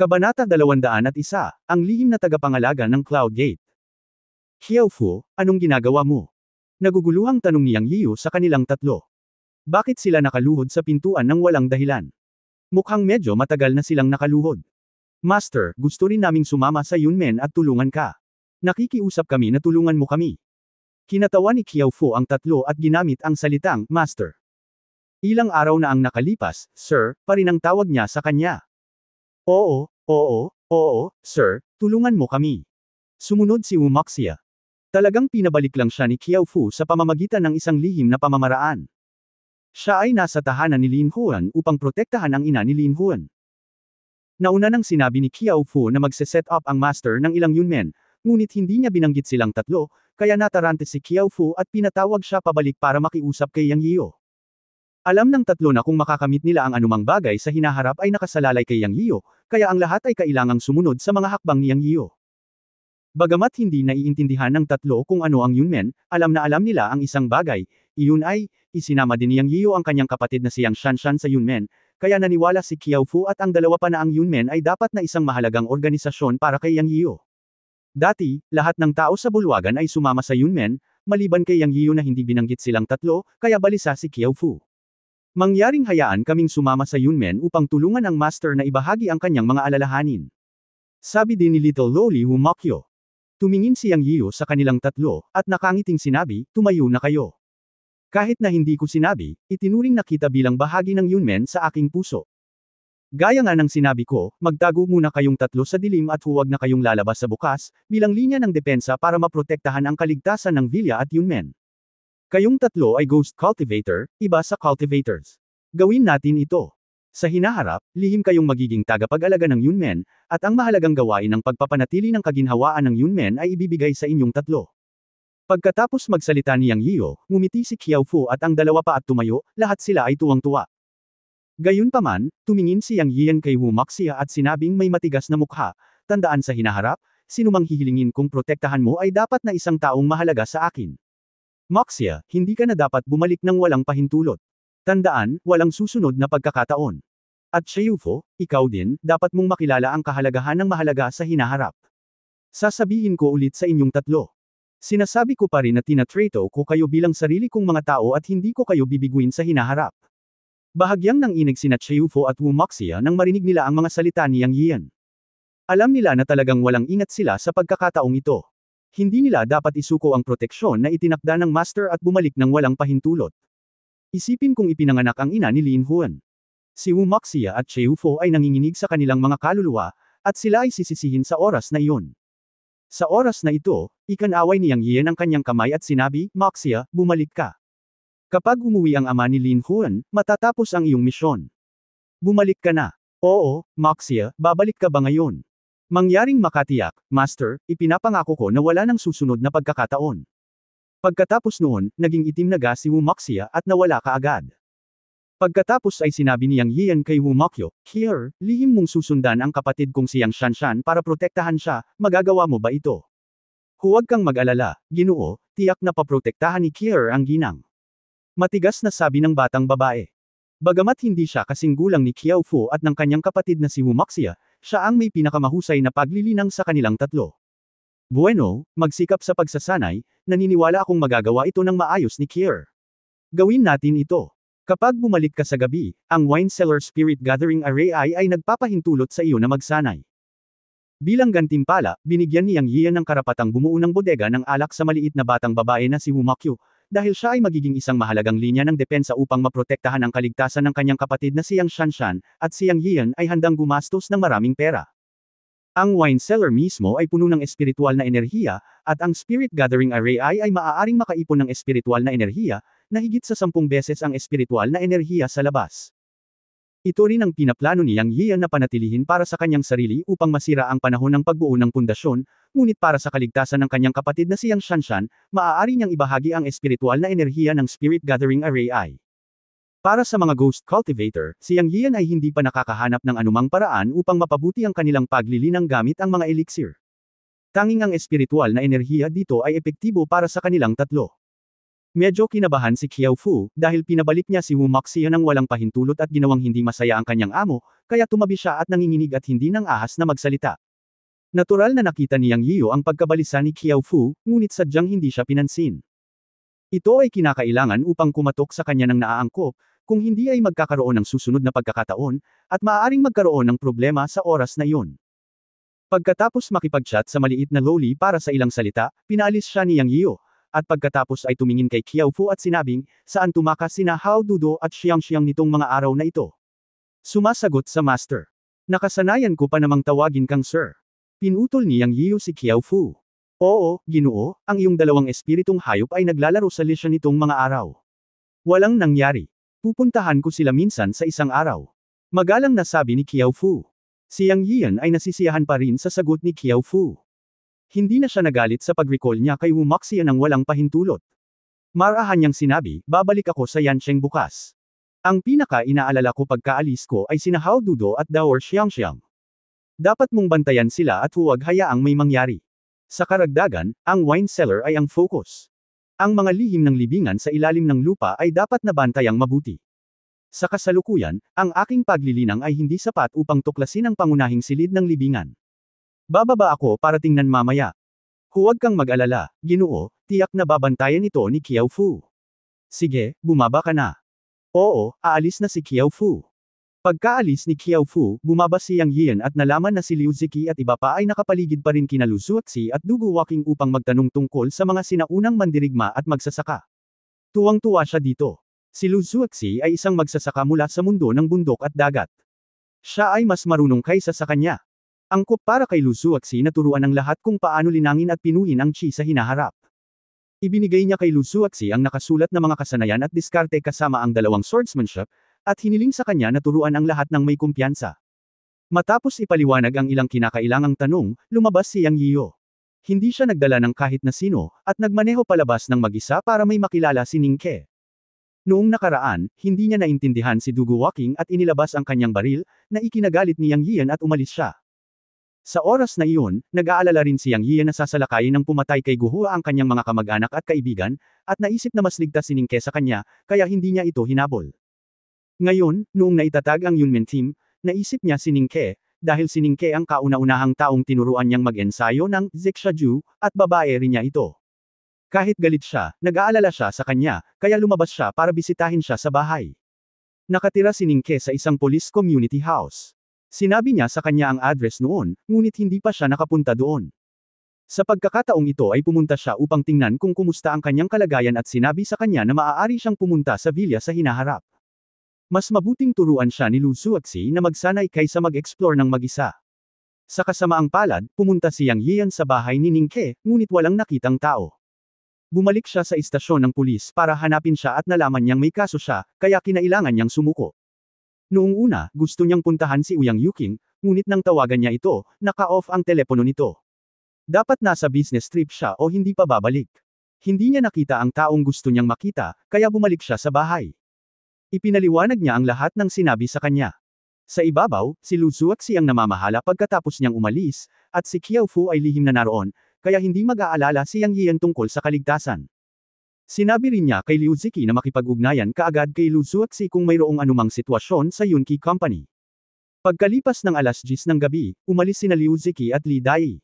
Kabanata 201, ang lihim na tagapangalaga ng Cloud Gate. Xiaofu, anong ginagawa mo? Naguguluhang tanong ni Yang Yiyu sa kanilang tatlo. Bakit sila nakaluhod sa pintuan ng walang dahilan? Mukhang medyo matagal na silang nakaluhod. Master, gusto rin naming sumama sa Yunmen at tulungan ka. Nakikiusap kami na tulungan mo kami. Kinatawa ni Xiaofu ang tatlo at ginamit ang salitang, Master. Ilang araw na ang nakalipas, Sir, pa rin ang tawag niya sa kanya. Oo, sir, tulungan mo kami. Sumunod si Wumoxia. Talagang pinabalik lang siya ni Xiaofu sa pamamagitan ng isang lihim na pamamaraan. Siya ay nasa tahanan ni Lin Huan upang protektahan ang ina ni Lin Huan. Nauna nang sinabi ni Xiaofu na magse-set up ang master ng ilang Yunmen, ngunit hindi niya binanggit silang tatlo, kaya natarante si Xiaofu at pinatawag siya pabalik para makiusap kay Yang Yiyu. Alam ng tatlo na kung makakamit nila ang anumang bagay sa hinaharap ay nakasalalay kay Yang Yiyu, kaya ang lahat ay kailangang sumunod sa mga hakbang ni Yang Yiyu. Bagamat hindi naiintindihan ng tatlo kung ano ang Yunmen, alam na alam nila ang isang bagay, iyon ay, isinama din ni Yang Yiyu ang kanyang kapatid na si Yang Shanshan sa Yunmen, kaya naniwala si Xiaofu at ang dalawa pa na ang Yunmen ay dapat na isang mahalagang organisasyon para kay Yang Yiyu. Dati, lahat ng tao sa bulwagan ay sumama sa Yunmen, maliban kay Yang Yiyu na hindi binanggit silang tatlo, kaya balisa si Xiaofu. Mangyaring hayaan kaming sumama sa Yunmen upang tulungan ang master na ibahagi ang kanyang mga alalahanin. Sabi din ni Little Loli Wumoxia. Tumingin si Yang Yiyu sa kanilang tatlo, at nakangiting sinabi, tumayo na kayo. Kahit na hindi ko sinabi, itinuring na kita bilang bahagi ng Yunmen sa aking puso. Gaya nga ng sinabi ko, magtago muna kayong tatlo sa dilim at huwag na kayong lalabas sa bukas, bilang linya ng depensa para maprotektahan ang kaligtasan ng Villa at Yunmen. Kayong tatlo ay Ghost Cultivator, iba sa Cultivators. Gawin natin ito. Sa hinaharap, lihim kayong magiging tagapag-alaga ng Yunmen, at ang mahalagang gawain ng pagpapanatili ng kaginhawaan ng Yunmen ay ibibigay sa inyong tatlo. Pagkatapos magsalita ni Yang Yiyu, ngumiti si Xiaofu at ang dalawa pa at tumayo, lahat sila ay tuwang-tuwa. Gayunpaman, tumingin si Yang Yiyan kay Wumoxia at sinabing may matigas na mukha, tandaan sa hinaharap, sinumang hihilingin kong protektahan mo ay dapat na isang taong mahalaga sa akin. Moxia, hindi ka na dapat bumalik ng walang pahintulot. Tandaan, walang susunod na pagkakataon. At Xiaofu, ikaw din, dapat mong makilala ang kahalagahan ng mahalaga sa hinaharap. Sasabihin ko ulit sa inyong tatlo. Sinasabi ko pa rin na tinatrato ko kayo bilang sarili kong mga tao at hindi ko kayo bibiguin sa hinaharap. Bahagyang nanginig sina Xiaofu at Wumoxia nang marinig nila ang mga salita ni Yang Yiyan. Alam nila na talagang walang ingat sila sa pagkakataong ito. Hindi nila dapat isuko ang proteksyon na itinakda ng master at bumalik ng walang pahintulot. Isipin kung ipinanganak ang ina ni Lin Huan. Si Wumoxia at Xiaofu ay nanginginig sa kanilang mga kaluluwa, at sila ay sisisihin sa oras na iyon. Sa oras na ito, ikanaway ni Yang Yiyan ang kanyang kamay at sinabi, Moxia, bumalik ka. Kapag umuwi ang ama ni Lin Huan, matatapos ang iyong misyon. Bumalik ka na. Oo, Moxia, babalik ka ba ngayon? Mangyaring makatiyak, Master, ipinapangako ko na wala nang susunod na pagkakataon. Pagkatapos noon, naging itim na si Wumoxia at nawala kaagad. Pagkatapos ay sinabi ni Yang Yiyan kay Wumoxia, Here, lihim mong susundan ang kapatid kong si Yang Shanshan para protektahan siya, magagawa mo ba ito? Huwag kang mag-alala, Ginoo, tiyak na paprotektahan ni Kier ang ginang. Matigas na sabi ng batang babae. Bagamat hindi siya kasing gulang ni Xiaofu at ng kanyang kapatid na si Wumoxia, siya ang may pinakamahusay na paglilinang sa kanilang tatlo. Bueno, magsikap sa pagsasanay, naniniwala akong magagawa ito ng maayos ni Kier. Gawin natin ito. Kapag bumalik ka sa gabi, ang Wine Cellar Spirit Gathering Array ay nagpapahintulot sa iyo na magsanay. Bilang gantimpala, binigyan ni Yang Yiyan ng karapatang bumuo ng bodega ng alak sa maliit na batang babae na si Wumoxia, dahil siya ay magiging isang mahalagang linya ng depensa upang maprotektahan ang kaligtasan ng kanyang kapatid na si Yang Shanshan, at si Yang Yiyan ay handang gumastos ng maraming pera. Ang wine cellar mismo ay puno ng espiritual na enerhiya, at ang Spirit Gathering Array ay maaaring makaipon ng espiritual na enerhiya, na higit sa 10 beses ang espiritual na enerhiya sa labas. Ito rin ang pinaplano ni Yang Yiyan na panatilihin para sa kanyang sarili upang masira ang panahon ng pagbuo ng pundasyon, ngunit para sa kaligtasan ng kanyang kapatid na si Yang Shanshan, maaari niyang ibahagi ang espiritual na enerhiya ng Spirit Gathering Array. Para sa mga Ghost Cultivator, si Yang Yiyan ay hindi pa nakakahanap ng anumang paraan upang mapabuti ang kanilang paglilinang gamit ang mga elixir. Tanging ang espiritual na enerhiya dito ay epektibo para sa kanilang tatlo. Medyo kinabahan si Qiao Fu, dahil pinabalik niya si Wu Maxia nang walang pahintulot at ginawang hindi masaya ang kanyang amo, kaya tumabi siya at nanginginig at hindi nang ahas na magsalita. Natural na nakita ni Yang Yiyo ang pagkabalisa ni Qiao Fu, ngunit sadyang hindi siya pinansin. Ito ay kinakailangan upang kumatok sa kanya ng naaangkop, kung hindi ay magkakaroon ng susunod na pagkakataon, at maaaring magkaroon ng problema sa oras na iyon. Pagkatapos makipag-chat sa maliit na loli para sa ilang salita, pinaalis siya ni Yang Yiyo, at pagkatapos ay tumingin kay Qiao Fu at sinabing, saan tumakas sina Hao Dudo at Xiang nitong mga araw na ito? Sumasagot sa master. Nakasanayan ko pa namang tawagin kang sir. Pinutol ni Yang Yiyo si Qiao Fu. Oo, Ginoo, ang iyong dalawang espiritong hayop ay naglalaro sa lisya nitong mga araw. Walang nangyari. Pupuntahan ko sila minsan sa isang araw. Magalang na sabi ni Qiao Fu. Si Yang Yiyan ay nasisiyahan pa rin sa sagot ni Qiao Fu. Hindi na siya nagalit sa pag-recall niya kay Wu Maxia nang walang pahintulot. Marahan niyang sinabi, babalik ako sa Yancheng bukas. Ang pinaka-inaalala ko pagkaalis ko ay sina Hao Dudo at Daor Xiang. Dapat mong bantayan sila at huwag hayaang may mangyari. Sa karagdagan, ang wine cellar ay ang focus. Ang mga lihim ng libingan sa ilalim ng lupa ay dapat na bantayang mabuti. Sa kasalukuyan, ang aking paglilinang ay hindi sapat upang tuklasin ang pangunahing silid ng libingan. Bababa ako para tingnan mamaya. Huwag kang mag-alala, Ginoo, tiyak na babantayan ito ni Qiao Fu. Sige, bumaba ka na. Oo, aalis na si Qiao Fu. Pagkaalis ni Qiao Fu, bumaba si Yang Yiyan at nalaman na si Liu Ziki at iba pa ay nakapaligid pa rin kina Lu Zuoxi at Dugu Waking upang magtanong tungkol sa mga sinaunang mandirigma at magsasaka. Tuwang-tuwa siya dito. Si Lu Zuoxi ay isang magsasaka mula sa mundo ng bundok at dagat. Siya ay mas marunong kaysa sa kanya. Angkop para kay Lu Zuoxi na turuan ang lahat kung paano linangin at pinuhin ang chi sa hinaharap. Ibinigay niya kay Lu Zuoxi ang nakasulat na mga kasanayan at diskarte kasama ang dalawang swordsmanship, at hiniling sa kanya na turuan ang lahat ng may kumpiyansa. Matapos ipaliwanag ang ilang kinakailangang tanong, lumabas si Yang Yiyo. Hindi siya nagdala ng kahit na sino, at nagmaneho palabas ng mag-isa para may makilala si Ning Ke. Noong nakaraan, hindi niya naintindihan si Dugu Waking at inilabas ang kanyang baril, na ikinagalit ni Yang Yiyan at umalis siya. Sa oras na iyon, nag-aalala rin si Yang Yiyan na sasalakayin ng pumatay kay Guhua ang kanyang mga kamag-anak at kaibigan, at naisip na mas ligtas si Ning Ke sa kanya, kaya hindi niya ito hinabol. Ngayon, noong naitatag ang Yunmen team, naisip niya si Ning Ke, dahil si Ning Ke ang kauna-unahang taong tinuruan niyang mag-ensayo ng Zixia-ju, at babae rin niya ito. Kahit galit siya, nag-aalala siya sa kanya, kaya lumabas siya para bisitahin siya sa bahay. Nakatira si Ning Ke sa isang police community house. Sinabi niya sa kanya ang address noon, ngunit hindi pa siya nakapunta doon. Sa pagkakataong ito ay pumunta siya upang tingnan kung kumusta ang kanyang kalagayan at sinabi sa kanya na maaari siyang pumunta sa villa sa hinaharap. Mas mabuting turuan siya ni Lu Zuoxi na magsanay kaysa mag-explore ng mag-isa. Sa kasamaang palad, pumunta si Yang Yiyan sa bahay ni Ning Ke, ngunit walang nakitang tao. Bumalik siya sa istasyon ng pulis para hanapin siya at nalaman niyang may kaso siya, kaya kinailangan niyang sumuko. Noong una, gusto niyang puntahan si Uyang Yuking, ngunit nang tawagan niya ito, naka-off ang telepono nito. Dapat nasa business trip siya o hindi pa babalik. Hindi niya nakita ang taong gusto niyang makita, kaya bumalik siya sa bahay. Ipinaliwanag niya ang lahat ng sinabi sa kanya. Sa ibabaw, si Lu Zuoxi ang namamahala pagkatapos niyang umalis, at si Qiao Fu ay lihim na naroon, kaya hindi mag-aalala si Yang Yiyan tungkol sa kaligtasan. Sinabi rin niya kay Liu Ziki na makipag-ugnayan kaagad kay Lu Zuoxi kung mayroong anumang sitwasyon sa Yunqi Company. Pagkalipas ng alas 10 ng gabi, umalis sina Liu Ziki at Li Dai.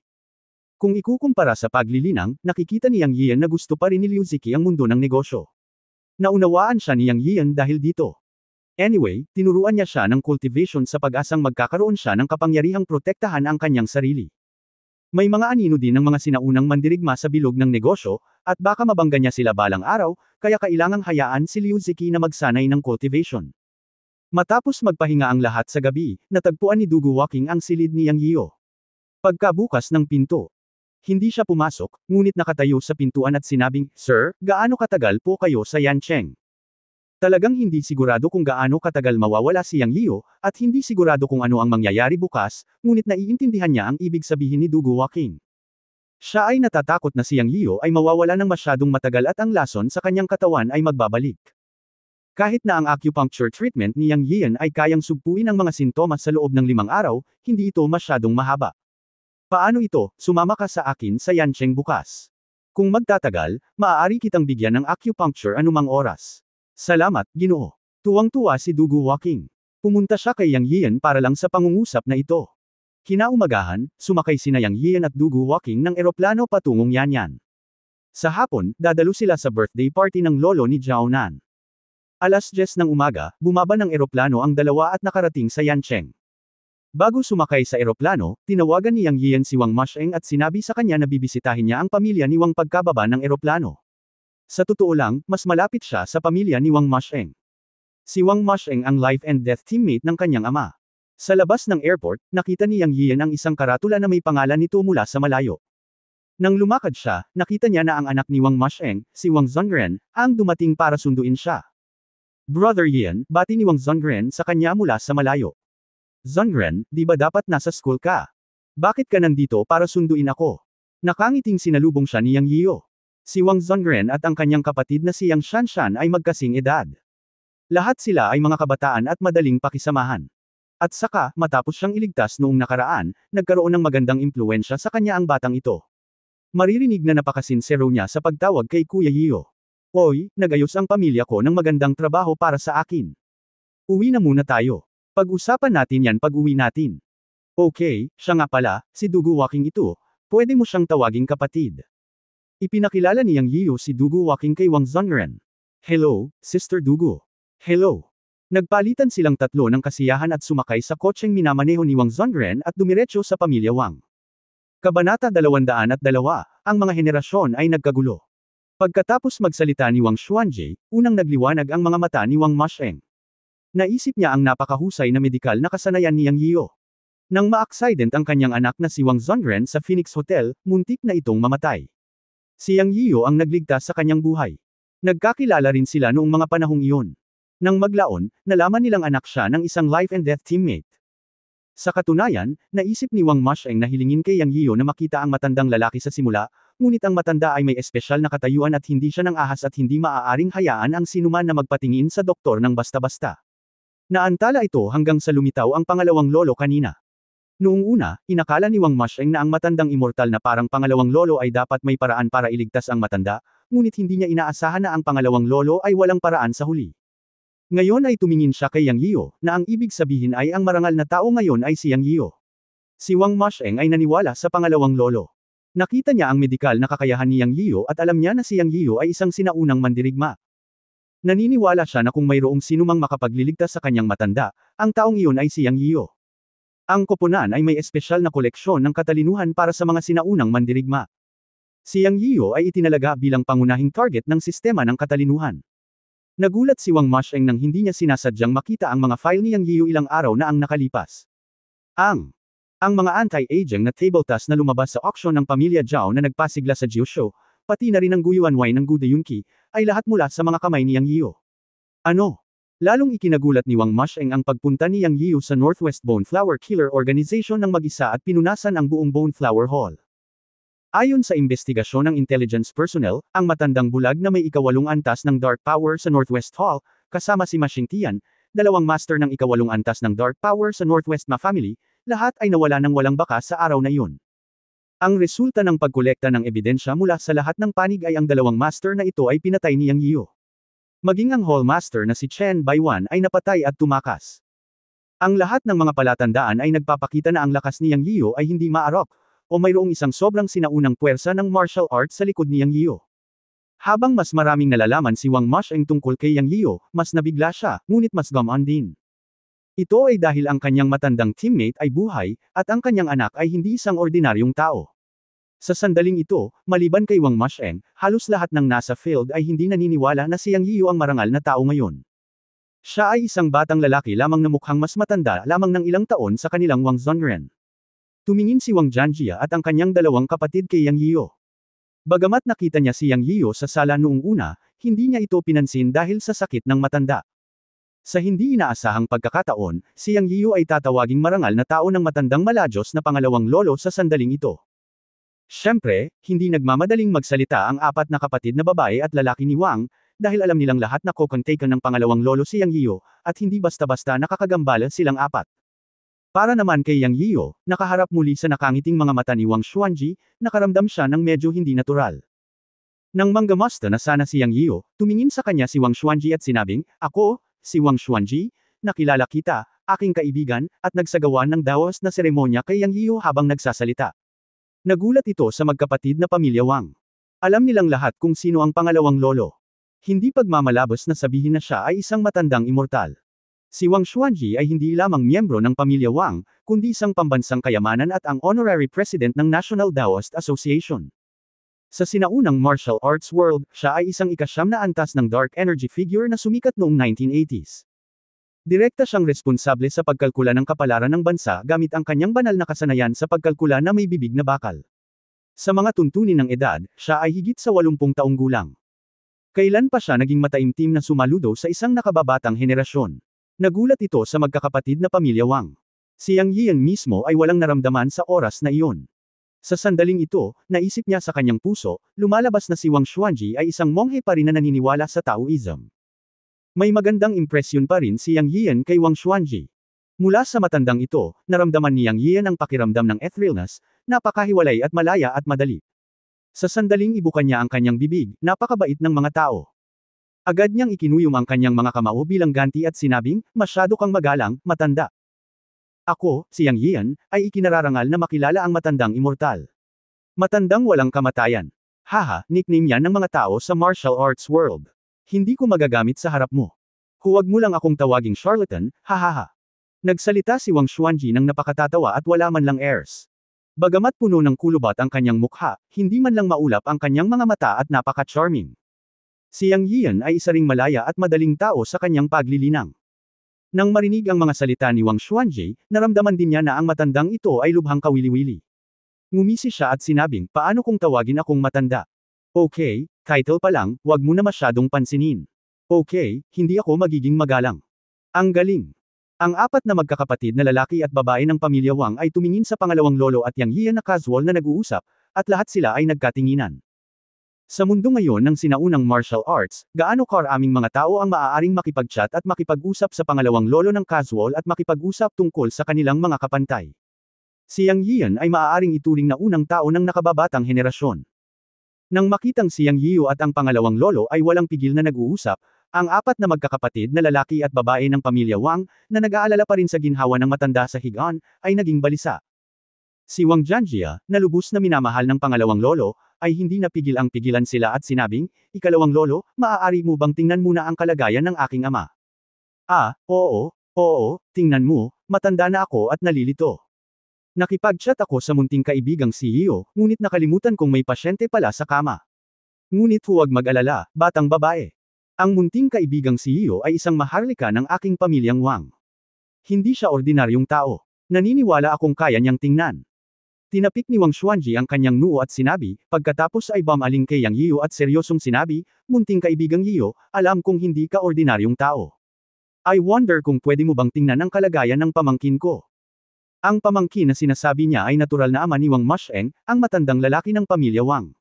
Kung ikukumpara sa paglilinang, nakikita ni Yang Yiyan na gusto pa rin ni Liu Ziki ang mundo ng negosyo. Naunawaan siya ni Yang Yiyan dahil dito. Anyway, tinuruan niya siya ng cultivation sa pag-asang magkakaroon siya ng kapangyarihang protektahan ang kanyang sarili. May mga anino din ng mga sinaunang mandirigma sa bilog ng negosyo, at baka mabangga niya sila balang araw, kaya kailangang hayaan si Liu Ziki na magsanay ng cultivation. Matapos magpahinga ang lahat sa gabi, natagpuan ni Dugu Waking ang silid ni Yang Yiyo. Pagkabukas ng pinto, hindi siya pumasok, ngunit nakatayo sa pintuan at sinabing, "Sir, gaano katagal po kayo sa Yancheng?" Talagang hindi sigurado kung gaano katagal mawawala si Yang Yiyo, at hindi sigurado kung ano ang mangyayari bukas, ngunit naiintindihan niya ang ibig sabihin ni Dugu Waking. Siya ay natatakot na si Yang Yiyo ay mawawala ng masyadong matagal at ang lason sa kanyang katawan ay magbabalik. Kahit na ang acupuncture treatment ni Yang Yiyan ay kayang sugpuin ang mga sintomas sa loob ng 5 araw, hindi ito masyadong mahaba. Paano ito, sumama ka sa akin sa Yancheng bukas. Kung magtatagal, maaari kitang bigyan ng acupuncture anumang oras. Salamat, Ginoo. Tuwang-tuwa si Dugu Walking. Pumunta siya kay Yang Yian para lang sa pangungusap na ito. Kinaumagahan, sumakay sina Yang Yian at Dugu Walking ng eroplano patungong Yanyan. Sa hapon, dadalo sila sa birthday party ng lolo ni Zhao Nan. Alas 10 ng umaga, bumaba ng eroplano ang dalawa at nakarating sa Yancheng. Bago sumakay sa eroplano, tinawagan ni Yang Yian si Wang Masheng at sinabi sa kanya na bibisitahin niya ang pamilya ni Wang pagkababa ng eroplano. Sa totoo lang, mas malapit siya sa pamilya ni Wang Masheng. Si Wang Masheng ang life and death teammate ng kanyang ama. Sa labas ng airport, nakita ni Yang Yian ang isang karatula na may pangalan nito mula sa malayo. Nang lumakad siya, nakita niya na ang anak ni Wang Masheng, si Wang Zongren, ang dumating para sunduin siya. Brother Yian, bati ni Wang Zongren sa kanya mula sa malayo. Zongren, di ba dapat nasa school ka? Bakit ka nandito para sunduin ako? Nakangiting sinalubong siya ni Yang Yiyo. Si Wang Zongren at ang kanyang kapatid na si Yang Shanshan ay magkasing edad. Lahat sila ay mga kabataan at madaling pakisamahan. At saka, matapos siyang iligtas noong nakaraan, nagkaroon ng magandang impluensya sa kanya ang batang ito. Maririnig na napakasinsero niya sa pagtawag kay Kuya Yiyo. Oy, nagayos ang pamilya ko ng magandang trabaho para sa akin. Uwi na muna tayo. Pag-usapan natin yan pag-uwi natin. Okay, siya nga pala, si Dugu Walking ito, pwede mo siyang tawaging kapatid. Ipinakilala ni Yang Yiyo si Dugu Walking kay Wang Zongren. Hello, Sister Dugu. Hello. Nagpalitan silang tatlo ng kasiyahan at sumakay sa kotseng minamaneho ni Wang Zongren at dumiretso sa pamilya Wang. Kabanata 202, ang mga henerasyon ay nagkagulo. Pagkatapos magsalita ni Wang Xuanjie, unang nagliwanag ang mga mata ni Wang Masheng. Naisip niya ang napakahusay na medikal na kasanayan ni Yang Yiyo. Nang ma-accident ang kanyang anak na si Wang Zongren sa Phoenix Hotel, muntik na itong mamatay. Si Yang Yiyo ang nagligtas sa kanyang buhay. Nagkakilala rin sila noong mga panahong iyon. Nang maglaon, nalaman nilang anak siya ng isang life and death teammate. Sa katunayan, naisip ni Wang Masheng na hilingin kay Yang Yiyo na makita ang matandang lalaki sa simula, ngunit ang matanda ay may espesyal na katayuan at hindi siya ng ahas at hindi maaaring hayaan ang sinuman na magpatingin sa doktor ng basta-basta. Naantala ito hanggang sa lumitaw ang pangalawang lolo kanina. Noong una, inakala ni Wang Masheng na ang matandang immortal na parang pangalawang lolo ay dapat may paraan para iligtas ang matanda, ngunit hindi niya inaasahan na ang pangalawang lolo ay walang paraan sa huli. Ngayon ay tumingin siya kay Yang Yiyo, na ang ibig sabihin ay ang marangal na tao ngayon ay si Yang Yiyo. Si Wang Masheng ay naniwala sa pangalawang lolo. Nakita niya ang medikal na kakayahan ni Yang Yiyo at alam niya na si Yang Yiyo ay isang sinaunang mandirigma. Naniniwala siya na kung mayroong sinumang makapagliligtas sa kanyang matanda, ang taong iyon ay si Yang Yiyo. Ang koponan ay may espesyal na koleksyon ng katalinuhan para sa mga sinaunang mandirigma. Si Yang Yiyo ay itinalaga bilang pangunahing target ng sistema ng katalinuhan. Nagulat si Wang Masheng nang hindi niya sinasadyang makita ang mga file ni Yang Yiyo ilang araw na ang nakalipas. Ang mga anti-aging na table task na lumabas sa auction ng pamilya Zhao na nagpasigla sa Jiu Show, pati na rin ang Guyuan Wine ng Gu Dayunqi, ay lahat mula sa mga kamay ni Yang Yiyo. Ano? Lalong ikinagulat ni Wang Masheng ang pagpunta ni Yang Yiyo sa Northwest Bone Flower Killer Organization ng mag-isa at pinunasan ang buong Bone Flower Hall. Ayon sa investigasyon ng intelligence personnel, ang matandang bulag na may ikawalong antas ng Dark Power sa Northwest Hall, kasama si Ma Xingtian, dalawang master ng ikawalong antas ng Dark Power sa Northwest Ma Family, lahat ay nawala ng walang bakas sa araw na iyon. Ang resulta ng pagkolekta ng ebidensya mula sa lahat ng panig ay ang dalawang master na ito ay pinatay ni Yang Yiyo. Maging ang Hall Master na si Chen Baiwan ay napatay at tumakas. Ang lahat ng mga palatandaan ay nagpapakita na ang lakas ni Yang Yiyo ay hindi maarok, o mayroong isang sobrang sinaunang puwersa ng martial arts sa likod ni Yang Yiyo. Habang mas maraming nalalaman si Wang Masheng tungkol kay Yang Yiyo, mas nabigla siya, ngunit mas gamaan din. Ito ay dahil ang kanyang matandang teammate ay buhay, at ang kanyang anak ay hindi isang ordinaryong tao. Sa sandaling ito, maliban kay Wang Masheng, halos lahat ng nasa field ay hindi naniniwala na si Yang Yiyo ang marangal na tao ngayon. Siya ay isang batang lalaki lamang na mukhang mas matanda lamang ng ilang taon sa kanilang Wang Zongren. Tumingin si Wang Jianjia at ang kanyang dalawang kapatid kay Yang Yiyo. Bagamat nakita niya si Yang Yiyo sa sala noong una, hindi niya ito pinansin dahil sa sakit ng matanda. Sa hindi inaasahang pagkakataon, si Yang Yiyo ay tatawaging marangal na tao ng matandang maladyos na pangalawang lolo sa sandaling ito. Siyempre, hindi nagmamadaling magsalita ang apat na kapatid na babae at lalaki ni Wang, dahil alam nilang lahat na kokontaken ng pangalawang lolo si Yang Yiyo, at hindi basta-basta nakakagambala silang apat. Para naman kay Yang Yiyo, nakaharap muli sa nakangiting mga mata ni Wang Xuanjie, nakaramdam siya ng medyo hindi natural. Nang manggamasta na sana si Yang Yiu, tumingin sa kanya si Wang Xuanji at sinabing, "Ako, si Wang Xuanji, nakilala kita, aking kaibigan," at nagsagawa ng daos na seremonya kay Yang Yiu habang nagsasalita. Nagulat ito sa magkapatid na pamilya Wang. Alam nilang lahat kung sino ang pangalawang lolo. Hindi pagmamalabos na sabihin na siya ay isang matandang immortal. Si Wang Xuanji ay hindi lamang miyembro ng pamilya Wang, kundi isang pambansang kayamanan at ang honorary president ng National Daoist Association. Sa sinaunang martial arts world, siya ay isang ika-9 na antas ng dark energy figure na sumikat noong 1980s. Direkta siyang responsable sa pagkalkula ng kapalaran ng bansa gamit ang kanyang banal na kasanayan sa pagkalkula na may bibig na bakal. Sa mga tuntunin ng edad, siya ay higit sa 80 taong gulang. Kailan pa siya naging mataimtim na sumaludo sa isang nakababatang henerasyon? Nagulat ito sa magkakapatid na pamilya Wang. Si Yang Yian mismo ay walang naramdaman sa oras na iyon. Sa sandaling ito, naisip niya sa kanyang puso, lumalabas na si Wang Xuanji ay isang monghe pa rin na naniniwala sa Taoism. May magandang impresyon pa rin si Yang Yian kay Wang Xuanji. Mula sa matandang ito, naramdaman ni Yang Yian ang pakiramdam ng etherealness, napakahiwalay at malaya at madali. Sa sandaling ibukan niya ang kanyang bibig, napakabait ng mga tao. Agad niyang ikinuyom ang kanyang mga kamao bilang ganti at sinabing, "Masyado kang magalang, matanda." Ako, si Yang Yian, ay ikinararangal na makilala ang matandang immortal. Matandang walang kamatayan. Haha, nickname yan ng mga tao sa martial arts world. Hindi ko magagamit sa harap mo. Huwag mo lang akong tawaging charlatan, hahaha. Nagsalita si Wang Xuanji ng napakatatawa at wala man lang airs. Bagamat puno ng kulubat ang kanyang mukha, hindi man lang maulap ang kanyang mga mata at napaka-charming. Si Yang Yian ay isa ring malaya at madaling tao sa kanyang paglilinang. Nang marinig ang mga salita ni Wang Xuanji, naramdaman din niya na ang matandang ito ay lubhang kawili-wili. Ngumisi siya at sinabing, "Paano kung tawagin akong matanda?" "Okay, title pa lang, wag mo na masyadong pansinin." "Okay, hindi ako magiging magalang." Ang galing. Ang apat na magkakapatid na lalaki at babae ng pamilya Wang ay tumingin sa pangalawang lolo at Yang Yian na casual na nag-uusap, at lahat sila ay nagkatinginan. Sa mundo ngayon ng sinaunang martial arts, gaano karaming mga tao ang maaaring makipag-chat at makipag-usap sa pangalawang lolo ng casual at makipag-usap tungkol sa kanilang mga kapantay. Si Yang Yian ay maaaring ituring na unang tao ng nakababatang henerasyon. Nang makitang si Yang Yiu at ang pangalawang lolo ay walang pigil na nag-uusap, ang apat na magkakapatid na lalaki at babae ng pamilya Wang, na nag-aalala pa rin sa ginhawa ng matanda sa higaan, ay naging balisa. Si Wang Jianjia, na lubos na minamahal ng pangalawang lolo, ay hindi napigil ang pigilan sila at sinabing, "Ikalawang lolo, maaari mo bang tingnan muna ang kalagayan ng aking ama?" "Ah, oo, tingnan mo, matanda na ako at nalilito. Nakipag-chat ako sa munting kaibigang CEO, ngunit nakalimutan kong may pasyente pala sa kama. Ngunit huwag mag-alala, batang babae. Ang munting kaibigang CEO ay isang maharlika ng aking pamilyang Wang. Hindi siya ordinaryong tao. Naniniwala akong kaya niyang tingnan." Tinapik ni Wang Xuanji ang kanyang noo at sinabi, pagkatapos ay bumaling kay Yang Yiu at seryosong sinabi, "Munting kaibigang Yiu, alam kong hindi ka ordinaryong tao. I wonder kung pwede mo bang tingnan ang kalagayan ng pamangkin ko." Ang pamangkin na sinasabi niya ay natural na ama ni Wang Masheng, ang matandang lalaki ng pamilya Wang.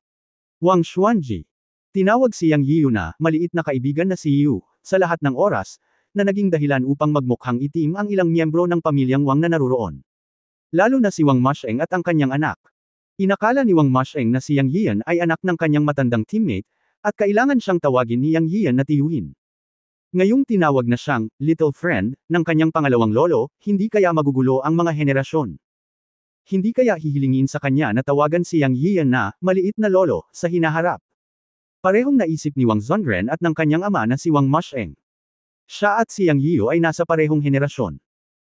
Wang Xuanji. Tinawag si Yang Yiu na, maliit na kaibigan na si Yiu, sa lahat ng oras, na naging dahilan upang magmukhang itim ang ilang miyembro ng pamilyang Wang na naruroon. Lalo na si Wang Masheng at ang kanyang anak. Inakala ni Wang Masheng na si Yang Yian ay anak ng kanyang matandang teammate, at kailangan siyang tawagin ni Yang Yian na tiyuhin. Ngayong tinawag na siyang little friend ng kanyang pangalawang lolo, hindi kaya magugulo ang mga henerasyon. Hindi kaya hihilingin sa kanya na tawagan si Yang Yian na maliit na lolo sa hinaharap. Parehong naisip ni Wang Zongren at ng kanyang ama na si Wang Masheng. Siya at si Yang Yiu ay nasa parehong henerasyon.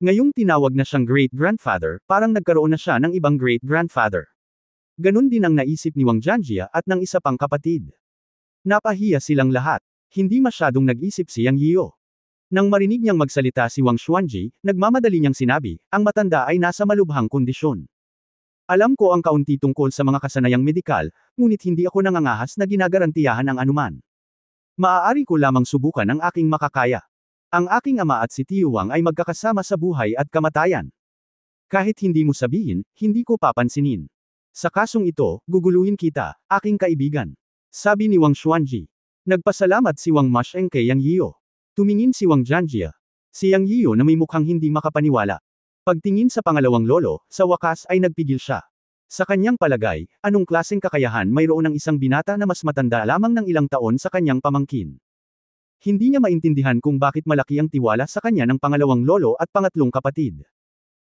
Ngayong tinawag na siyang great-grandfather, parang nagkaroon na siya ng ibang great-grandfather. Ganon din ang naisip ni Wang Jianjia at ng isa pang kapatid. Napahiya silang lahat. Hindi masyadong nag-isip si Yang Yiu. Nang marinig niyang magsalita si Wang Xuanji, nagmamadali niyang sinabi, "Ang matanda ay nasa malubhang kondisyon. Alam ko ang kaunti tungkol sa mga kasanayang medikal, ngunit hindi ako nangangahas na ginagarantiyahan ang anuman. Maaari ko lamang subukan ang aking makakaya. Ang aking ama at si Tio Wang ay magkakasama sa buhay at kamatayan. Kahit hindi mo sabihin, hindi ko papansinin. Sa kasong ito, guguluhin kita, aking kaibigan." Sabi ni Wang Xuanji. Nagpasalamat si Wang Masheng kay Yang Yiu. Tumingin si Wang Jianjia. Si Yang Yiu na may mukhang hindi makapaniwala. Pagtingin sa pangalawang lolo, sa wakas ay nagpigil siya. Sa kanyang palagay, anong klaseng kakayahan mayroon ng isang binata na mas matanda lamang ng ilang taon sa kanyang pamangkin? Hindi niya maintindihan kung bakit malaki ang tiwala sa kanya ng pangalawang lolo at pangatlong kapatid.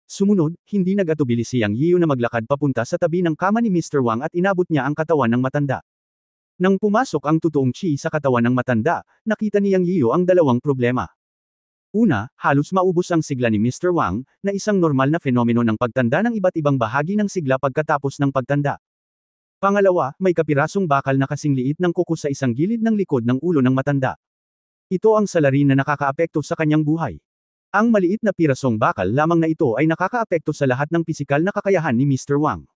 Sumunod, hindi nag-atubili si Yang Yiu na maglakad papunta sa tabi ng kama ni Mr. Wang at inabot niya ang katawan ng matanda. Nang pumasok ang totoong chi sa katawan ng matanda, nakita ni Yang Yiu ang dalawang problema. Una, halos maubos ang sigla ni Mr. Wang, na isang normal na fenomeno ng pagtanda ng iba't ibang bahagi ng sigla pagkatapos ng pagtanda. Pangalawa, may kapirasong bakal na kasing liit ng kuko sa isang gilid ng likod ng ulo ng matanda. Ito ang salarin na nakakaapekto sa kanyang buhay. Ang maliit na pirasong bakal lamang na ito ay nakakaapekto sa lahat ng pisikal na kakayahan ni Mr. Wang.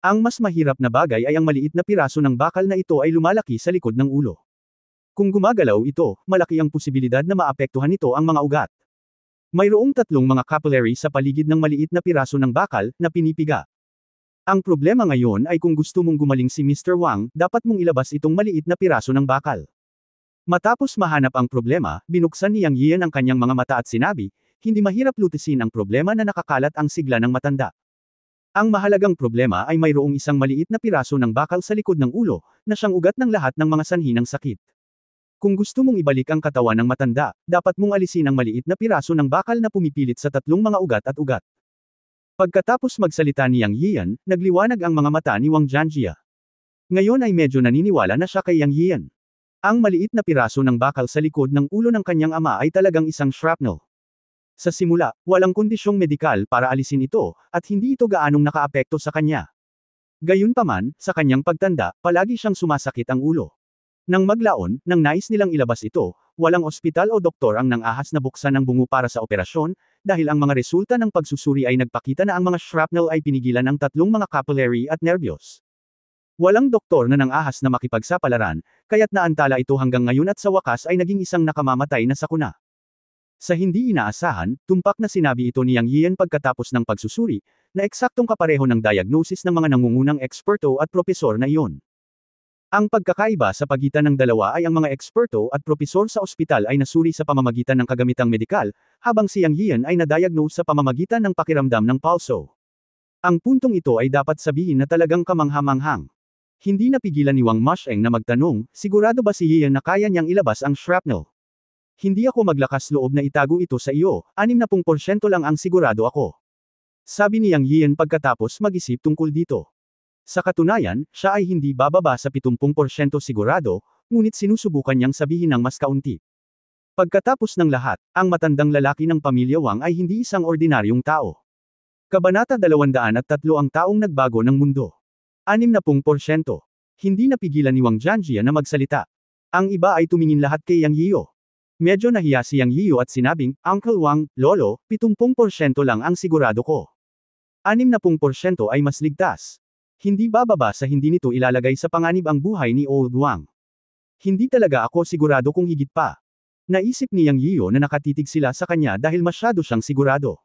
Ang mas mahirap na bagay ay ang maliit na piraso ng bakal na ito ay lumalaki sa likod ng ulo. Kung gumagalaw ito, malaki ang posibilidad na maapektuhan nito ang mga ugat. Mayroong tatlong mga capillary sa paligid ng maliit na piraso ng bakal na pinipiga. Ang problema ngayon ay kung gusto mong gumaling si Mr. Wang, dapat mong ilabas itong maliit na piraso ng bakal. Matapos mahanap ang problema, binuksan ni Yang Yian ang kanyang mga mata at sinabi, hindi mahirap lutisin ang problema na nakakalat ang sigla ng matanda. Ang mahalagang problema ay mayroong isang maliit na piraso ng bakal sa likod ng ulo, na siyang ugat ng lahat ng mga sanhi ng sakit. Kung gusto mong ibalik ang katawan ng matanda, dapat mong alisin ang maliit na piraso ng bakal na pumipilit sa tatlong mga ugat at ugat. Pagkatapos magsalita ni Yang Yian, nagliwanag ang mga mata ni Wang Jianjia. Ngayon ay medyo naniniwala na siya kay Yang Yian. Ang maliit na piraso ng bakal sa likod ng ulo ng kanyang ama ay talagang isang shrapnel. Sa simula, walang kondisyong medikal para alisin ito, at hindi ito gaanong nakaapekto sa kanya. Gayunpaman, sa kanyang pagtanda, palagi siyang sumasakit ang ulo. Nang maglaon, nang nais nilang ilabas ito, walang ospital o doktor ang nang-ahas na buksan ang bungo para sa operasyon, dahil ang mga resulta ng pagsusuri ay nagpakita na ang mga shrapnel ay pinigilan ang tatlong mga capillary at nervyos. Walang doktor na nang-ahas na makipagsapalaran, kaya't naantala ito hanggang ngayon at sa wakas ay naging isang nakamamatay na sakuna. Sa hindi inaasahan, tumpak na sinabi ito ni Yang Yian pagkatapos ng pagsusuri, na eksaktong kapareho ng diagnosis ng mga nangungunang eksperto at propesor na iyon. Ang pagkakaiba sa pagitan ng dalawa ay ang mga eksperto at propesor sa ospital ay nasuri sa pamamagitan ng kagamitang medikal, habang si Yang Yian ay na-diagnose sa pamamagitan ng pakiramdam ng pulso. Ang puntong ito ay dapat sabihin na talagang kamangha-manghang. Hindi napigilan ni Wang Masheng na magtanong, sigurado ba si Yian na kaya niyang ilabas ang shrapnel? Hindi ako maglakas loob na itago ito sa iyo, 60% lang ang sigurado ako. Sabi ni Yang Yian pagkatapos mag-isip tungkol dito. Sa katunayan, siya ay hindi bababa sa 70% sigurado, ngunit sinusubukan niyang sabihin ng mas kaunti. Pagkatapos ng lahat, ang matandang lalaki ng pamilya Wang ay hindi isang ordinaryong tao. Kabanata 203 ang taong nagbago ng mundo. 60%. Hindi napigilan ni Wang Jianjia na magsalita. Ang iba ay tumingin lahat kay Yang Yiu. Medyo nahiya si Yang Yiu at sinabing, Uncle Wang, Lolo, 70% lang ang sigurado ko. 60% ay mas ligtas. Hindi bababa sa hindi nito ilalagay sa panganib ang buhay ni Old Wang. Hindi talaga ako sigurado kung higit pa. Naisip ni Yang Yiu na nakatitig sila sa kanya dahil masyado siyang sigurado.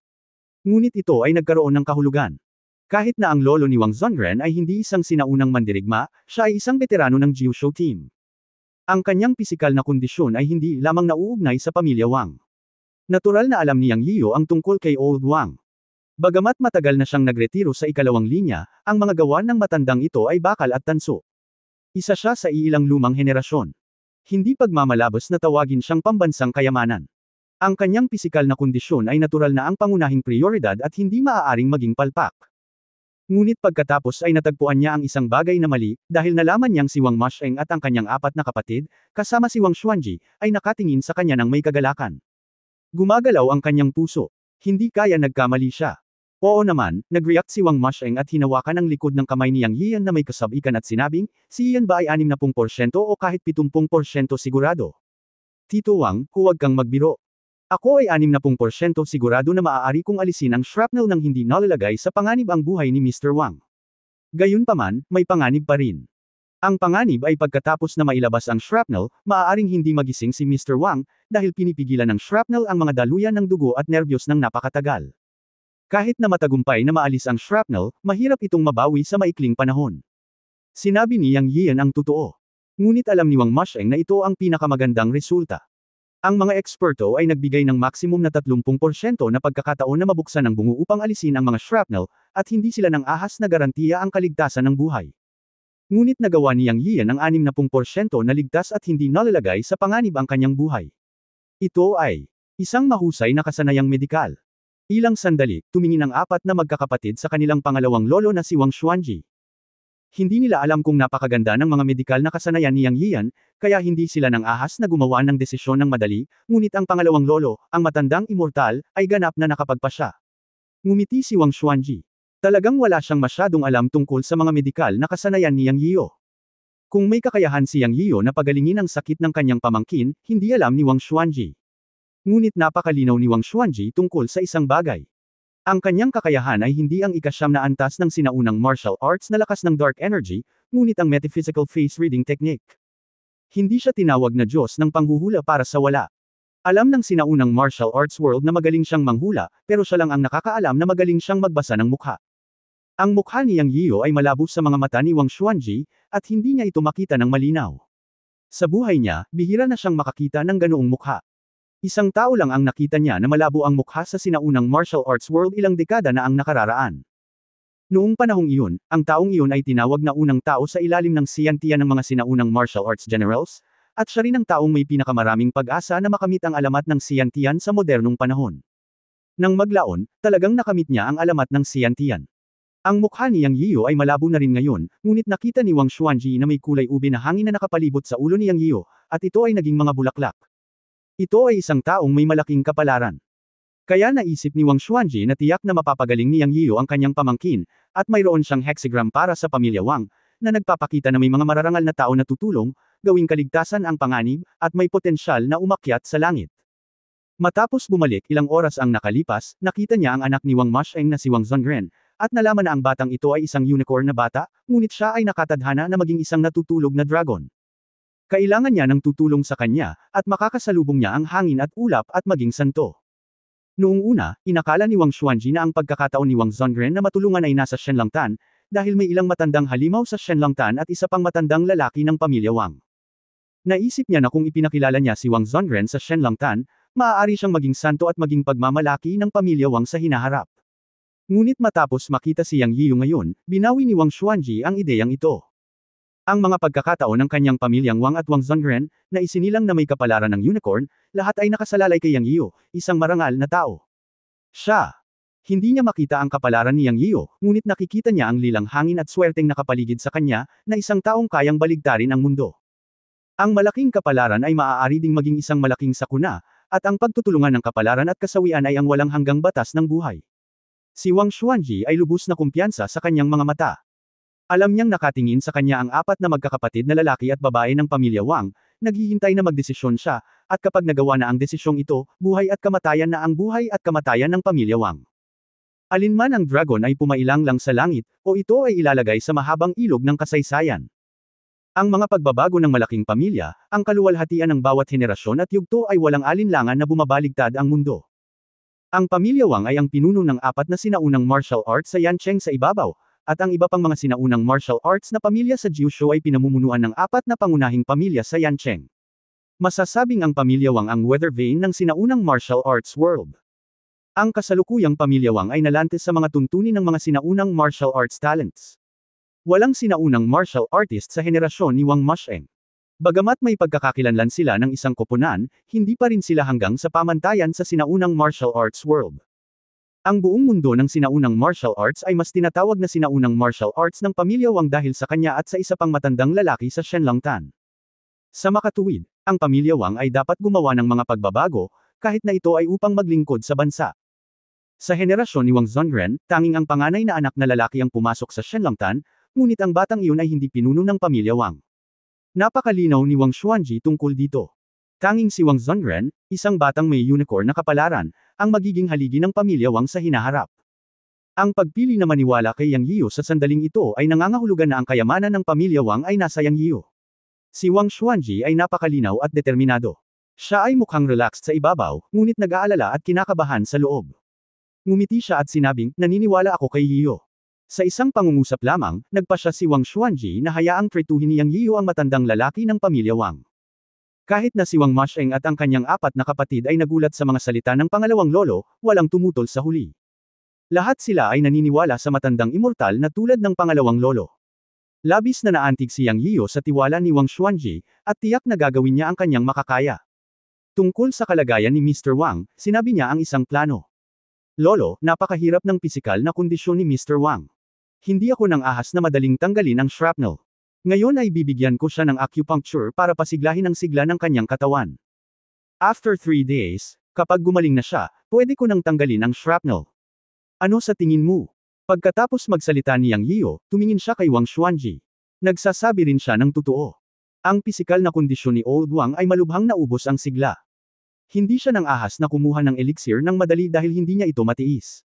Ngunit ito ay nagkaroon ng kahulugan. Kahit na ang lolo ni Wang Zongren ay hindi isang sinaunang mandirigma, siya ay isang veterano ng Jiu-Shou team. Ang kanyang pisikal na kondisyon ay hindi lamang nauugnay sa pamilya Wang. Natural na alam ni Yang Yiu ang tungkol kay Old Wang. Bagamat matagal na siyang nagretiro sa ikalawang linya, ang mga gawa ng matandang ito ay bakal at tanso. Isa siya sa iilang lumang henerasyon. Hindi pagmamalabos na tawagin siyang pambansang kayamanan. Ang kanyang pisikal na kondisyon ay natural na ang pangunahing prioridad at hindi maaaring maging palpak. Ngunit pagkatapos ay natagpuan niya ang isang bagay na mali, dahil nalaman niyang si Wang Masheng at ang kanyang 4 na kapatid, kasama si Wang Xuanji, ay nakatingin sa kanya ng may kagalakan. Gumagalaw ang kanyang puso. Hindi kaya nagkamali siya. Oo naman, nag-react si Wang Masheng at hinawakan ang likod ng kamay ni Yang Yian na may kasabikan at sinabing, si Yian ba ay 60% o kahit 70% sigurado? Tito Wang, huwag kang magbiro. Ako ay 60% sigurado na maaari kong alisin ang shrapnel nang hindi nalalagay sa panganib ang buhay ni Mr. Wang. Gayunpaman, may panganib pa rin. Ang panganib ay pagkatapos na mailabas ang shrapnel, maaaring hindi magising si Mr. Wang, dahil pinipigilan ng shrapnel ang mga daluyan ng dugo at nerbiyos ng napakatagal. Kahit na matagumpay na maalis ang shrapnel, mahirap itong mabawi sa maikling panahon. Sinabi ni Yang Yian ang totoo. Ngunit alam ni Wang Masheng na ito ang pinakamagandang resulta. Ang mga eksperto ay nagbigay ng maximum na 30% na pagkakataon na mabuksan ang bungo upang alisin ang mga shrapnel, at hindi sila ng ahas na garantiya ang kaligtasan ng buhay. Ngunit nagawa ni Yang Yian ang 60% na ligtas at hindi nalalagay sa panganib ang kanyang buhay. Ito ay isang mahusay na kasanayang medikal. Ilang sandali, tumingin ang apat na magkakapatid sa kanilang pangalawang lolo na si Wang Xuanji. Hindi nila alam kung napakaganda ng mga medikal na kasanayan ni Yang Yian, kaya hindi sila ng ahas na gumawa ng desisyon ng madali, ngunit ang pangalawang lolo, ang matandang immortal, ay ganap na nakapagpasya. Ngumiti si Wang Xuanji. Talagang wala siyang masyadong alam tungkol sa mga medikal na kasanayan ni Yang Yiyo. Kung may kakayahan si Yang Yiyo na pagalingin ang sakit ng kanyang pamangkin, hindi alam ni Wang Xuanji. Ngunit napakalinaw ni Wang Xuanji tungkol sa isang bagay. Ang kanyang kakayahan ay hindi ang ikasyam na antas ng sinaunang martial arts na lakas ng dark energy, ngunit ang metaphysical face reading technique. Hindi siya tinawag na Diyos ng panghuhula para sa wala. Alam ng sinaunang martial arts world na magaling siyang manghula, pero siya lang ang nakakaalam na magaling siyang magbasa ng mukha. Ang mukha ni Yang Yiyo ay malabo sa mga mata ni Wang Xuanji, at hindi niya ito makita ng malinaw. Sa buhay niya, bihira na siyang makakita ng ganoong mukha. Isang tao lang ang nakita niya na malabo ang mukha sa sinaunang martial arts world ilang dekada na ang nakararaan. Noong panahong iyon, ang taong iyon ay tinawag na unang tao sa ilalim ng siyantiya ng mga sinaunang martial arts generals, at siya rin ang taong may pinakamaraming pag-asa na makamit ang alamat ng siyantiyan sa modernong panahon. Nang maglaon, talagang nakamit niya ang alamat ng siyantiyan. Ang mukha ni Yang Yiyo ay malabo na rin ngayon, ngunit nakita ni Wang Xuanji na may kulay ube na hangin na nakapalibot sa ulo ni Yang Yiyo, at ito ay naging mga bulaklak. Ito ay isang taong may malaking kapalaran. Kaya naisip ni Wang Xuanji na tiyak na mapapagaling ni Yang Yiyo ang kanyang pamangkin, at mayroon siyang hexagram para sa pamilya Wang, na nagpapakita na may mga mararangal na tao na tutulong, gawing kaligtasan ang panganib, at may potensyal na umakyat sa langit. Matapos bumalik ilang oras ang nakalipas, nakita niya ang anak ni Wang Masheng na si Wang Zongren, at nalaman na ang batang ito ay isang unicorn na bata, ngunit siya ay nakatadhana na maging isang natutulog na dragon. Kailangan niya ng tutulong sa kanya, at makakasalubong niya ang hangin at ulap at maging santo. Noong una, inakala ni Wang Xuanji na ang pagkakataon ni Wang Zongren na matulungan ay nasa Shenlongtan, dahil may ilang matandang halimaw sa Shenlongtan at isa pang matandang lalaki ng pamilya Wang. Naisip niya na kung ipinakilala niya si Wang Zongren sa Shenlongtan, maaari siyang maging santo at maging pagmamalaki ng pamilya Wang sa hinaharap. Ngunit matapos makita si Yang Yiyo ngayon, binawi ni Wang Xuanji ang ideyang ito. Ang mga pagkakataon ng kanyang pamilyang Wang at Wang Zongren, na isinilang na may kapalaran ng unicorn, lahat ay nakasalalay kay Yang Yiyo, isang marangal na tao. Siya. Hindi niya makita ang kapalaran ni Yang Yiyo, ngunit nakikita niya ang lilang hangin at swerteng nakapaligid sa kanya, na isang taong kayang baligtarin ang mundo. Ang malaking kapalaran ay maaari ding maging isang malaking sakuna, at ang pagtutulungan ng kapalaran at kasawian ay ang walang hanggang batas ng buhay. Si Wang Xuanji ay lubos na kumpiyansa sa kanyang mga mata. Alam niyang nakatingin sa kanya ang apat na magkakapatid na lalaki at babae ng pamilya Wang, naghihintay na magdesisyon siya, at kapag nagawa na ang desisyong ito, buhay at kamatayan na ang buhay at kamatayan ng pamilya Wang. Alinman ang dragon ay pumailang lang sa langit, o ito ay ilalagay sa mahabang ilog ng kasaysayan. Ang mga pagbabago ng malaking pamilya, ang kaluwalhatian ng bawat henerasyon at yugto ay walang alinlangan na bumabaligtad ang mundo. Ang pamilya Wang ay ang pinuno ng apat na sinaunang martial arts sa Yancheng sa ibabaw, at ang iba pang mga sinaunang martial arts na pamilya sa Jiushu ay pinamumunuan ng apat na pangunahing pamilya sa Yancheng. Masasabing ang pamilya Wang ang weather vane ng sinaunang martial arts world. Ang kasalukuyang pamilya Wang ay nalantes sa mga tuntunin ng mga sinaunang martial arts talents. Walang sinaunang martial artist sa henerasyon ni Wang Masheng. Bagamat may pagkakakilanlan sila ng isang koponan, hindi pa rin sila hanggang sa pamantayan sa sinaunang martial arts world. Ang buong mundo ng sinaunang martial arts ay mas tinatawag na sinaunang martial arts ng pamilya Wang dahil sa kanya at sa isa pang matandang lalaki sa Shenlongtan. Sa makatuwid, ang pamilya Wang ay dapat gumawa ng mga pagbabago, kahit na ito ay upang maglingkod sa bansa. Sa henerasyon ni Wang Zongren, tanging ang panganay na anak na lalaki ang pumasok sa Shenlongtan, ngunit ang batang iyon ay hindi pinuno ng pamilya Wang. Napakalinaw ni Wang Xuanji tungkol dito. Tanging si Wang Zongren, isang batang may unicorn na kapalaran, ang magiging haligi ng pamilya Wang sa hinaharap. Ang pagpili na maniwala kay Yang Yiyo sa sandaling ito ay nangangahulugan na ang kayamanan ng pamilya Wang ay nasa Yang Yiyo. Si Wang Xuanji ay napakalinaw at determinado. Siya ay mukhang relaxed sa ibabaw, ngunit nag-aalala at kinakabahan sa loob. Ngumiti siya at sinabing, naniniwala ako kay Yiyo. Sa isang pangungusap lamang, nagpasya si Wang Xuanji na hayaang tretuhin ni Yang Yiyo ang matandang lalaki ng pamilya Wang. Kahit na si Wang Masheng at ang kanyang apat na kapatid ay nagulat sa mga salita ng pangalawang lolo, walang tumutol sa huli. Lahat sila ay naniniwala sa matandang immortal na tulad ng pangalawang lolo. Labis na naantig si Yang Yiyo sa tiwala ni Wang Xuanji, at tiyak na gagawin niya ang kanyang makakaya. Tungkol sa kalagayan ni Mr. Wang, sinabi niya ang isang plano. Lolo, napakahirap ng pisikal na kondisyon ni Mr. Wang. Hindi ako nang ahas na madaling tanggalin ang shrapnel. Ngayon ay bibigyan ko siya ng acupuncture para pasiglahin ang sigla ng kanyang katawan. After 3 days, kapag gumaling na siya, pwede ko nang tanggalin ang shrapnel. Ano sa tingin mo? Pagkatapos magsalita ni Yang Yiyo, tumingin siya kay Wang Xuanji. Nagsasabi rin siya ng totoo. Ang pisikal na kondisyon ni Old Wang ay malubhang naubos ang sigla. Hindi siya nang ahas na kumuha ng elixir ng madali dahil hindi niya ito matiis.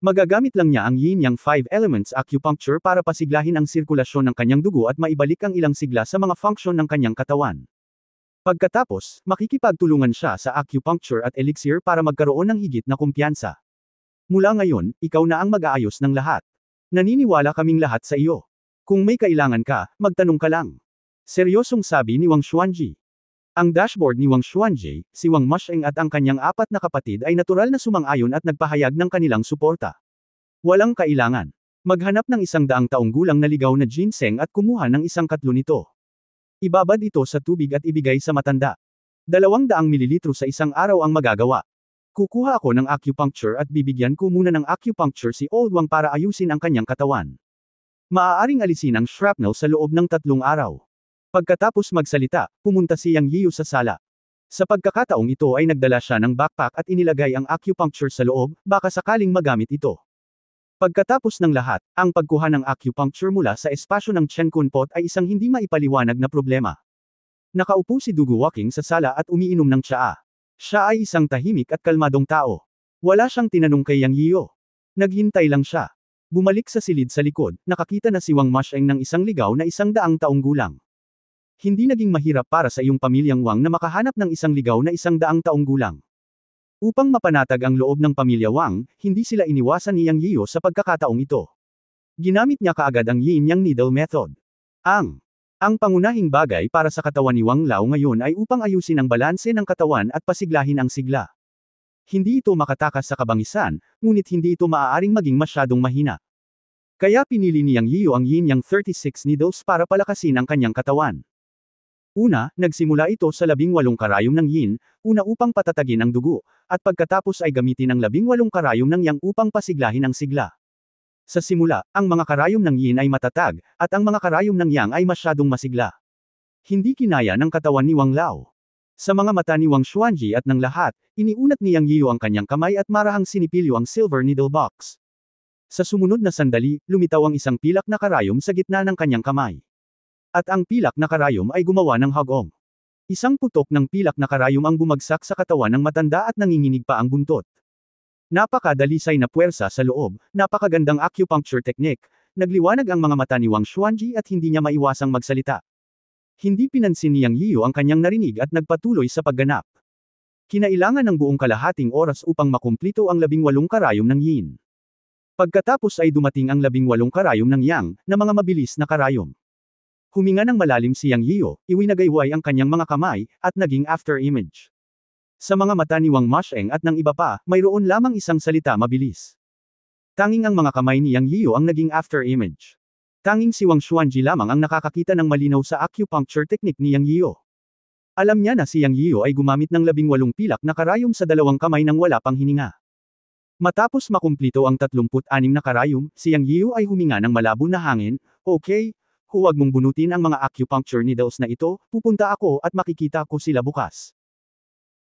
Magagamit lang niya ang Yin Yang 5 Elements Acupuncture para pasiglahin ang sirkulasyon ng kanyang dugo at maibalik ang ilang sigla sa mga function ng kanyang katawan. Pagkatapos, makikipagtulungan siya sa acupuncture at elixir para magkaroon ng higit na kumpiyansa. Mula ngayon, ikaw na ang mag-aayos ng lahat. Naniniwala kaming lahat sa iyo. Kung may kailangan ka, magtanong ka lang. Seryosong sabi ni Wang Xuanji. Ang dashboard ni Wang Xuanji, si Wang Masheng at ang kanyang 4 na kapatid ay natural na sumang-ayon at nagpahayag ng kanilang suporta. Walang kailangan. Maghanap ng 100 taong gulang na ligaw na ginseng at kumuha ng 1 katlo nito. Ibabad ito sa tubig at ibigay sa matanda. 200 mililitro sa isang araw ang magagawa. Kukuha ako ng acupuncture at bibigyan ko muna ng acupuncture si Old Wang para ayusin ang kanyang katawan. Maaaring alisin ang shrapnel sa loob ng 3 araw. Pagkatapos magsalita, pumunta si Yang Yiyo sa sala. Sa pagkakataong ito ay nagdala siya ng backpack at inilagay ang acupuncture sa loob, baka sakaling magamit ito. Pagkatapos ng lahat, ang pagkuha ng acupuncture mula sa espasyo ng Chen Kun Pot ay isang hindi maipaliwanag na problema. Nakaupo si Dugu Walking sa sala at umiinom ng tsaa. Siya ay isang tahimik at kalmadong tao. Wala siyang tinanong kay Yang Yiyo. Naghintay lang siya. Bumalik sa silid sa likod, nakakita na si Wang Masheng ng isang ligaw na 100 taong gulang. Hindi naging mahirap para sa iyong pamilyang Wang na makahanap ng isang ligaw na 100 taong gulang. Upang mapanatag ang loob ng pamilya Wang, hindi sila iniwasan ni Yang Yiyo sa pagkakataong ito. Ginamit niya kaagad ang Yin Yang Needle Method. Ang pangunahing bagay para sa katawan ni Wang Lao ngayon ay upang ayusin ang balanse ng katawan at pasiglahin ang sigla. Hindi ito makatakas sa kabangisan, ngunit hindi ito maaaring maging masyadong mahina. Kaya pinili ni Yang Yiyo ang Yin Yang 36 needles para palakasin ang kanyang katawan. Una, nagsimula ito sa 18 karayom ng Yin, una upang patatagin ang dugo, at pagkatapos ay gamitin ang 18 karayom ng Yang upang pasiglahin ang sigla. Sa simula, ang mga karayom ng Yin ay matatag, at ang mga karayom ng Yang ay masyadong masigla. Hindi kinaya ng katawan ni Wang Lao. Sa mga mata ni Wang Xuanji at ng lahat, iniunat ni Yang Yiyo ang kanyang kamay at marahang sinipilyo ang silver needle box. Sa sumunod na sandali, lumitaw ang isang pilak na karayom sa gitna ng kanyang kamay. At ang pilak na karayom ay gumawa ng hagong. Isang putok ng pilak na karayom ang bumagsak sa katawan ng matanda at nanginginig pa ang buntot. Napakadalisay na puwersa sa loob, napakagandang acupuncture technique, nagliwanag ang mga mata ni Wang Xuanji at hindi niya maiwasang magsalita. Hindi pinansin ni Yang Yiyo ang kanyang narinig at nagpatuloy sa pagganap. Kinailangan ng buong kalahating oras upang makumplito ang 18 karayom ng Yin. Pagkatapos ay dumating ang 18 karayom ng Yang, na mga mabilis na karayom. Huminga ng malalim si Yang Yiyo, iwinagayway ang kanyang mga kamay, at naging after image. Sa mga mata ni Wang Masheng at ng iba pa, mayroon lamang isang salita mabilis. Tanging ang mga kamay ni Yang Yiyo ang naging after image. Tanging si Wang Xuanji lamang ang nakakakita ng malinaw sa acupuncture technique ni Yang Yiyo. Alam niya na si Yang Yiyo ay gumamit ng 18 pilak na karayom sa 2 kamay nang wala pang hininga. Matapos makumplito ang 36 na karayom, si Yang Yiyo ay huminga ng malabo na hangin. Okay, huwag mong bunutin ang mga acupuncture needles na ito, pupunta ako at makikita ko sila bukas.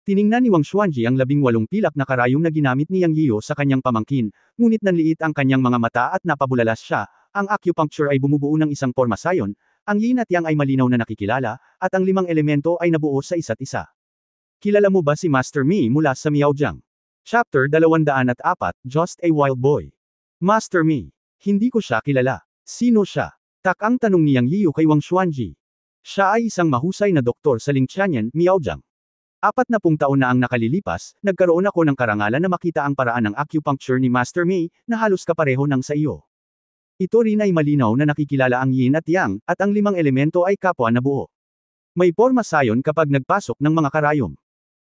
Tiningnan ni Wang Xuanji ang 18 pilak na karayom na ginamit ni Yang Yiyo sa kanyang pamangkin, ngunit nanliit ang kanyang mga mata at napabulalas siya. Ang acupuncture ay bumubuo ng isang formasayon, ang Yin at Yang ay malinaw na nakikilala, at ang 5 elemento ay nabuo sa isa't isa. Kilala mo ba si Master Mi mula sa Miaojiang? Chapter 204, Just a Wild Boy. Master Mi. Hindi ko siya kilala. Sino siya? Ang tanong ni Yang Yiyo kay Wang Xuanji. Siya ay isang mahusay na doktor sa Lingtianyan, Miaojiang. 40 taon na ang nakalilipas, nagkaroon ako ng karangalan na makita ang paraan ng acupuncture ni Master Mi, na halos kapareho ng sa iyo. Ito rin ay malinaw na nakikilala ang Yin at Yang, at ang 5 elemento ay kapwa na buo. May porma sayon kapag nagpasok ng mga karayom.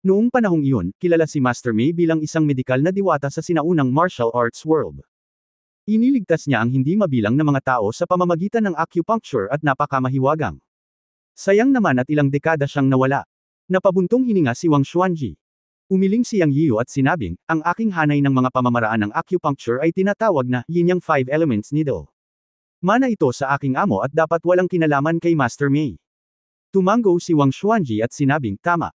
Noong panahong iyon, kilala si Master Mei bilang isang medikal na diwata sa sinaunang martial arts world. Iniligtas niya ang hindi mabilang na mga tao sa pamamagitan ng acupuncture at napakamahiwagang. Sayang naman at ilang dekada siyang nawala. Napabuntong hininga si Wang Xuanji. Umiling si Yang Yiu at sinabing, ang aking hanay ng mga pamamaraan ng acupuncture ay tinatawag na Yin Yang Five Elements Needle. Mana ito sa aking amo at dapat walang kinalaman kay Master Mei. Tumango si Wang Xuanji at sinabing, tama.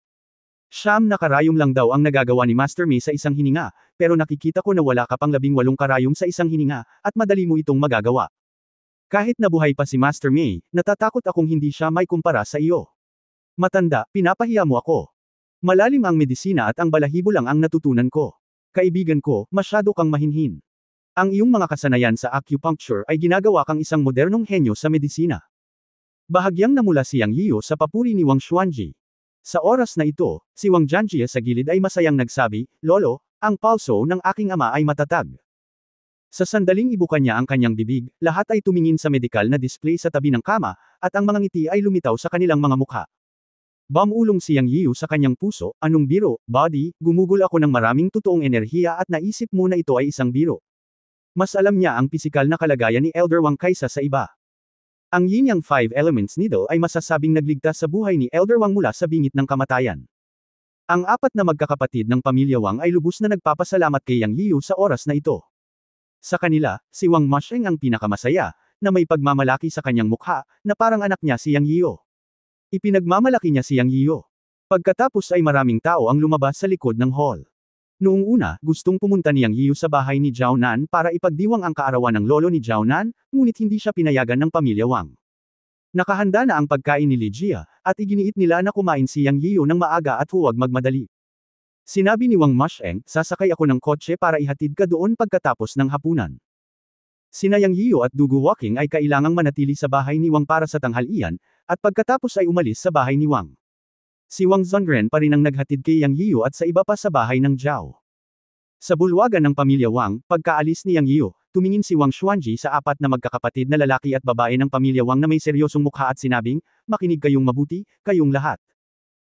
Siyam na karayom lang daw ang nagagawa ni Master Mei sa isang hininga, pero nakikita ko na wala ka pang 18 karayom sa isang hininga, at madali mo itong magagawa. Kahit nabuhay pa si Master Mei, natatakot akong hindi siya may kumpara sa iyo. Matanda, pinapahiya mo ako. Malalim ang medisina at ang balahibo lang ang natutunan ko. Kaibigan ko, masyado kang mahinhin. Ang iyong mga kasanayan sa acupuncture ay ginagawa kang isang modernong henyo sa medisina. Bahagyang namula si Yang Yiu sa papuri ni Wang Xuanji. Sa oras na ito, si Wang Jianjie sa gilid ay masayang nagsabi, Lolo, ang palso ng aking ama ay matatag. Sa sandaling ibukan niya ang kanyang bibig, lahat ay tumingin sa medikal na display sa tabi ng kama, at ang mga ngiti ay lumitaw sa kanilang mga mukha. Bumulong si Yang Yiu sa kanyang puso, anong biro, buddy, gumugol ako ng maraming totoong enerhiya at naisip mo na ito ay isang biro. Mas alam niya ang pisikal na kalagayan ni Elder Wang kaysa sa iba. Ang Yin Yang Five Elements Needle ay masasabing nagligtas sa buhay ni Elder Wang mula sa bingit ng kamatayan. Ang apat na magkakapatid ng pamilya Wang ay lubos na nagpapasalamat kay Yang Yiu sa oras na ito. Sa kanila, si Wang Masheng ang pinakamasaya, na may pagmamalaki sa kanyang mukha, na parang anak niya si Yang Yiu. Ipinagmamalaki niya si Yang Yiu. Pagkatapos ay maraming tao ang lumabas sa likod ng hall. Noong una, gustong pumunta ni Yang Yiu sa bahay ni Zhao Nan para ipagdiwang ang kaarawan ng lolo ni Zhao Nan, ngunit hindi siya pinayagan ng pamilya Wang. Nakahanda na ang pagkain ni Li Jia, at iginiit nila na kumain si Yang Yiu ng maaga at huwag magmadali. Sinabi ni Wang Masheng, sasakay ako ng kotse para ihatid ka doon pagkatapos ng hapunan. Sina Yang Yiu at Dugu Walking ay kailangang manatili sa bahay ni Wang para sa tanghalian, at pagkatapos ay umalis sa bahay ni Wang. Si Wang Zongren pa rin ang naghatid kay Yang Yiu at sa iba pa sa bahay ng Zhao. Sa bulwagan ng pamilya Wang, pagkaalis ni Yang Yiu, tumingin si Wang Xuanji sa apat na magkakapatid na lalaki at babae ng pamilya Wang na may seryosong mukha at sinabing, makinig kayong mabuti, kayong lahat.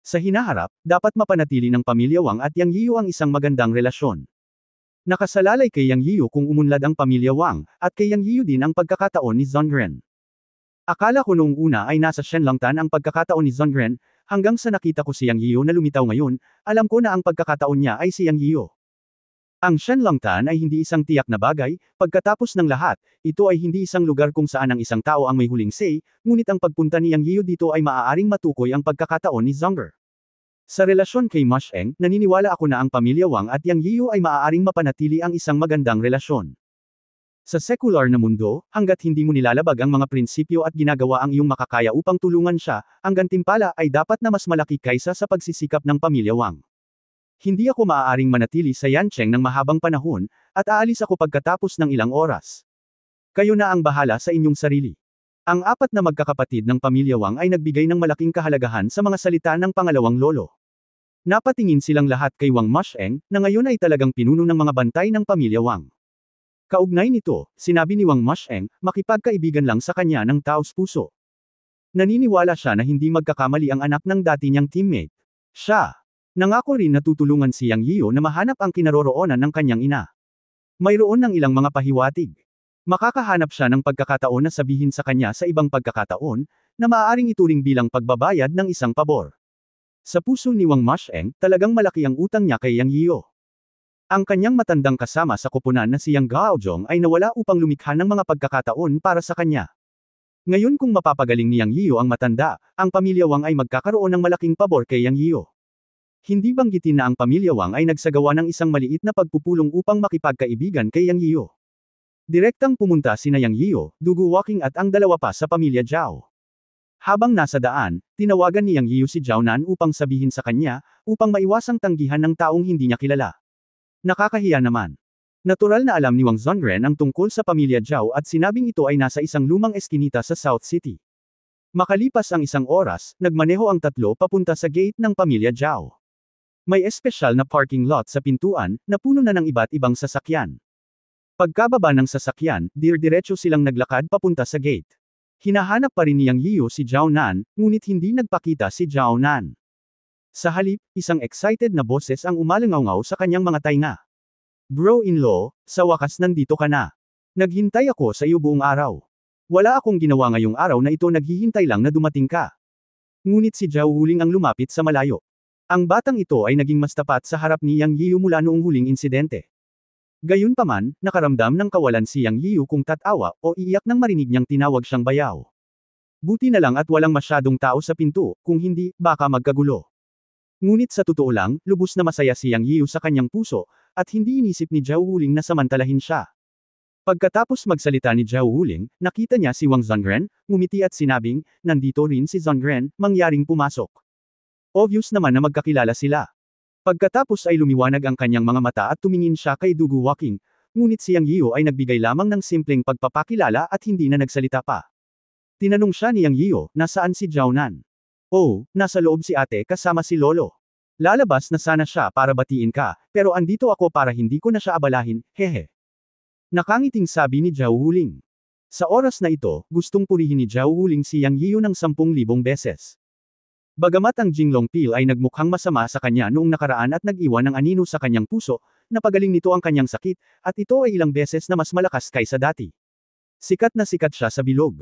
Sa hinaharap, dapat mapanatili ng pamilya Wang at Yang Yiu ang isang magandang relasyon. Nakasalalay kay Yang Yiu kung umunlad ang pamilya Wang, at kay Yang Yiu din ang pagkakataon ni Zongren. Akala ko noong una ay nasa Shenlongtan ang pagkakataon ni Zongren, hanggang sa nakita ko si Yang Yiu na lumitaw ngayon, alam ko na ang pagkakataon niya ay si Yang Yiu. Ang Shenlongtan ay hindi isang tiyak na bagay, pagkatapos ng lahat, ito ay hindi isang lugar kung saan ang isang tao ang may huling say, ngunit ang pagpunta ni Yang Yiu dito ay maaaring matukoy ang pagkakataon ni Zonger. Sa relasyon kay Masheng, naniniwala ako na ang pamilya Wang at Yang Yiu ay maaaring mapanatili ang isang magandang relasyon. Sa sekular na mundo, hanggat hindi mo nilalabag ang mga prinsipyo at ginagawa ang iyong makakaya upang tulungan siya, ang gantimpala ay dapat na mas malaki kaysa sa pagsisikap ng pamilya Wang. Hindi ako maaaring manatili sa Yancheng ng mahabang panahon, at aalis ako pagkatapos ng ilang oras. Kayo na ang bahala sa inyong sarili. Ang apat na magkakapatid ng pamilya Wang ay nagbigay ng malaking kahalagahan sa mga salita ng pangalawang lolo. Napatingin silang lahat kay Wang Masheng, na ngayon ay talagang pinuno ng mga bantay ng pamilya Wang. Kaugnay nito, sinabi ni Wang Masheng, makipagkaibigan lang sa kanya ng taos puso. Naniniwala siya na hindi magkakamali ang anak ng dati niyang teammate. Siya. Nangako rin na tutulungan si Yang Yiu na mahanap ang kinaroroonan ng kanyang ina. Mayroon ng ilang mga pahiwatig. Makakahanap siya ng pagkakataon na sabihin sa kanya sa ibang pagkakataon, na maaaring ituring bilang pagbabayad ng isang pabor. Sa puso ni Wang Masheng, talagang malaki ang utang niya kay Yang Yiu. Ang kanyang matandang kasama sa koponan na si Yang Gaozhong ay nawala upang lumikha ng mga pagkakataon para sa kanya. Ngayon kung mapapagaling ni Yang Yiu ang matanda, ang pamilya Wang ay magkakaroon ng malaking pabor kay Yang Yiu. Hindi banggitin na ang pamilya Wang ay nagsagawa ng isang maliit na pagpupulong upang makipagkaibigan kay Yang Yiu. Direktang pumunta sina Yang Yiu, Dugu Walking at ang dalawa pa sa pamilya Zhao. Habang nasa daan, tinawagan ni Yang Yiu si Zhao Nan upang sabihin sa kanya, upang maiwasang tanggihan ng taong hindi niya kilala. Nakakahiya naman. Natural na alam ni Wang Zongren ang tungkol sa pamilya Zhao at sinabing ito ay nasa isang lumang eskinita sa South City. Makalipas ang isang oras, nagmaneho ang tatlo papunta sa gate ng pamilya Zhao. May espesyal na parking lot sa pintuan, na puno na ng iba't ibang sasakyan. Pagkababa ng sasakyan, dir-diretso silang naglakad papunta sa gate. Hinahanap pa rin ni Yang Yiu si Zhao Nan, ngunit hindi nagpakita si Zhao Nan. Sa halip, isang excited na boses ang umalangaw sa kanyang mga tainga. Bro-in-law, sa wakas nandito ka na. Naghintay ako sa iyo buong araw. Wala akong ginawa ngayong araw na ito, naghihintay lang na dumating ka. Ngunit si Zhao Huling ang lumapit sa malayo. Ang batang ito ay naging mas tapat sa harap ni Yang Yiyu mula noong huling insidente. Gayunpaman, nakaramdam ng kawalan si Yang Yiyu kung tatawa o iiyak nang marinig niyang tinawag siyang bayaw. Buti na lang at walang masyadong tao sa pinto, kung hindi, baka magkagulo. Ngunit sa totoo lang, lubos na masaya si Yang Yiyu sa kanyang puso, at hindi inisip ni Zhao Huling na samantalahin siya. Pagkatapos magsalita ni Zhao Huling, nakita niya si Wang Zongren, ngumiti at sinabing, nandito rin si Zongren, mangyaring pumasok. Obvious naman na magkakilala sila. Pagkatapos ay lumiwanag ang kanyang mga mata at tumingin siya kay Dugu Walking, ngunit si Yang Yiyu ay nagbigay lamang ng simpleng pagpapakilala at hindi na nagsalita pa. Tinanong siya ni Yang Yiyu, nasaan si Zhao Nan? Oh, nasa loob si ate kasama si Lolo. Lalabas na sana siya para batiin ka, pero andito ako para hindi ko na siya abalahin, hehe. Nakangiting sabi ni Zhao Huling. Sa oras na ito, gustong purihin ni Zhao Huling si Yang Yiyu ng 10,000 beses. Bagamat ang Jinglong Pill ay nagmukhang masama sa kanya noong nakaraan at nag-iwan ng anino sa kanyang puso, napagaling nito ang kanyang sakit, at ito ay ilang beses na mas malakas kaysa dati. Sikat na sikat siya sa bilog.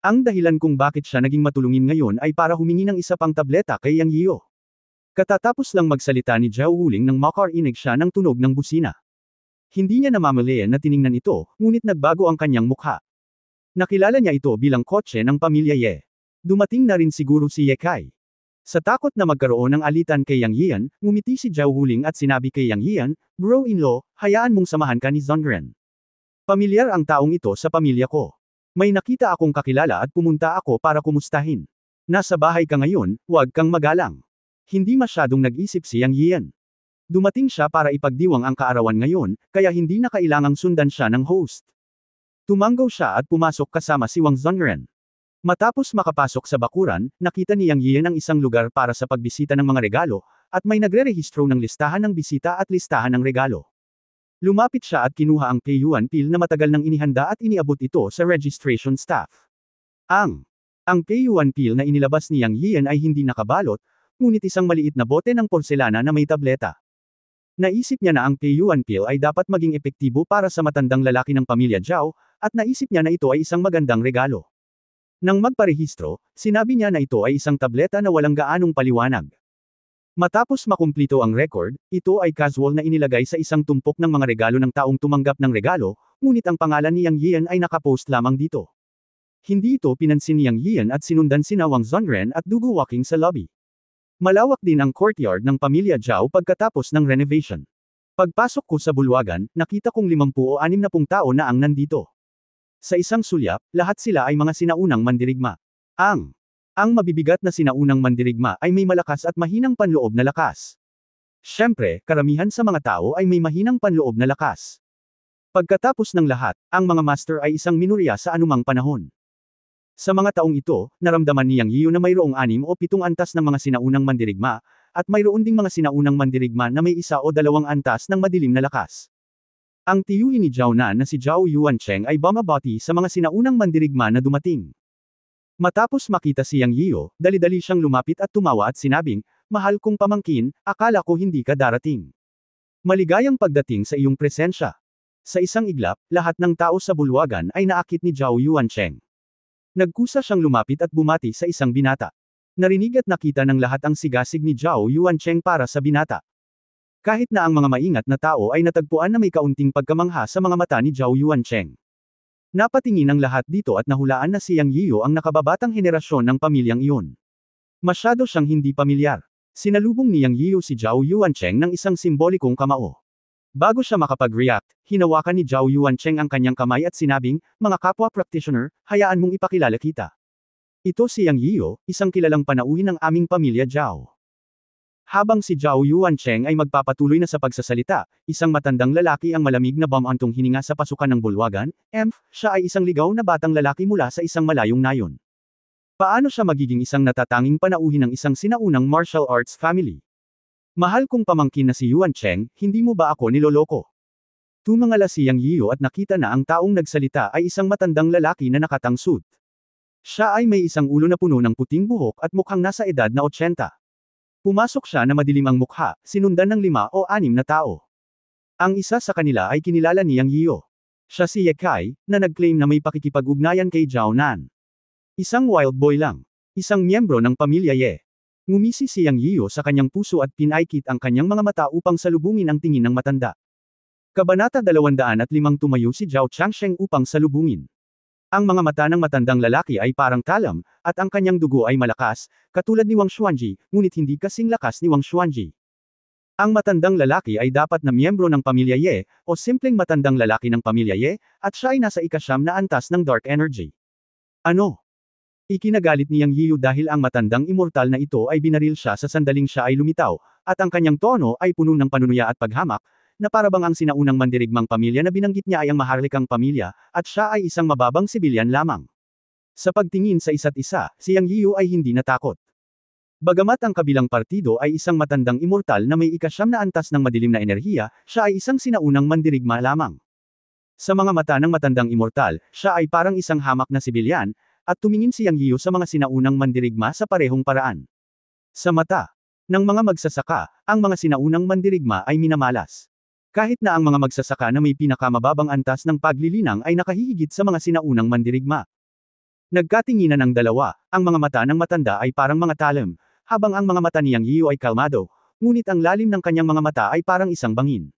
Ang dahilan kung bakit siya naging matulungin ngayon ay para humingi ng isa pang tableta kay Yang Yiyu. Katatapos lang magsalita ni Zhao Huling nang makarinig siya ng tunog ng busina. Hindi niya namamalayan na tiningnan ito, ngunit nagbago ang kanyang mukha. Nakilala niya ito bilang kotse ng pamilya Ye. Dumating na rin siguro si Ye Kai. Sa takot na magkaroon ng alitan kay Yang Yian, ngumiti si Zhao Huling at sinabi kay Yang Yian, bro-in-law, hayaan mong samahan ka ni Zongren. Pamilyar ang taong ito sa pamilya ko. May nakita akong kakilala at pumunta ako para kumustahin. Nasa bahay ka ngayon, huwag kang magalang. Hindi masyadong nag-isip si Yang Yian. Dumating siya para ipagdiwang ang kaarawan ngayon, kaya hindi na kailangang sundan siya ng host. Tumanggaw siya at pumasok kasama si Wang Zongren. Matapos makapasok sa bakuran, nakita ni Yang Yian ang isang lugar para sa pagbisita ng mga regalo, at may nagre-rehistro ng listahan ng bisita at listahan ng regalo. Lumapit siya at kinuha ang P1 pill na matagal nang inihanda at iniabot ito sa registration staff. Ang P1 pill na inilabas ni Yang Yian ay hindi nakabalot, ngunit isang maliit na bote ng porselana na may tableta. Naisip niya na ang P1 pill ay dapat maging epektibo para sa matandang lalaki ng pamilya Zhao, at naisip niya na ito ay isang magandang regalo. Nang magparehistro, sinabi niya na ito ay isang tableta na walang gaanong paliwanag. Matapos makumplito ang record, ito ay casual na inilagay sa isang tumpok ng mga regalo ng taong tumanggap ng regalo, ngunit ang pangalan ni Yang Yian ay nakapost lamang dito. Hindi ito pinansin ni Yang Yian at sinundan sina Wang Zongren at Dugu Walking sa lobby. Malawak din ang courtyard ng pamilya Zhao pagkatapos ng renovation. Pagpasok ko sa bulwagan, nakita kong 50 o 60 tao na ang nandito. Sa isang sulyap, lahat sila ay mga sinaunang mandirigma. Ang mabibigat na sinaunang mandirigma ay may malakas at mahinang panloob na lakas. Siyempre, karamihan sa mga tao ay may mahinang panloob na lakas. Pagkatapos ng lahat, ang mga master ay isang minoriya sa anumang panahon. Sa mga taong ito, naramdaman ni Yang Yiyu na mayroong 6 o 7 antas ng mga sinaunang mandirigma, at mayroon ding mga sinaunang mandirigma na may 1 o 2 antas ng madilim na lakas. Ang tiyuhin ni Zhao Nan na si Zhao Yuancheng ay bumabati sa mga sinaunang mandirigma na dumating. Matapos makita si Yang Yiyu, dali-dali siyang lumapit at tumawa at sinabing, mahal kong pamangkin, akala ko hindi ka darating. Maligayang pagdating sa iyong presensya. Sa isang iglap, lahat ng tao sa bulwagan ay naakit ni Zhao Yuancheng. Nagkusa siyang lumapit at bumati sa isang binata. Narinig at nakita ng lahat ang sigasig ni Zhao Yuancheng para sa binata. Kahit na ang mga maingat na tao ay natagpuan na may kaunting pagkamangha sa mga mata ni Zhao Yuancheng. Napatingin ang lahat dito at nahulaan na si Yang Yiyu ang nakababatang henerasyon ng pamilyang iyon. Masyado siyang hindi pamilyar. Sinalubong ni Yang Yiyu si Zhao Yuancheng ng isang simbolikong kamao. Bago siya makapag-react, hinawakan ni Zhao Yuancheng ang kanyang kamay at sinabing, mga kapwa practitioner, hayaan mong ipakilala kita. Ito si Yang Yiyu, isang kilalang panauhin ng aming pamilya Zhao. Habang si Zhao Yuancheng ay magpapatuloy na sa pagsasalita, isang matandang lalaki ang malamig na bumantong hininga sa pasukan ng bulwagan, siya ay isang ligaw na batang lalaki mula sa isang malayong nayon. Paano siya magiging isang natatanging panauhin ng isang sinaunang martial arts family? Mahal kong pamangkin na si Yuancheng, hindi mo ba ako niloloko? Tumangala si Yang Yiyu at nakita na ang taong nagsalita ay isang matandang lalaki na nakatangsud. Siya ay may isang ulo na puno ng puting buhok at mukhang nasa edad na 80. Pumasok siya na madilim ang mukha, sinundan ng 5 o 6 na tao. Ang isa sa kanila ay kinilala ni Yang Yiyo. Siya si Ye Kai, na nag-claim na may pakikipag-ugnayan kay Zhao Nan. Isang wild boy lang. Isang miyembro ng pamilya Ye. Ngumisi si Yang Yiyo sa kanyang puso at pinaikit ang kanyang mga mata upang salubungin ang tingin ng matanda. Kabanata 205 tumayo si Zhao Changsheng upang salubungin. Ang mga mata ng matandang lalaki ay parang talam, at ang kanyang dugo ay malakas, katulad ni Wang Xuanji, ngunit hindi kasing lakas ni Wang Xuanji. Ang matandang lalaki ay dapat na miyembro ng pamilya Ye, o simpleng matandang lalaki ng pamilya Ye, at siya ay nasa ika-9 na antas ng dark energy. Ano? Ikinagalit ni Yang Yiyu dahil ang matandang immortal na ito ay binaril siya sa sandaling siya ay lumitaw, at ang kanyang tono ay puno ng panunuya at paghamak, na parabang ang sinaunang mandirigmang pamilya na binanggit niya ay ang maharlikang pamilya, at siya ay isang mababang sibilyan lamang. Sa pagtingin sa isa't isa, si Yang Yiyu ay hindi natakot. Bagamat ang kabilang partido ay isang matandang immortal na may ika-9 na antas ng madilim na enerhiya, siya ay isang sinaunang mandirigma lamang. Sa mga mata ng matandang immortal, siya ay parang isang hamak na sibilyan, at tumingin si Yang Yiyu sa mga sinaunang mandirigma sa parehong paraan. Sa mata ng mga magsasaka, ang mga sinaunang mandirigma ay minamalas. Kahit na ang mga magsasaka na may pinakamababang antas ng paglilinang ay nakahihigit sa mga sinaunang mandirigma. Nagkatinginan ang dalawa, ang mga mata ng matanda ay parang mga talim, habang ang mga mata ni Yang Yiyu ay kalmado, ngunit ang lalim ng kanyang mga mata ay parang isang bangin.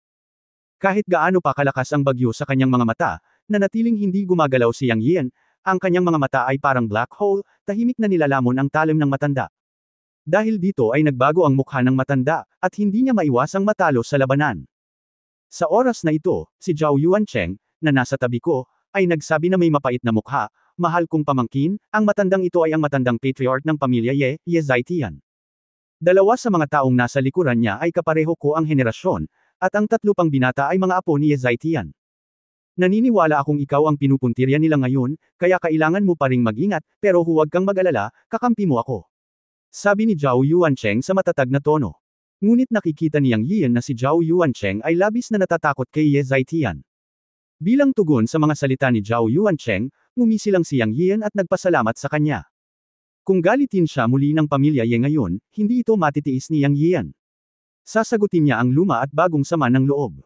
Kahit gaano pa kalakas ang bagyo sa kanyang mga mata, nanatiling hindi gumagalaw si Yang Yian, ang kanyang mga mata ay parang black hole, tahimik na nilalamon ang talim ng matanda. Dahil dito ay nagbago ang mukha ng matanda, at hindi niya maiwasang matalo sa labanan. Sa oras na ito, si Zhao Yuancheng, na nasa tabi ko, ay nagsabi na may mapait na mukha, mahal kong pamangkin, ang matandang ito ay ang matandang patriarch ng pamilya Ye, Ye Zaitian. Dalawa sa mga taong nasa likuran niya ay kapareho ko ang henerasyon, at ang 3 pang binata ay mga apo ni Ye Zaitian. Naniniwala akong ikaw ang pinupuntirya nila ngayon, kaya kailangan mo pa ring mag-ingat, pero huwag kang mag-alala, kakampi mo ako. Sabi ni Zhao Yuancheng sa matatag na tono. Ngunit nakikita ni Yang Yian na si Zhao Yuancheng ay labis na natatakot kay Ye Zaitian. Bilang tugon sa mga salita ni Zhao Yuancheng, ngumisi lang si Yang Yian at nagpasalamat sa kanya. Kung galitin siya muli ng pamilya Ye ngayon, hindi ito matitiis ni Yang Yian. Sasagutin niya ang luma at bagong sama ng loob.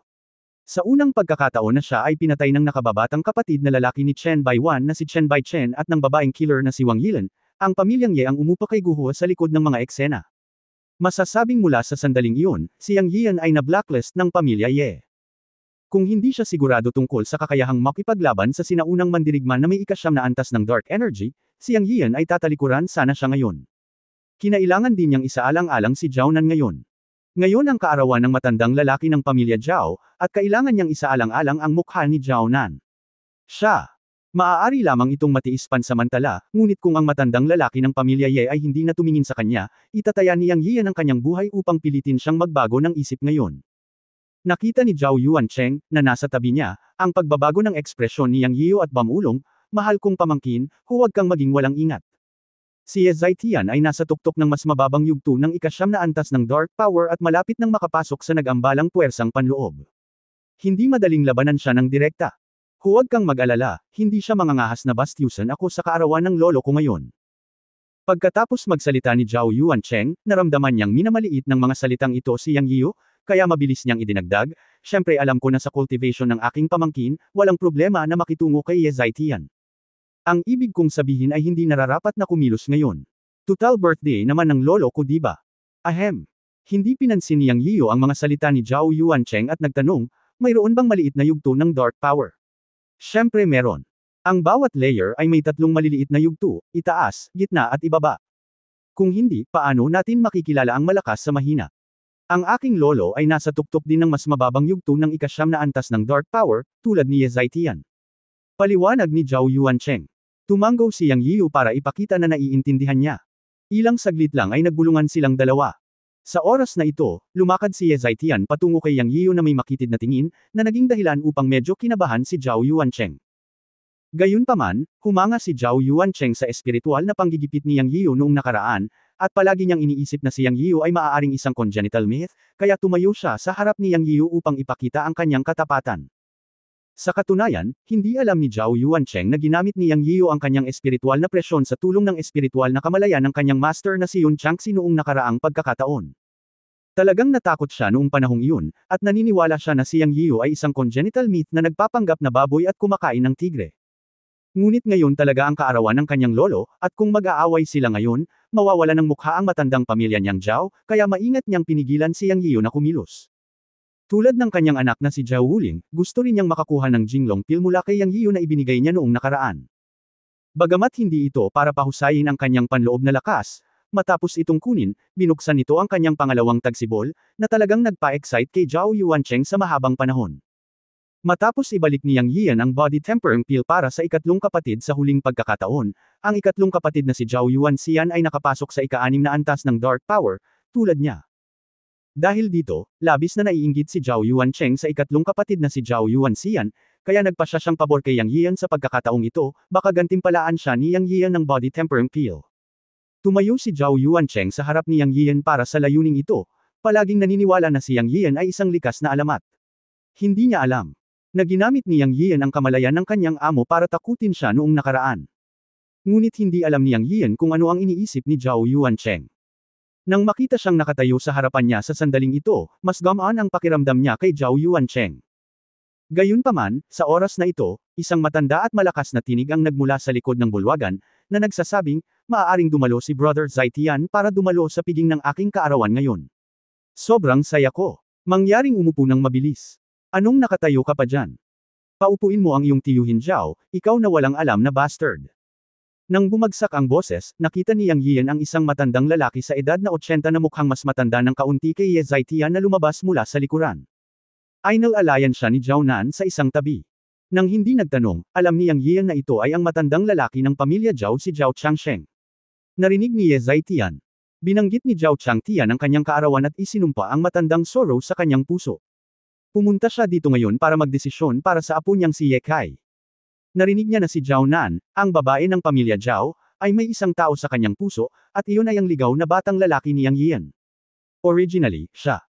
Sa unang pagkakataon na siya ay pinatay ng nakababatang kapatid na lalaki ni Chen Baiwan na si Chen Baichen at ng babaeng killer na si Wang Yilan, ang pamilyang Ye ang umupa kay Guho sa likod ng mga eksena. Masasabing mula sa sandaling iyon, si Yang Yian ay na-blacklist ng pamilya Ye. Kung hindi siya sigurado tungkol sa kakayahang makipaglaban sa sinaunang mandirigma na may ika-9 na antas ng dark energy, si Yang Yian ay tatalikuran sana siya ngayon. Kinailangan din niyang isaalang-alang si Zhao Nan ngayon. Ngayon ang kaarawan ng matandang lalaki ng pamilya Zhao, at kailangan niyang isaalang-alang ang mukha ni Zhao Nan. Siya. Maaari lamang itong matiis pansamantala, ngunit kung ang matandang lalaki ng pamilya Ye ay hindi na tumingin sa kanya, itataya ni Yang Yian ang kanyang buhay upang pilitin siyang magbago ng isip ngayon. Nakita ni Zhao Yuancheng, na nasa tabi niya, ang pagbabago ng ekspresyon ni Yang Yiu at bamulong, mahal kong pamangkin, huwag kang maging walang ingat. Si Ye Zaitian ay nasa tuktok ng mas mababang yugto ng ika-9 na antas ng dark power at malapit nang makapasok sa nag-ambalang puwersang panloob. Hindi madaling labanan siya ng direkta. Huwag kang mag-alala, hindi siya mangangahas na bastyusan ako sa kaarawan ng lolo ko ngayon. Pagkatapos magsalita ni Zhao Yuancheng, naramdaman niyang minamaliit ng mga salitang ito si Yang Yiu, kaya mabilis niyang idinagdag, syempre alam ko na sa cultivation ng aking pamangkin, walang problema na makitungo kay Ye Zaitian. Ang ibig kong sabihin ay hindi nararapat na kumilos ngayon. Tutal birthday naman ng lolo ko diba? Ahem. Hindi pinansin ni Yang Yiu ang mga salita ni Zhao Yuancheng at nagtanong, mayroon bang maliit na yugto ng dark power? Syempre meron. Ang bawat layer ay may 3 maliliit na yugto, itaas, gitna at ibaba. Kung hindi, paano natin makikilala ang malakas sa mahina? Ang aking lolo ay nasa tuktok din ng mas mababang yugto ng ika-9 na antas ng dark power, tulad ni Ye Zaitian. Paliwanag ni Zhao Yuancheng. Tumango si Yang Yiu para ipakita na naiintindihan niya. Ilang saglit lang ay nagbulungan silang dalawa. Sa oras na ito, lumakad si Ye Zaitian patungo kay Yang Yiu na may makitid na tingin, na naging dahilan upang medyo kinabahan si Zhao Yuancheng. Gayunpaman, humanga si Zhao Yuancheng sa espiritual na panggigipit ni Yang Yiu noong nakaraan, at palagi niyang iniisip na si Yang Yiu ay maaaring isang congenital myth, kaya tumayo siya sa harap ni Yang Yiu upang ipakita ang kanyang katapatan. Sa katunayan, hindi alam ni Zhao Yuancheng na ginamit ni Yang Yiu ang kanyang espiritual na presyon sa tulong ng espiritual na kamalayan ng kanyang master na si Yun Changxi noong nakaraang pagkakataon. Talagang natakot siya noong panahong iyon, at naniniwala siya na si Yang Yiu ay isang congenital myth na nagpapanggap na baboy at kumakain ng tigre. Ngunit ngayon talaga ang kaarawan ng kanyang lolo, at kung mag-aaway sila ngayon, mawawala ng mukha ang matandang pamilya niyang Zhao, kaya maingat niyang pinigilan si Yang Yiu na kumilos. Tulad ng kanyang anak na si Zhao Wuling, gusto rin niyang makakuha ng Jinglong Pill mula kay Yang Yiu na ibinigay niya noong nakaraan. Bagamat hindi ito para pahusayin ang kanyang panloob na lakas, matapos itong kunin, binuksan nito ang kanyang pangalawang tagsibol, na talagang nagpa-excite kay Zhao Yuancheng sa mahabang panahon. Matapos ibalik ni Yang Yian ang body tempering pill para sa ikatlong kapatid sa huling pagkakataon, ang ikatlong kapatid na si Zhao Yuanxian ay nakapasok sa ika-6 na antas ng Dark Power, tulad niya. Dahil dito, labis na naiinggit si Zhao Yuancheng sa ikatlong kapatid na si Zhao Yuanxian, kaya nagpasya siyang pabor kay Yang Yian sa pagkakataong ito, baka gantimpalaan siya ni Yang Yian ng body tempering pill. Tumayo si Zhao Yuancheng sa harap ni Yang Yian para sa layuning ito, palaging naniniwala na si Yang Yian ay isang likas na alamat. Hindi niya alam na ginamit ni Yang Yian ang kamalayan ng kanyang amo para takutin siya noong nakaraan. Ngunit hindi alam ni Yang Yian kung ano ang iniisip ni Zhao Yuancheng. Nang makita siyang nakatayo sa harapan niya sa sandaling ito, mas gamaan ang pakiramdam niya kay Zhao Yuancheng. Gayunpaman, sa oras na ito, isang matanda at malakas na tinig ang nagmula sa likod ng bulwagan, na nagsasabing, maaaring dumalo si Brother Zaitian para dumalo sa piging ng aking kaarawan ngayon. Sobrang saya ko. Mangyaring umupo ng mabilis. Anong nakatayo ka pa dyan? Paupuin mo ang iyong tiyuhin Zhao, ikaw na walang alam na bastard. Nang bumagsak ang boses, nakita ni Yang Yian ang isang matandang lalaki sa edad na 80 na mukhang mas matanda ng kaunti kay Ye Zaitian na lumabas mula sa likuran. Inalalayan siya ni Zhao Nan sa isang tabi. Nang hindi nagtanong, alam ni Yang Yian na ito ay ang matandang lalaki ng pamilya Zhao si Zhao Changsheng. Narinig ni Ye Zaitian. Binanggit ni Zhao Changtian ang kanyang kaarawan at isinumpa ang matandang sorrow sa kanyang puso. Pumunta siya dito ngayon para magdesisyon para sa apo niyang si Ye Kai. Narinig niya na si Zhao Nan, ang babae ng pamilya Zhao, ay may isang tao sa kanyang puso, at iyon ay ang ligaw na batang lalaki ni Yang Yian. Originally, siya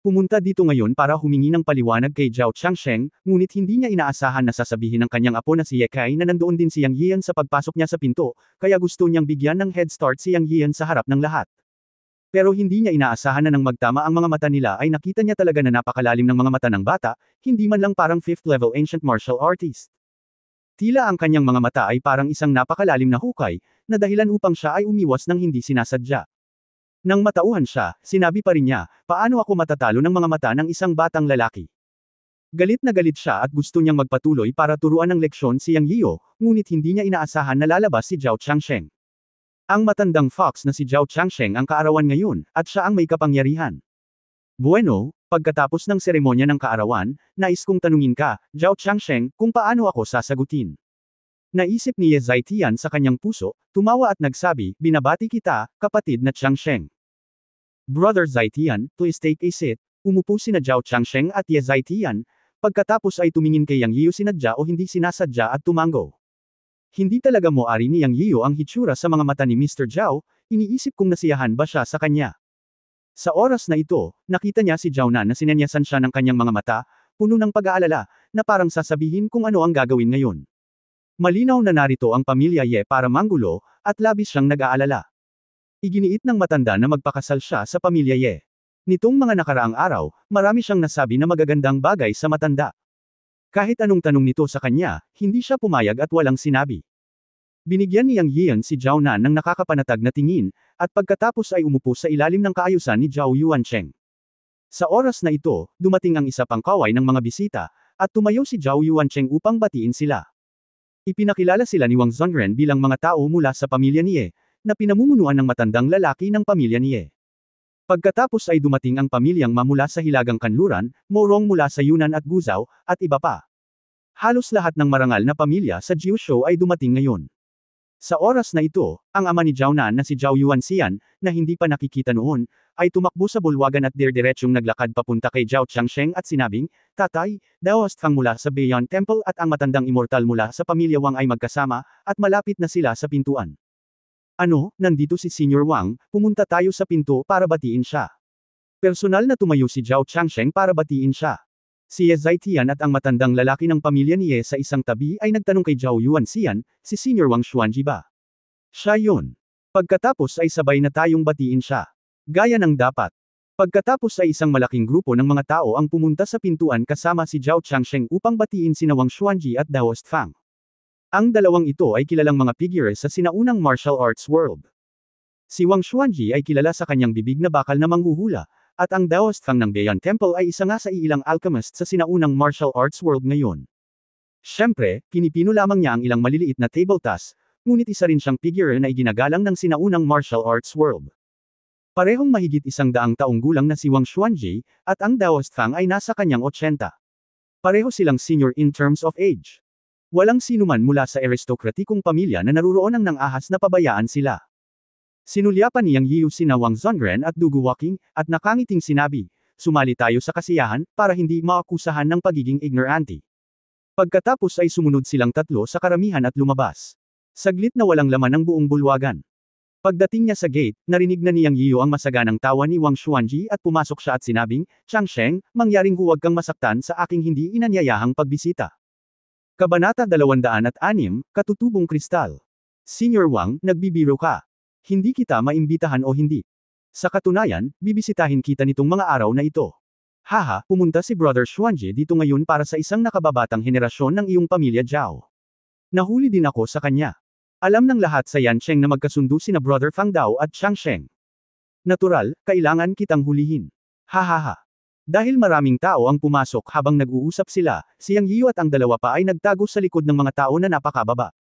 pumunta dito ngayon para humingi ng paliwanag kay Zhao Changsheng, ngunit hindi niya inaasahan na sasabihin ng kanyang apo na si Ye Kai na nandoon din si Yang Yian sa pagpasok niya sa pinto, kaya gusto niyang bigyan ng head start si Yang Yian sa harap ng lahat. Pero hindi niya inaasahan na nang magtama ang mga mata nila ay nakita niya talaga na napakalalim ng mga mata ng bata, hindi man lang parang 5th level ancient martial artist. Tila ang kanyang mga mata ay parang isang napakalalim na hukay, na dahilan upang siya ay umiwas ng hindi sinasadya. Nang matauhan siya, sinabi pa rin niya, paano ako matatalo ng mga mata ng isang batang lalaki? Galit na galit siya at gusto niyang magpatuloy para turuan ng leksyon si Yang Yiu, ngunit hindi niya inaasahan na lalabas si Zhao Changsheng. Ang matandang fox na si Zhao Changsheng ang kaarawan ngayon, at siya ang may kapangyarihan. Bueno, pagkatapos ng seremonya ng kaarawan, nais kong tanungin ka, Zhao Changsheng, kung paano ako sasagutin. Naisip ni Ye Zaitian sa kanyang puso, tumawa at nagsabi, binabati kita, kapatid na Changsheng. Brother Zaitian, please take a seat. Umupo sina Zhao Changsheng at Ye Zaitian, pagkatapos ay tumingin kay Yang Yiu sinadya o hindi sinasadya at tumango. Hindi talaga moari ni Yang Yiu ang hitsura sa mga mata ni Mr. Zhao, iniisip kung nasiyahan ba siya sa kanya. Sa oras na ito, nakita niya si Zhao Nan na sinenyasan siya ng kanyang mga mata, puno ng pag-aalala, na parang sasabihin kung ano ang gagawin ngayon. Malinaw na narito ang pamilya Ye para manggulo, at labis siyang nag-aalala. Iginiit ng matanda na magpakasal siya sa pamilya Ye. Nitong mga nakaraang araw, marami siyang nasabi na magagandang bagay sa matanda. Kahit anong tanong nito sa kanya, hindi siya pumayag at walang sinabi. Binigyan ni Yang Yian si Zhao Nan ng nakakapanatag na tingin, at pagkatapos ay umupo sa ilalim ng kaayusan ni Zhao Yuancheng. Sa oras na ito, dumating ang isa pang kaway ng mga bisita, at tumayo si Zhao Yuancheng upang batiin sila. Ipinakilala sila ni Wang Zhongren bilang mga tao mula sa pamilya ni Ye, na pinamumunuan ng matandang lalaki ng pamilya ni Ye. Pagkatapos ay dumating ang pamilyang mamula sa Hilagang Kanluran, Morong mula sa Yunnan at Guzhou, at iba pa. Halos lahat ng marangal na pamilya sa Jiushu ay dumating ngayon. Sa oras na ito, ang ama ni Zhao Nan na si Zhao Yuanxian, na hindi pa nakikita noon, ay tumakbo sa bulwagan at dirdiretsyong naglakad papunta kay Zhao Changsheng at sinabing, Tatay, Daoist Fang mula sa Beiyan Temple at ang matandang immortal mula sa pamilya Wang ay magkasama, at malapit na sila sa pintuan. Ano, nandito si Senior Wang, pumunta tayo sa pinto para batiin siya. Personal na tumayo si Zhao Changsheng para batiin siya. Si Ye Zhaitian at ang matandang lalaki ng pamilya ni Ye sa isang tabi ay nagtanong kay Zhao Yuanxian, si Senior Wang Xuanji ba? Siya yun. Pagkatapos ay sabay na tayong batiin siya. Gaya ng dapat. Pagkatapos ay isang malaking grupo ng mga tao ang pumunta sa pintuan kasama si Zhao Changsheng upang batiin sina Wang Xuanji at Daoist Fang. Ang dalawang ito ay kilalang mga figures sa sinaunang martial arts world. Si Wang Xuanji ay kilala sa kanyang bibig na bakal na manghuhula, at ang Daoist Fang ng Beian Temple ay isa nga sa ilang alchemist sa sinaunang martial arts world ngayon. Siyempre, pinipino lamang niya ang ilang maliliit na table tasks, ngunit isa rin siyang figure na iginagalang ng sinaunang martial arts world. Parehong mahigit 100 taong gulang na si Wang Xuanji, at ang Daoist Fang ay nasa kanyang 80. Pareho silang senior in terms of age. Walang sinuman mula sa aristokratikong pamilya na naruroon ng ahas na pabayaan sila. Sinulyapan niyang Yiu sina Wang Zongren at Dugu Walking, at nakangiting sinabi, sumali tayo sa kasiyahan, para hindi maakusahan ng pagiging ignorante. Pagkatapos ay sumunod silang tatlo sa karamihan at lumabas. Saglit na walang laman ang buong bulwagan. Pagdating niya sa gate, narinig na niyang Yiu ang masaganang tawa ni Wang Xuanji at pumasok siya at sinabing, Changsheng, mangyaring huwag kang masaktan sa aking hindi inanyayahang pagbisita. Kabanata 206, Katutubong Kristal. Senior Wang, nagbibiro ka. Hindi kita maimbitahan o hindi. Sa katunayan, bibisitahin kita nitong mga araw na ito. Haha, pumunta si Brother Xuanji dito ngayon para sa isang nakababatang henerasyon ng iyong pamilya Zhao. Nahuli din ako sa kanya. Alam ng lahat sa Yancheng na magkasundo sina Brother Fang Dao at Changsheng. Natural, kailangan kitang hulihin. Hahaha. Dahil maraming tao ang pumasok habang nag-uusap sila, siyang Yiu at ang dalawa pa ay nagtago sa likod ng mga tao na napakababa.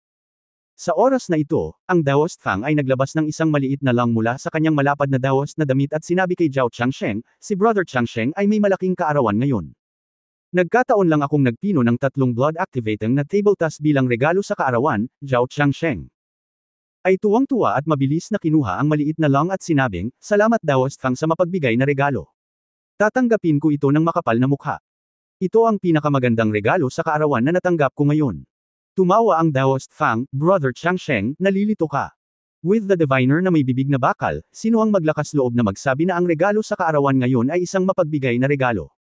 Sa oras na ito, ang Daoist Fang ay naglabas ng isang maliit na lang mula sa kanyang malapad na Daoist na damit at sinabi kay Zhao Changsheng, si Brother Changsheng ay may malaking kaarawan ngayon. Nagkataon lang akong nagpino ng 3 blood activating na table task bilang regalo sa kaarawan, Zhao Changsheng. Ay tuwang-tuwa at mabilis na kinuha ang maliit na lang at sinabing, salamat Daoist Fang sa mapagbigay na regalo. Tatanggapin ko ito ng makapal na mukha. Ito ang pinakamagandang regalo sa kaarawan na natanggap ko ngayon. Tumawa ang Daoist Fang, Brother Changsheng, nalilito ka. With the diviner na may bibig na bakal, sino ang maglakas loob na magsabi na ang regalo sa kaarawan ngayon ay isang mapagbigay na regalo?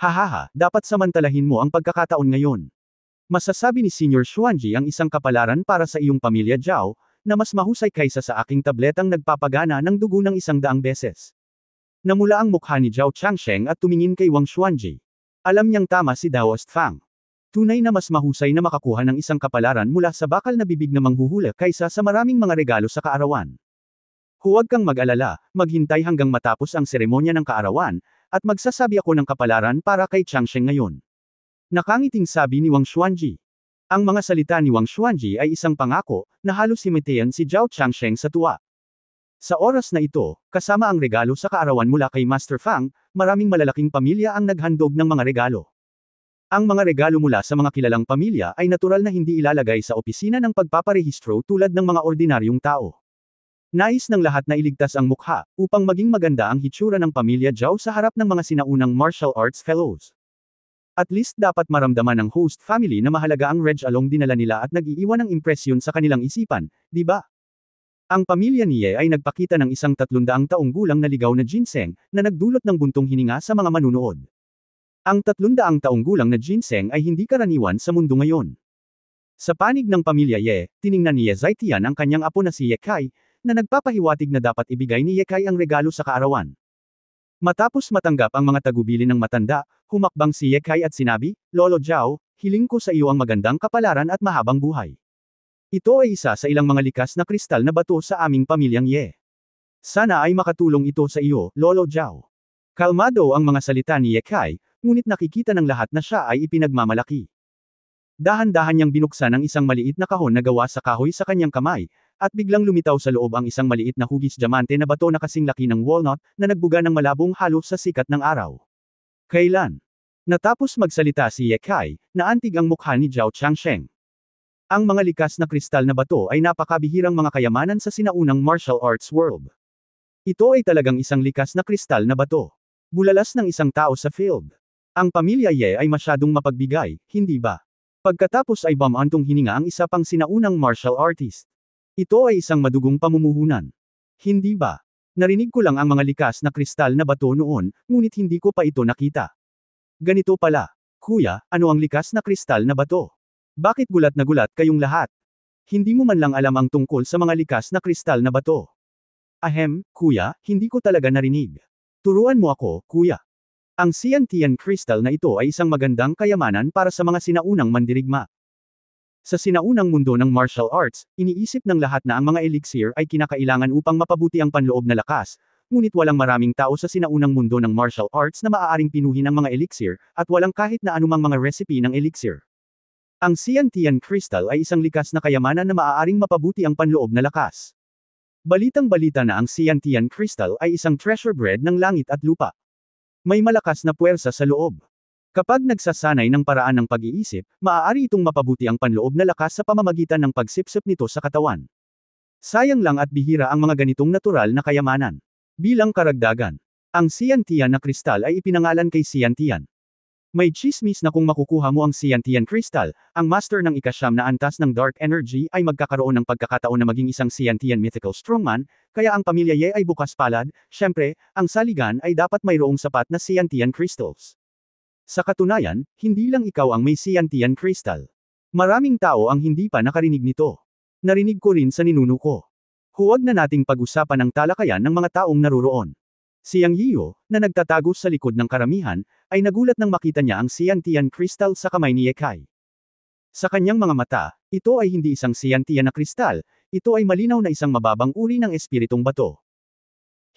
Hahaha, dapat samantalahin mo ang pagkakataon ngayon. Masasabi ni Senior Xuanji ang isang kapalaran para sa iyong pamilya Zhao, na mas mahusay kaysa sa aking tabletang nagpapagana ng dugo ng 100 beses. Namula ang mukha ni Zhao Changsheng at tumingin kay Wang Xuanji. Alam niyang tama si Daoist Fang. Tunay na mas mahusay na makakuha ng isang kapalaran mula sa bakal na bibig na manghuhula kaysa sa maraming mga regalo sa kaarawan. Huwag kang mag-alala, maghintay hanggang matapos ang seremonya ng kaarawan, at magsasabi ako ng kapalaran para kay Changsheng ngayon. Nakangiting sabi ni Wang Xuanji. Ang mga salita ni Wang Xuanji ay isang pangako, na halos himatayan si Zhao Changsheng sa tuwa. Sa oras na ito, kasama ang regalo sa kaarawan mula kay Master Fang, maraming malalaking pamilya ang naghandog ng mga regalo. Ang mga regalo mula sa mga kilalang pamilya ay natural na hindi ilalagay sa opisina ng pagpaparehistro tulad ng mga ordinaryong tao. Nais ng lahat na iligtas ang mukha, upang maging maganda ang hitsura ng pamilya Zhao sa harap ng mga sinaunang martial arts fellows. At least dapat maramdaman ng host family na mahalaga ang Reg Along dinala nila at nag-iiwan ng impresyon sa kanilang isipan, di ba? Ang pamilya ni Ye ay nagpakita ng isang 300 taong gulang na ligaw na ginseng, na nagdulot ng buntong hininga sa mga manunood. Ang 300 taong gulang na ginseng ay hindi karaniwan sa mundo ngayon. Sa panig ng pamilya Ye, tiningnan ni Ye Zhaitian ang kanyang apo na si Ye Kai, na nagpapahiwatig na dapat ibigay ni Ye Kai ang regalo sa kaarawan. Matapos matanggap ang mga tagubilin ng matanda, humakbang si Ye Kai at sinabi, Lolo Zhao, hiling ko sa iyo ang magandang kapalaran at mahabang buhay. Ito ay isa sa ilang mga likas na kristal na bato sa aming pamilyang Ye. Sana ay makatulong ito sa iyo, Lolo Zhao. Kalmado ang mga salita ni Ye Kai, ngunit nakikita ng lahat na siya ay ipinagmamalaki. Dahan-dahan niyang binuksan ang isang maliit na kahon na gawa sa kahoy sa kanyang kamay, at biglang lumitaw sa loob ang isang maliit na hugis diamante na bato na kasing laki ng walnut, na nagbuga ng malabong halo sa sikat ng araw. Kailan? Natapos magsalita si Ye Kai, naantig ang mukha ni Zhao Changsheng. Ang mga likas na kristal na bato ay napakabihirang mga kayamanan sa sinaunang martial arts world. Ito ay talagang isang likas na kristal na bato. Bulalas ng isang tao sa field. Ang pamilya Ye ay masyadong mapagbigay, hindi ba? Pagkatapos ay bumantong hininga ang isa pang sinaunang martial artist. Ito ay isang madugong pamumuhunan. Hindi ba? Narinig ko lang ang mga likas na kristal na bato noon, ngunit hindi ko pa ito nakita. Ganito pala. Kuya, ano ang likas na kristal na bato? Bakit gulat na gulat kayong lahat? Hindi mo man lang alam ang tungkol sa mga likas na kristal na bato. Ahem, kuya, hindi ko talaga narinig. Turuan mo ako, kuya. Ang Xiantian crystal na ito ay isang magandang kayamanan para sa mga sinaunang mandirigma. Sa sinaunang mundo ng martial arts, iniisip ng lahat na ang mga elixir ay kinakailangan upang mapabuti ang panloob na lakas, ngunit walang maraming tao sa sinaunang mundo ng martial arts na maaaring pinuhin ang mga elixir, at walang kahit na anumang mga recipe ng elixir. Ang Xiantian crystal ay isang likas na kayamanan na maaaring mapabuti ang panloob na lakas. Balitang-balita na ang Xiantian crystal ay isang treasure bread ng langit at lupa. May malakas na puwersa sa loob. Kapag nagsasanay ng paraan ng pag-iisip, maaari itong mapabuti ang panloob na lakas sa pamamagitan ng pagsipsip nito sa katawan. Sayang lang at bihira ang mga ganitong natural na kayamanan. Bilang karagdagan, ang Xiantian na kristal ay ipinangalan kay Xiantian. May chismis na kung makukuha mo ang Xiantian crystal, ang master ng ikasyam na antas ng dark energy ay magkakaroon ng pagkakataon na maging isang Xiantian mythical strongman, kaya ang pamilya Ye ay bukas palad. Syempre, ang saligan ay dapat mayroong sapat na Xiantian crystals. Sa katunayan, hindi lang ikaw ang may Xiantian crystal. Maraming tao ang hindi pa nakarinig nito. Narinig ko rin sa ninuno ko. Huwag na nating pag-usapan ang talakayan ng mga taong naruroon. Si Yang Yiyo, na nagtatago sa likod ng karamihan, ay nagulat nang makita niya ang Xiantian crystal sa kamay ni Ye Kai. Sa kanyang mga mata, ito ay hindi isang Xiantian na kristal, ito ay malinaw na isang mababang uri ng espiritong bato.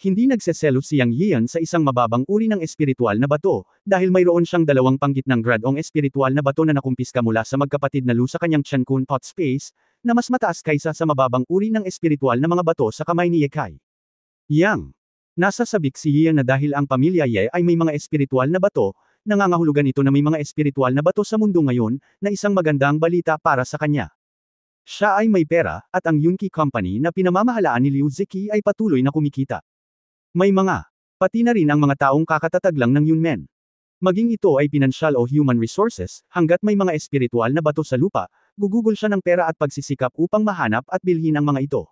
Hindi nagseselos si Yang Yian sa isang mababang uri ng espiritual na bato, dahil mayroon siyang dalawang panggitnang gradong espiritual na bato na nakumpiska mula sa magkapatid na Lu sa kanyang Qiankun Pot Space, na mas mataas kaysa sa mababang uri ng espiritual na mga bato sa kamay ni Ye Kai. Yang. Nasa sabik si Yian na dahil ang pamilya Ye ay may mga espiritual na bato, nangangahulugan ito na may mga espiritual na bato sa mundo ngayon, na isang magandang balita para sa kanya. Siya ay may pera, at ang Yunqi Company na pinamamahalaan ni Liu Ziki ay patuloy na kumikita. May pati na rin ang mga taong kakatatag lang ng Yunmen. Maging ito ay pinansyal o human resources, hanggat may mga espiritual na bato sa lupa, gugugol siya ng pera at pagsisikap upang mahanap at bilhin ang mga ito.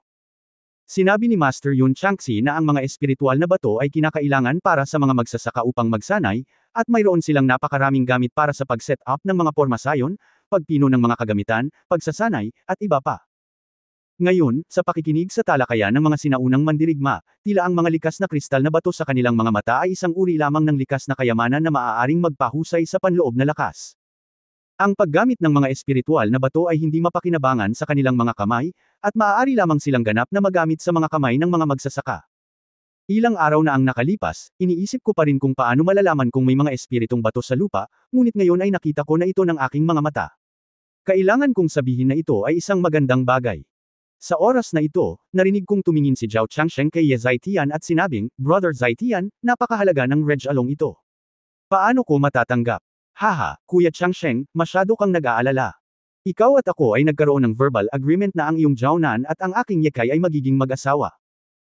Sinabi ni Master Yun Changxi na ang mga espiritual na bato ay kinakailangan para sa mga magsasaka upang magsanay, at mayroon silang napakaraming gamit para sa pag-set up ng mga pormasayon, pagpino ng mga kagamitan, pagsasanay, at iba pa. Ngayon, sa pakikinig sa talakayan ng mga sinaunang mandirigma, tila ang mga likas na kristal na bato sa kanilang mga mata ay isang uri lamang ng likas na kayamanan na maaaring magpahusay sa panloob na lakas. Ang paggamit ng mga espiritual na bato ay hindi mapakinabangan sa kanilang mga kamay, at maaari lamang silang ganap na magamit sa mga kamay ng mga magsasaka. Ilang araw na ang nakalipas, iniisip ko pa rin kung paano malalaman kung may mga espiritong bato sa lupa, ngunit ngayon ay nakita ko na ito ng aking mga mata. Kailangan kong sabihin na ito ay isang magandang bagay. Sa oras na ito, narinig kong tumingin si Zhao Changsheng kay Ye Zaitian at sinabing, Brother Zaitian, napakahalaga ng Reg Along ito. Paano ko matatanggap? Haha, Kuya Changsheng, masyado kang nag-aalala. Ikaw at ako ay nagkaroon ng verbal agreement na ang iyong Jiaonan at ang aking Ye Kai ay magiging mag-asawa.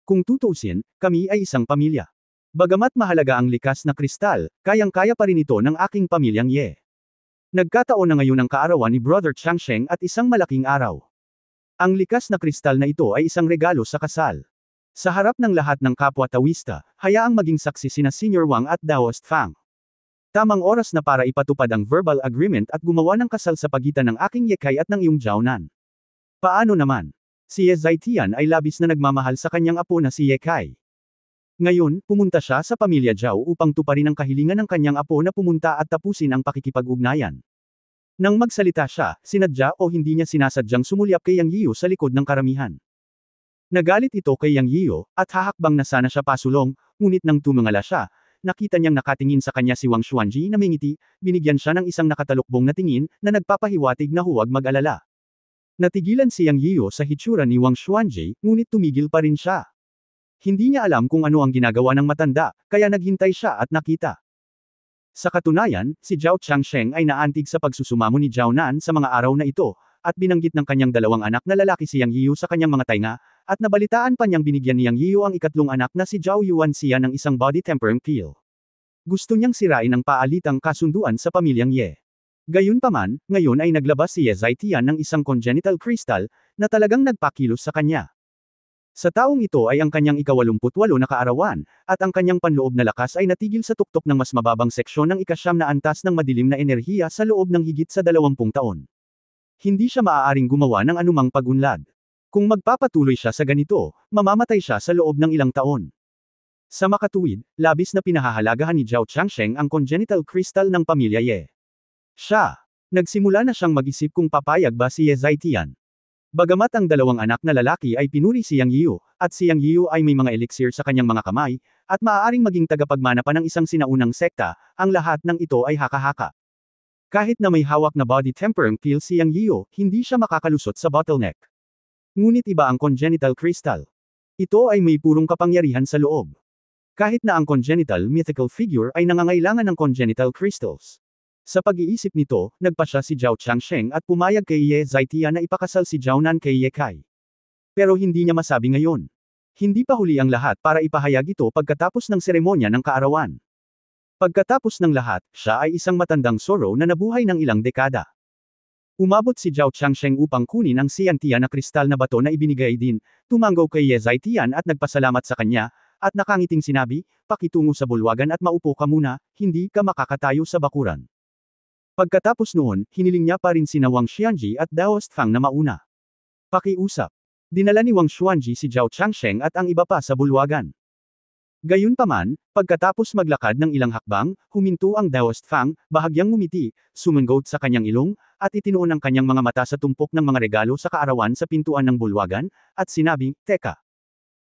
Kung tutuusin, kami ay isang pamilya. Bagamat mahalaga ang likas na kristal, kayang-kaya pa rin ito ng aking pamilyang Ye. Nagkataon na ngayon ang kaarawan ni Brother Changsheng at isang malaking araw. Ang likas na kristal na ito ay isang regalo sa kasal. Sa harap ng lahat ng kapwa Taoista, hayaang maging saksi sina Senior Wang at Daoist Fang. Tamang oras na para ipatupad ang verbal agreement at gumawa ng kasal sa pagitan ng aking Ye Kai at ng iyong Jiaonan. Paano naman? Si Ye Zaitian ay labis na nagmamahal sa kanyang apo na si Ye Kai. Ngayon, pumunta siya sa pamilya Zhao upang tuparin ang kahilingan ng kanyang apo na pumunta at tapusin ang pakikipag-ugnayan. Nang magsalita siya, sinadya o hindi niya sinasadyang sumulyap kay Yang Yiyo sa likod ng karamihan. Nagalit ito kay Yang Yiyo, at hahakbang na sana siya pasulong, ngunit nang tumingala siya, nakita niyang nakatingin sa kanya si Wang Xuanji na mingiti, binigyan siya ng isang nakatalukbong na tingin, na nagpapahiwatig na huwag mag-alala. Natigilan si Yang Yiyo sa hitsura ni Wang Xuanji, ngunit tumigil pa rin siya. Hindi niya alam kung ano ang ginagawa ng matanda, kaya naghintay siya at nakita. Sa katunayan, si Zhao Changsheng ay naantig sa pagsusumamo ni Jiaonan sa mga araw na ito, at binanggit ng kanyang dalawang anak na lalaki si Yang Yiyo sa kanyang mga tainga, at nabalitaan pa niyang binigyan ni Yang Yiyo ang ikatlong anak na si Zhao Yuanxia ng isang body tempering pill. Gusto niyang sirain ang paalitang kasunduan sa pamilyang Ye. Gayunpaman, ngayon ay naglabas si Ye Zaitian ng isang congenital crystal, na talagang nagpakilos sa kanya. Sa taong ito ay ang kanyang ika-88 na kaarawan, at ang kanyang panloob na lakas ay natigil sa tuktok ng mas mababang seksyon ng ika-9 na antas ng madilim na enerhiya sa loob ng higit sa 20 taon. Hindi siya maaaring gumawa ng anumang pag-unlad. Kung magpapatuloy siya sa ganito, mamamatay siya sa loob ng ilang taon. Sa makatuwid, labis na pinahahalagahan ni Zhao Changsheng ang congenital crystal ng pamilya Ye. Nagsimula na siyang mag-isip kung papayag ba si Ye Zhaitian. Bagamat ang dalawang anak na lalaki ay pinuri si Yang Yiu, at si Yang Yiu ay may mga elixir sa kanyang mga kamay, at maaaring maging tagapagmana pa ng isang sinaunang sekta, ang lahat ng ito ay haka-haka. Kahit na may hawak na body tempering pill si Yang Yiu, hindi siya makakalusot sa bottleneck. Ngunit iba ang congenital crystal. Ito ay may purong kapangyarihan sa loob. Kahit na ang congenital mythical figure ay nangangailangan ng congenital crystals. Sa pag-iisip nito, nagpasya si Zhao Changsheng at pumayag kay Ye Zhaitian na ipakasal si Zhao Nan kay Ye Kai. Pero hindi niya masabi ngayon. Hindi pa huli ang lahat para ipahayag ito pagkatapos ng seremonya ng kaarawan. Pagkatapos ng lahat, siya ay isang matandang sorrow na nabuhay ng ilang dekada. Umabot si Zhao Changsheng upang kunin ang Xiantia na kristal na bato na ibinigay din, tumanggaw kay Ye Zhaitian at nagpasalamat sa kanya, at nakangiting sinabi, pakitungo sa bulwagan at maupo ka muna, hindi ka makakatayo sa bakuran. Pagkatapos noon, hiniling niya pa rin sina Wang Xianji at Daoist Fang na mauna. Pakiusap. Dinala ni Wang Xuanji si Zhao Changsheng at ang iba pa sa bulwagan. Gayunpaman, pagkatapos maglakad ng ilang hakbang, huminto ang Daoist Fang, bahagyang ngumiti, sumungot sa kanyang ilong, at itinuon ang kanyang mga mata sa tumpok ng mga regalo sa kaarawan sa pintuan ng bulwagan, at sinabing, Teka.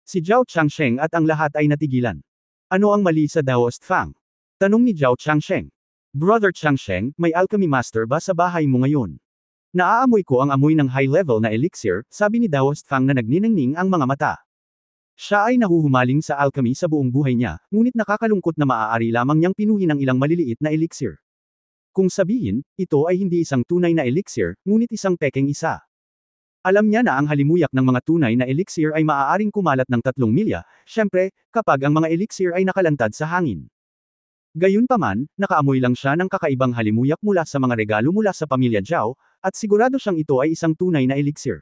Si Zhao Changsheng at ang lahat ay natigilan. Ano ang mali sa Daoist Fang? Tanong ni Zhao Changsheng. Brother Changsheng, may alchemy master ba sa bahay mo ngayon? Naaamoy ko ang amoy ng high-level na elixir, sabi ni Daoist Fang na nagniningning ang mga mata. Siya ay nahuhumaling sa alchemy sa buong buhay niya, ngunit nakakalungkot na maaari lamang niyang pinuhin ang ilang maliliit na elixir. Kung sabihin, ito ay hindi isang tunay na elixir, ngunit isang pekeng isa. Alam niya na ang halimuyak ng mga tunay na elixir ay maaaring kumalat ng 3 milya, syempre, kapag ang mga elixir ay nakalantad sa hangin. Gayunpaman, nakaamoy lang siya ng kakaibang halimuyak mula sa mga regalo mula sa pamilya Zhao, at sigurado siyang ito ay isang tunay na elixir.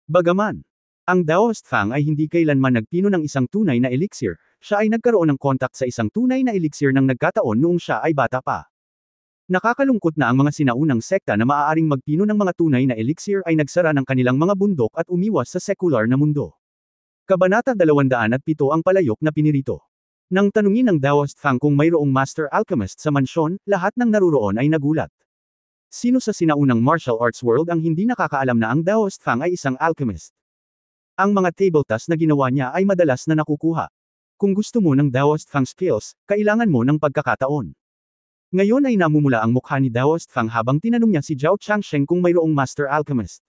Bagaman, ang Daoist Fang ay hindi kailanman nagpino ng isang tunay na elixir, siya ay nagkaroon ng kontak sa isang tunay na elixir nang nagkataon noong siya ay bata pa. Nakakalungkot na ang mga sinaunang sekta na maaaring magpino ng mga tunay na elixir ay nagsara ng kanilang mga bundok at umiwas sa sekular na mundo. Kabanata 207 ang palayok na pinirito. Nang tanungin ng Daoist Fang kung mayroong master alchemist sa mansyon, lahat ng naruroon ay nagulat. Sino sa sinaunang martial arts world ang hindi nakakaalam na ang Daoist Fang ay isang alchemist? Ang mga table tasks na ginawa niya ay madalas na nakukuha. Kung gusto mo ng Daoist Fang skills, kailangan mo ng pagkakataon. Ngayon ay namumula ang mukha ni Daoist Fang habang tinanong niya si Zhao Changsheng kung mayroong master alchemist.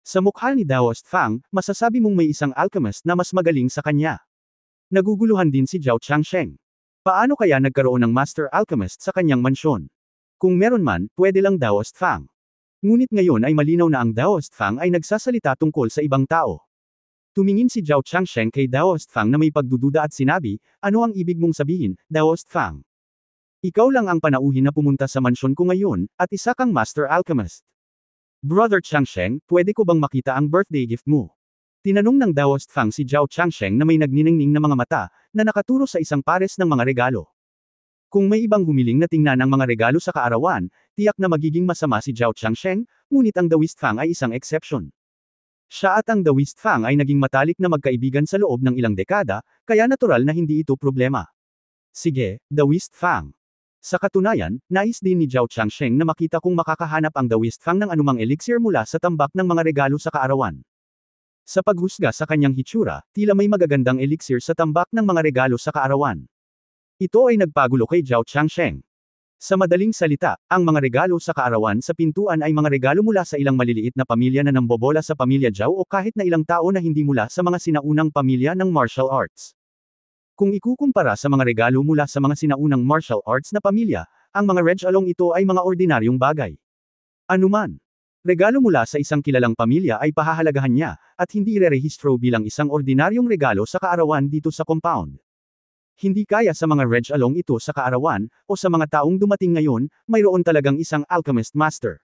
Sa mukha ni Daoist Fang, masasabi mong may isang alchemist na mas magaling sa kanya. Naguguluhan din si Zhao Changsheng. Paano kaya nagkaroon ng master alchemist sa kanyang mansyon? Kung meron man, pwede lang Daoist Fang. Ngunit ngayon ay malinaw na ang Daoist Fang ay nagsasalita tungkol sa ibang tao. Tumingin si Zhao Changsheng kay Daoist Fang na may pagdududa at sinabi, ano ang ibig mong sabihin, Daoist Fang? Ikaw lang ang panauhin na pumunta sa mansyon ko ngayon, at isa kang master alchemist. Brother Changsheng, pwede ko bang makita ang birthday gift mo? Tinanong ng Daoist Fang si Zhao Changsheng na may nagniningning na mga mata, na nakaturo sa isang pares ng mga regalo. Kung may ibang humiling na tingnan ang mga regalo sa kaarawan, tiyak na magiging masama si Zhao Changsheng, ngunit ang Daoist Fang ay isang exception. Siya at ang Daoist Fang ay naging matalik na magkaibigan sa loob ng ilang dekada, kaya natural na hindi ito problema. Sige, Daoist Fang. Sa katunayan, nais din ni Zhao Changsheng na makita kung makakahanap ang Daoist Fang ng anumang elixir mula sa tambak ng mga regalo sa kaarawan. Sa paghusga sa kanyang hitsura, tila may magagandang elixir sa tambak ng mga regalo sa kaarawan. Ito ay nagpagulo kay Zhao Changsheng. Sa madaling salita, ang mga regalo sa kaarawan sa pintuan ay mga regalo mula sa ilang maliliit na pamilya na nambobola sa pamilya Zhao o kahit na ilang tao na hindi mula sa mga sinaunang pamilya ng martial arts. Kung ikukumpara sa mga regalo mula sa mga sinaunang martial arts na pamilya, ang mga regalong ito ay mga ordinaryong bagay. Anuman. Regalo mula sa isang kilalang pamilya ay pahahalagahan niya, at hindi irerehistro bilang isang ordinaryong regalo sa kaarawan dito sa compound. Hindi kaya sa mga regalong ito sa kaarawan, o sa mga taong dumating ngayon, mayroon talagang isang alchemist master.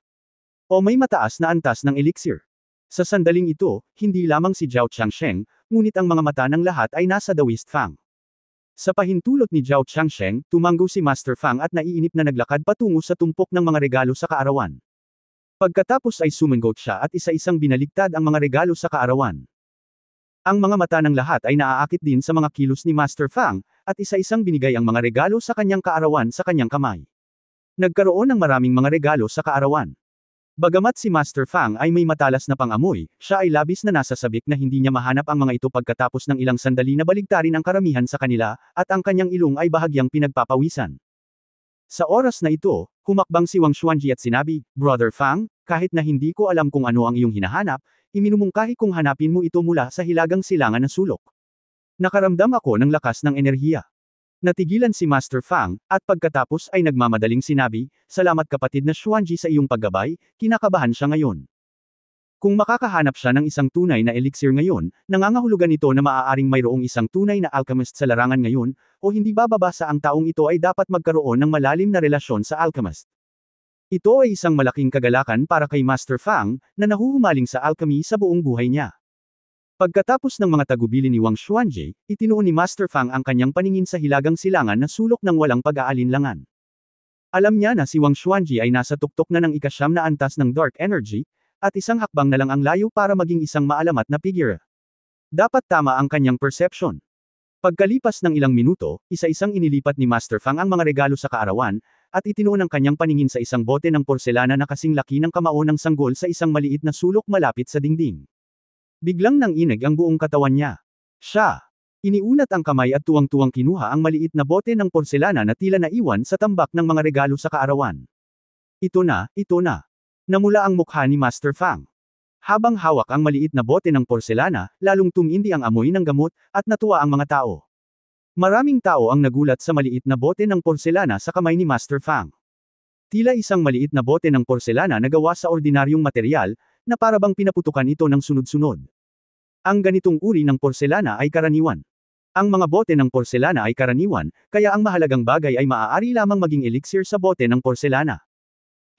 O may mataas na antas ng elixir. Sa sandaling ito, hindi lamang si Zhao Changsheng, ngunit ang mga mata ng lahat ay nasa The West Fang. Sa pahintulot ni Zhao Changsheng, tumango si Master Fang at naiinip na naglakad patungo sa tumpok ng mga regalo sa kaarawan. Pagkatapos ay sumangot siya at isa-isang binaligtad ang mga regalo sa kaarawan. Ang mga mata ng lahat ay naaakit din sa mga kilos ni Master Fang, at isa-isang binigay ang mga regalo sa kanyang kaarawan sa kanyang kamay. Nagkaroon ng maraming mga regalo sa kaarawan. Bagamat si Master Fang ay may matalas na pangamoy, siya ay labis na nasasabik na hindi niya mahanap ang mga ito pagkatapos ng ilang sandali na baligtarin ang karamihan sa kanila, at ang kanyang ilong ay bahagyang pinagpapawisan. Sa oras na ito, humakbang si Wang Xuanji at sinabi, "Brother Fang, kahit na hindi ko alam kung ano ang iyong hinahanap, iminumungkahi kong hanapin mo ito mula sa hilagang silangan na sulok." Nakaramdam ako ng lakas ng enerhiya. Natigilan si Master Fang, at pagkatapos ay nagmamadaling sinabi, "Salamat kapatid na Xuanji sa iyong paggabay, kinakabahan siya ngayon." Kung makakahanap siya ng isang tunay na elixir ngayon, nangangahulugan ito na maaaring mayroong isang tunay na alchemist sa larangan ngayon, o hindi bababa sa ang taong ito ay dapat magkaroon ng malalim na relasyon sa alchemist. Ito ay isang malaking kagalakan para kay Master Fang, na nahuhumaling sa alchemy sa buong buhay niya. Pagkatapos ng mga tagubilin ni Wang Xuanji, itinuon ni Master Fang ang kanyang paningin sa hilagang silangan na sulok ng walang pag-aalinlangan. Alam niya na si Wang Xuanji ay nasa tuktok na ng ika-9 na antas ng dark energy, at isang hakbang na lang ang layo para maging isang maalamat na figure. Dapat tama ang kanyang perception. Pagkalipas ng ilang minuto, isa-isang inilipat ni Master Fang ang mga regalo sa kaarawan, at itinuon ang kanyang paningin sa isang bote ng porselana na kasing laki ng kamao ng sanggol sa isang maliit na sulok malapit sa dingding. Biglang nanginig ang buong katawan niya. Siya. Iniunat ang kamay at tuwang-tuwang kinuha ang maliit na bote ng porselana na tila naiwan sa tambak ng mga regalo sa kaarawan. Ito na, ito na. Namula ang mukha ni Master Fang. Habang hawak ang maliit na bote ng porselana, lalong tumindi ang amoy ng gamot, at natuwa ang mga tao. Maraming tao ang nagulat sa maliit na bote ng porselana sa kamay ni Master Fang. Tila isang maliit na bote ng porselana na gawa sa ordinaryong material, na parabang pinaputukan ito ng sunod-sunod. Ang ganitong uri ng porselana ay karaniwan. Ang mga bote ng porselana ay karaniwan, kaya ang mahalagang bagay ay maaari lamang maging elixir sa bote ng porselana.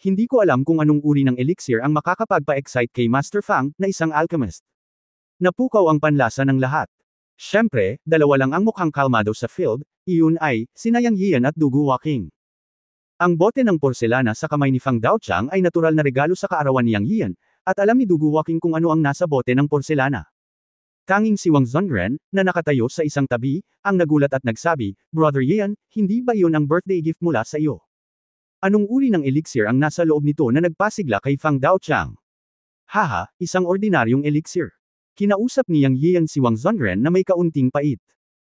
Hindi ko alam kung anong uri ng elixir ang makakapagpa-excite kay Master Fang, na isang alchemist. Napukaw ang panlasa ng lahat. Siyempre, dalawa lang ang mukhang kalmado sa field, iyon ay, sina Yang Yian at Dugu Waking. Ang bote ng porselana sa kamay ni Fang Daochang ay natural na regalo sa kaarawan ni Yang Yian, at alam ni Dugu Waking kung ano ang nasa bote ng porselana. Tanging si Wang Zongren, na nakatayo sa isang tabi, ang nagulat at nagsabi, "Brother Yian, hindi ba iyon ang birthday gift mula sa iyo? Anong uri ng elixir ang nasa loob nito na nagpasigla kay Fang Daochang?" "Haha, isang ordinaryong elixir." Kinausap ni Yang Yian si Wang Zongren na may kaunting pait.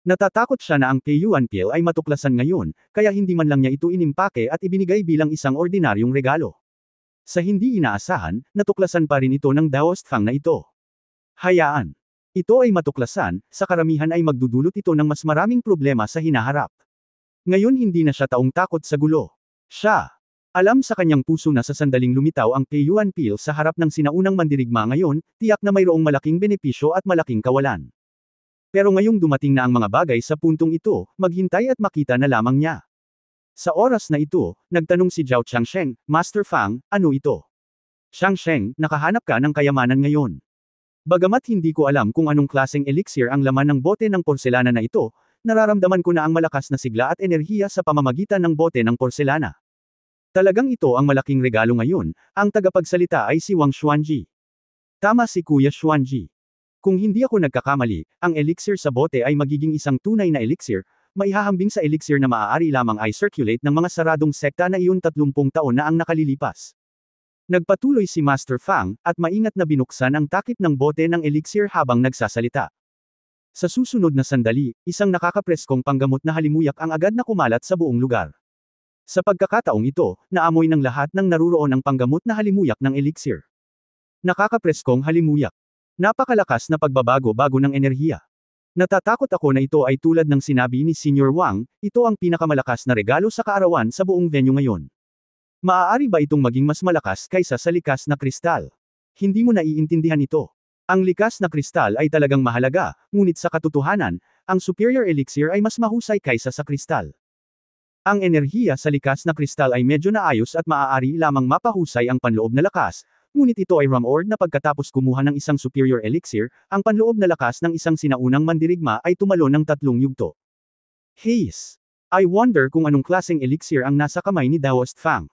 Natatakot siya na ang Peiyuan Pill ay matuklasan ngayon, kaya hindi man lang niya ito inimpake at ibinigay bilang isang ordinaryong regalo. Sa hindi inaasahan, natuklasan pa rin ito ng Daoist Fang na ito. Hayaan. Ito ay matuklasan, sa karamihan ay magdudulot ito ng mas maraming problema sa hinaharap. Ngayon hindi na siya taong takot sa gulo. Siya. Alam sa kanyang puso na sa sandaling lumitaw ang Peiyuan Pill sa harap ng sinaunang mandirigma ngayon, tiyak na mayroong malaking benepisyo at malaking kawalan. Pero ngayong dumating na ang mga bagay sa puntong ito, maghintay at makita na lamang niya. Sa oras na ito, nagtanong si Zhao Changsheng, "Master Fang, ano ito?" "Changsheng, nakahanap ka ng kayamanan ngayon." Bagamat hindi ko alam kung anong klaseng elixir ang laman ng bote ng porselana na ito, nararamdaman ko na ang malakas na sigla at enerhiya sa pamamagitan ng bote ng porselana. Talagang ito ang malaking regalo ngayon, ang tagapagsalita ay si Wang Xuanji. Tama si Kuya Xuanji. Kung hindi ako nagkakamali, ang elixir sa bote ay magiging isang tunay na elixir, maihahambing sa elixir na maaari lamang ay circulate ng mga saradong sekta na iyon 30 taon na ang nakalilipas. Nagpatuloy si Master Fang, at maingat na binuksan ang takip ng bote ng elixir habang nagsasalita. Sa susunod na sandali, isang nakakapreskong panggamot na halimuyak ang agad na kumalat sa buong lugar. Sa pagkakataong ito, naamoy ng lahat ng naruroon ang panggamot na halimuyak ng elixir. Nakakapreskong halimuyak. Napakalakas na pagbabago-bago ng enerhiya. Natatakot ako na ito ay tulad ng sinabi ni Senior Wang, ito ang pinakamalakas na regalo sa kaarawan sa buong venue ngayon. Maaari ba itong maging mas malakas kaysa sa likas na kristal? Hindi mo naiintindihan ito. Ang likas na kristal ay talagang mahalaga, ngunit sa katotohanan, ang superior elixir ay mas mahusay kaysa sa kristal. Ang enerhiya sa likas na kristal ay medyo naayos at maaari lamang mapahusay ang panloob na lakas, ngunit ito ay Rumord na pagkatapos kumuha ng isang superior elixir, ang panloob na lakas ng isang sinaunang mandirigma ay tumalon ng 3 yugto. Hayes! I wonder kung anong klaseng elixir ang nasa kamay ni Daoist Fang.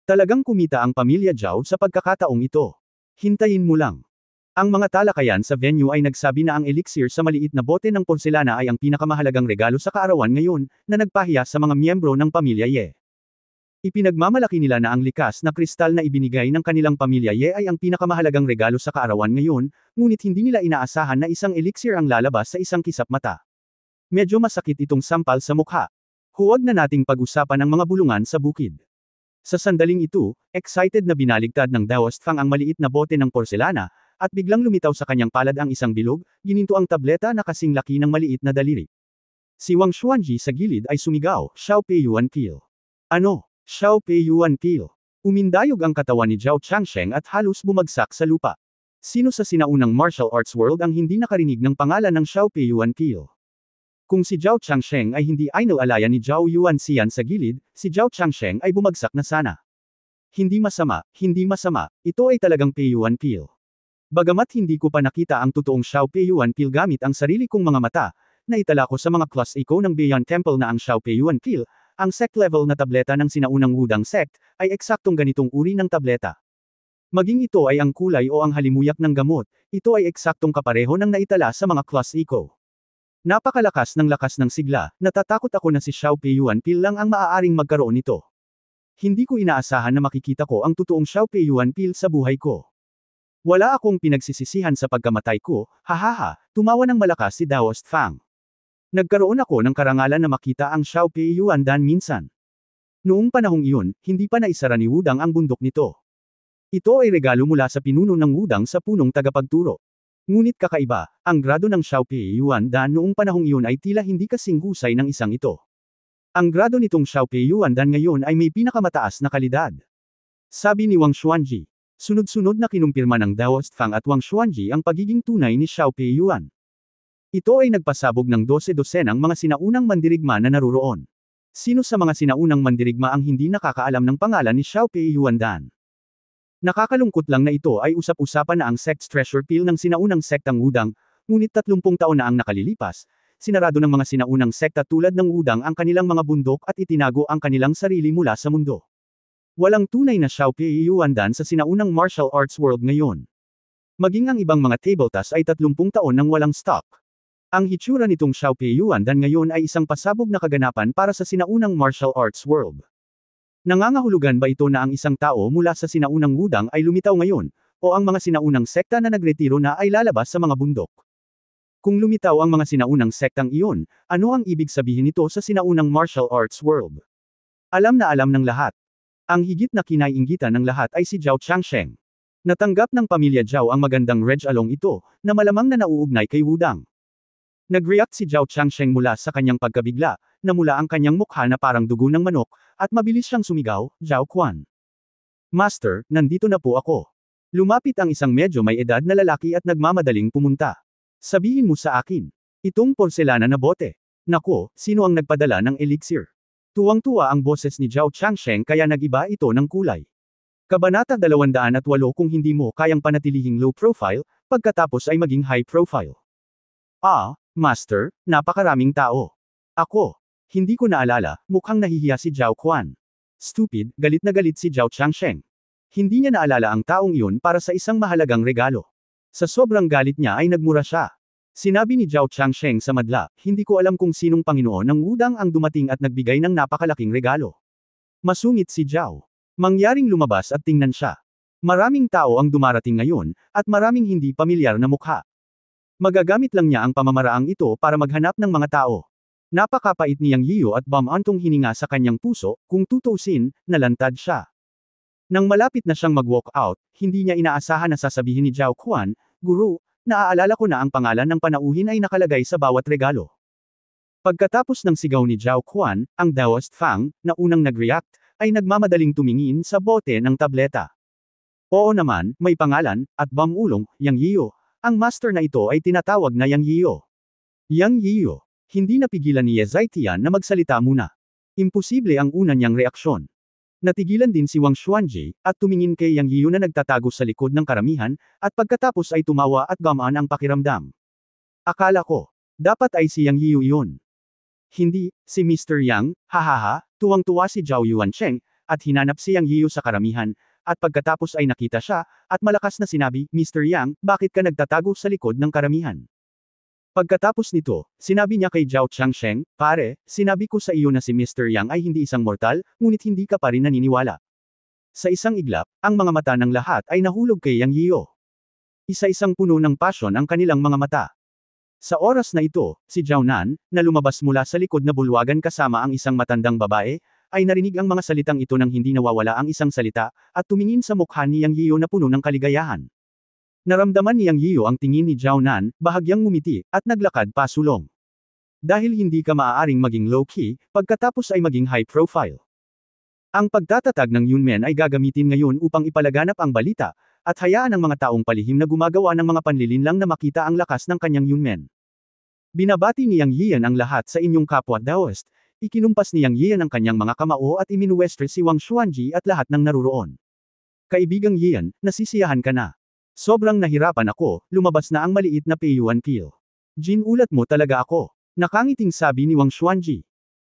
Talagang kumita ang pamilya Zhao sa pagkakataong ito. Hintayin mo lang. Ang mga talakayan sa venue ay nagsabi na ang elixir sa maliit na bote ng porselana ay ang pinakamahalagang regalo sa kaarawan ngayon, na nagpahiya sa mga miyembro ng pamilya Ye. Ipinagmamalaki nila na ang likas na kristal na ibinigay ng kanilang pamilya Ye ay ang pinakamahalagang regalo sa kaarawan ngayon, ngunit hindi nila inaasahan na isang elixir ang lalabas sa isang kisap mata. Medyo masakit itong sampal sa mukha. Huwag na nating pag-usapan ang mga bulungan sa bukid. Sa sandaling ito, excited na binaligtad ng Daoist Fang ang maliit na bote ng porselana, at biglang lumitaw sa kanyang palad ang isang bilog, gininto ang tableta na kasing laki ng maliit na daliri. Si Wang Xuanji sa gilid ay sumigaw, Xiao Pei Yuan Pil. Ano? Xiao Pei Yuan Pil. Umindayog ang katawan ni Zhao Changsheng at halos bumagsak sa lupa. Sino sa sinaunang martial arts world ang hindi nakarinig ng pangalan ng Xiao Pei Yuan Pil? Kung si Zhao Changsheng ay hindi inaalaya ni Zhao Yuanxian sa gilid, si Zhao Changsheng ay bumagsak na sana. Hindi masama, ito ay talagang Pei Yuan Pil. Bagamat hindi ko pa nakita ang totoong Xiao Pei Yuan Pil gamit ang sarili kong mga mata, naitala ko sa mga class eco ng Beyond Temple na ang Xiao Pei Yuan Pil, ang sect level na tableta ng sinaunang Wudang sect, ay eksaktong ganitong uri ng tableta. Maging ito ay ang kulay o ang halimuyak ng gamot, ito ay eksaktong kapareho ng naitala sa mga class eco. Napakalakas ng sigla, natatakot ako na si Xiao Pei Yuan Pil lang ang maaaring magkaroon nito. Hindi ko inaasahan na makikita ko ang totoong Xiao Pei Yuan Pil sa buhay ko. Wala akong pinagsisisihan sa pagkamatay ko, hahaha, tumawa ng malakas si Daoist Fang. Nagkaroon ako ng karangalan na makita ang Xiao Pei Yuan Dan minsan. Noong panahong iyon, hindi pa naisara ni Wudang ang bundok nito. Ito ay regalo mula sa pinuno ng Wudang sa punong tagapagturo. Ngunit kakaiba, ang grado ng Xiao Pei Yuan Dan noong panahong iyon ay tila hindi kasing husay ng isang ito. Ang grado nitong Xiao Pei Yuan Dan ngayon ay may pinakamataas na kalidad. Sabi ni Wang Xuanji. Sunod-sunod na kinumpirma ng Daoist Fang at Wang Xuanji ang pagiging tunay ni Xiao Pei Yuan. Ito ay nagpasabog ng 12-dosenang mga sinaunang mandirigma na naruroon. Sino sa mga sinaunang mandirigma ang hindi nakakaalam ng pangalan ni Xiao Pei Yuan Dan? Nakakalungkot lang na ito ay usap-usapan na ang sect's treasure pil ng sinaunang sektang Wudang, ngunit 30 taon na ang nakalilipas, sinarado ng mga sinaunang sekta tulad ng Wudang ang kanilang mga bundok at itinago ang kanilang sarili mula sa mundo. Walang tunay na Xiao Pei Yuan Dan sa sinaunang martial arts world ngayon. Maging ang ibang mga tabletas ay 30 taon nang walang stock. Ang hitsura nitong Xiao Pei Yuan Dan ngayon ay isang pasabog na kaganapan para sa sinaunang martial arts world. Nangangahulugan ba ito na ang isang tao mula sa sinaunang Wudang ay lumitaw ngayon, o ang mga sinaunang sekta na nagretiro na ay lalabas sa mga bundok? Kung lumitaw ang mga sinaunang sektang iyon, ano ang ibig sabihin nito sa sinaunang martial arts world? Alam na alam ng lahat. Ang higit na kinaiinggitan ng lahat ay si Zhao Changsheng. Natanggap ng pamilya Zhao ang magandang reg along ito, na malamang na nauugnay kay Wudang. Nag-react si Zhao Changsheng mula sa kanyang pagkabigla, namula ang kanyang mukha na parang dugo ng manok, at mabilis siyang sumigaw, Zhao Quan. Master, nandito na po ako. Lumapit ang isang medyo may edad na lalaki at nagmamadaling pumunta. Sabihin mo sa akin. Itong porselana na bote. Nako, sino ang nagpadala ng elixir? Tuwang-tuwa ang boses ni Zhao Changsheng kaya nag-iba ito ng kulay. Kabanata 208 kung hindi mo kayang panatilihing low profile, pagkatapos ay maging high profile. Master, napakaraming tao. Ako. Hindi ko naalala, mukhang nahihiya si Zhao Quan. Stupid, galit na galit si Zhao Changsheng. Hindi niya naalala ang taong iyon para sa isang mahalagang regalo. Sa sobrang galit niya ay nagmura siya. Sinabi ni Zhao Changsheng sa madla, hindi ko alam kung sinong Panginoon ng Wudang ang dumating at nagbigay ng napakalaking regalo. Masungit si Zhao. Mangyaring lumabas at tingnan siya. Maraming tao ang dumarating ngayon, at maraming hindi pamilyar na mukha. Magagamit lang niya ang pamamaraang ito para maghanap ng mga tao. Napakapait niyang Yiyo at Bam-antong hininga sa kanyang puso, kung tutuusin, nalantad siya. Nang malapit na siyang mag-walk out, hindi niya inaasahan na sasabihin ni Zhao Quan, Guru, naaalala ko na ang pangalan ng panauhin ay nakalagay sa bawat regalo. Pagkatapos ng sigaw ni Zhao Quan, ang Daoist Fang, na unang nag-react, ay nagmamadaling tumingin sa bote ng tableta. Oo naman, may pangalan, at Bam-ulong, Yang Yiyo. Ang master na ito ay tinatawag na Yang Yiyo. Yang Yiyo. Hindi napigilan ni Ye Zhaitian na magsalita muna. Imposible ang una niyang reaksyon. Natigilan din si Wang Xuanji, at tumingin kay Yang Yiyu na nagtatago sa likod ng karamihan, at pagkatapos ay tumawa at gamaan ang pakiramdam. Akala ko, dapat ay si Yang Yiyu iyon. Hindi, si Mr. Yang, hahaha, tuwang-tuwa si Zhao Yuancheng, at hinanap si Yang Yiyu sa karamihan, at pagkatapos ay nakita siya, at malakas na sinabi, Mr. Yang, bakit ka nagtatago sa likod ng karamihan? Pagkatapos nito, sinabi niya kay Zhao Changsheng, pare, sinabi ko sa iyo na si Mr. Yang ay hindi isang mortal, ngunit hindi ka pa rin naniniwala. Sa isang iglap, ang mga mata ng lahat ay nahulog kay Yang Yiyu. Isa-isang puno ng pasyon ang kanilang mga mata. Sa oras na ito, si Zhao Nan, na lumabas mula sa likod na bulwagan kasama ang isang matandang babae, ay narinig ang mga salitang ito nang hindi nawawala ang isang salita, at tumingin sa mukha ni Yang Yiyu na puno ng kaligayahan. Naramdaman ni Yang Yiyu ang tingin ni Zhao Nan, bahagyang ngumiti, at naglakad pasulong. Dahil hindi ka maaaring maging low-key, pagkatapos ay maging high-profile. Ang pagtatatag ng Yunmen ay gagamitin ngayon upang ipalaganap ang balita, at hayaan ang mga taong palihim na gumagawa ng mga panlilinlang na makita ang lakas ng kanyang Yunmen. Binabati ni Yang Yiyan ang lahat sa inyong kapwa Daoist, ikinumpas ni Yang Yiyan ang kanyang mga kamao at iminuwestre si Wang Xuanji at lahat ng naruroon. Kaibigang Yiyan, nasisiyahan ka na. Sobrang nahirapan ako, lumabas na ang maliit na Peiyuan Pil. Ginulat mo talaga ako. Nakangiting sabi ni Wang Xuanji.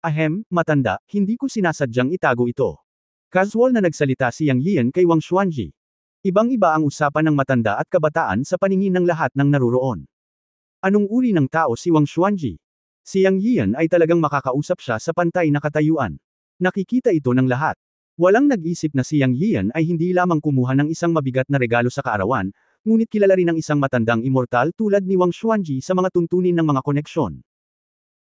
Ahem, matanda, hindi ko sinasadyang itago ito. Casual na nagsalita si Yang Yiyan kay Wang Xuanji. Ibang-iba ang usapan ng matanda at kabataan sa paningin ng lahat ng naruroon. Anong uri ng tao si Wang Xuanji? Si Yang Yiyan ay talagang makakausap siya sa pantay na katayuan. Nakikita ito ng lahat. Walang nag-isip na si Yang Yiyan ay hindi lamang kumuha ng isang mabigat na regalo sa kaarawan, ngunit kilala rin ang isang matandang immortal tulad ni Wang Xuanji sa mga tuntunin ng mga koneksyon.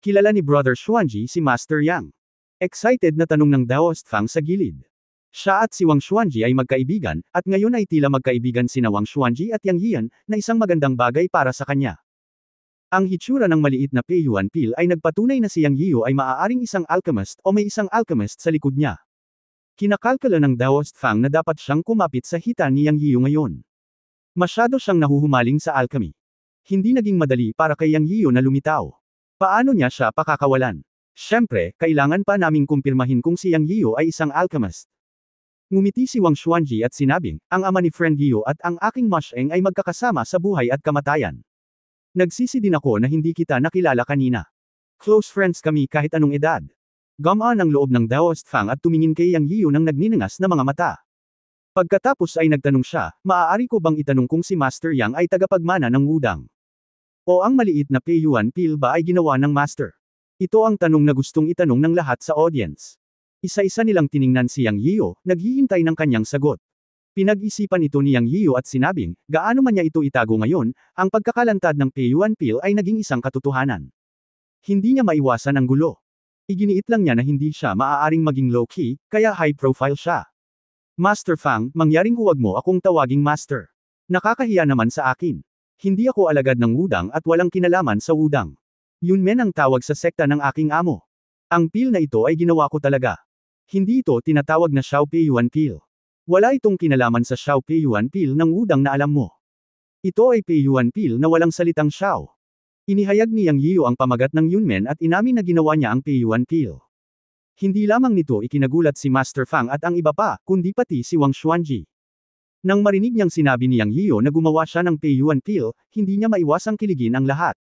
Kilala ni Brother Xuanji si Master Yang. Excited na tanong ng Daoist Fang sa gilid. Siya at si Wang Xuanji ay magkaibigan, at ngayon ay tila magkaibigan sina Wang Xuanji at Yang Yiyan, na isang magandang bagay para sa kanya. Ang hitsura ng maliit na Peiyuan Pil ay nagpatunay na si Yang Yiyu ay maaaring isang alchemist o may isang alchemist sa likod niya. Kinakalkala ng Daoist Fang na dapat siyang kumapit sa hita ni Yang Yiyu ngayon. Masyado siyang nahuhumaling sa alchemy. Hindi naging madali para kay Yang Yiyu na lumitaw. Paano niya siya pakakawalan? Siyempre, kailangan pa naming kumpirmahin kung si Yang Yiyu ay isang alchemist. Ngumiti si Wang Xuanji at sinabing, ang ama ni Friend Yiyu at ang aking Masheng ay magkakasama sa buhay at kamatayan. Nagsisi din ako na hindi kita nakilala kanina. Close friends kami kahit anong edad. Gamaan ang loob ng Daoist Fang at tumingin kay Yang Yiyu ng nagninangas na mga mata. Pagkatapos ay nagtanong siya, maaari ko bang itanong kung si Master Yang ay tagapagmana ng wudang? O ang maliit na Peiyuan Pil ba ay ginawa ng Master? Ito ang tanong na gustong itanong ng lahat sa audience. Isa-isa nilang tiningnan si Yang Yiyu, naghihintay ng kanyang sagot. Pinag-isipan ito ni Yang Yiyu at sinabing, gaano man niya ito itago ngayon, ang pagkakalantad ng Peiyuan Pil ay naging isang katotohanan. Hindi niya maiwasan ang gulo. Iginiit lang niya na hindi siya maaaring maging low-key, kaya high-profile siya. Master Fang, mangyaring huwag mo akong tawaging Master. Nakakahiya naman sa akin. Hindi ako alagad ng wudang at walang kinalaman sa wudang. Yunmen ang tawag sa sekta ng aking amo. Ang pil na ito ay ginawa ko talaga. Hindi ito tinatawag na Xiao Peiyuan Pil. Wala itong kinalaman sa Xiao Peiyuan Pil ng wudang na alam mo. Ito ay Peiyuan Pil na walang salitang Xiao. Inihayag ni Yang Yiyu ang pamagat ng Yunmen at inamin na ginawa niya ang Peiyuan Pil. Hindi lamang nito ikinagulat si Master Fang at ang iba pa, kundi pati si Wang Xuanji. Nang marinig niyang sinabi ni Yang Yiyu na gumawa siya ng Peiyuan Pil, hindi niya maiwasang kiligin ang lahat.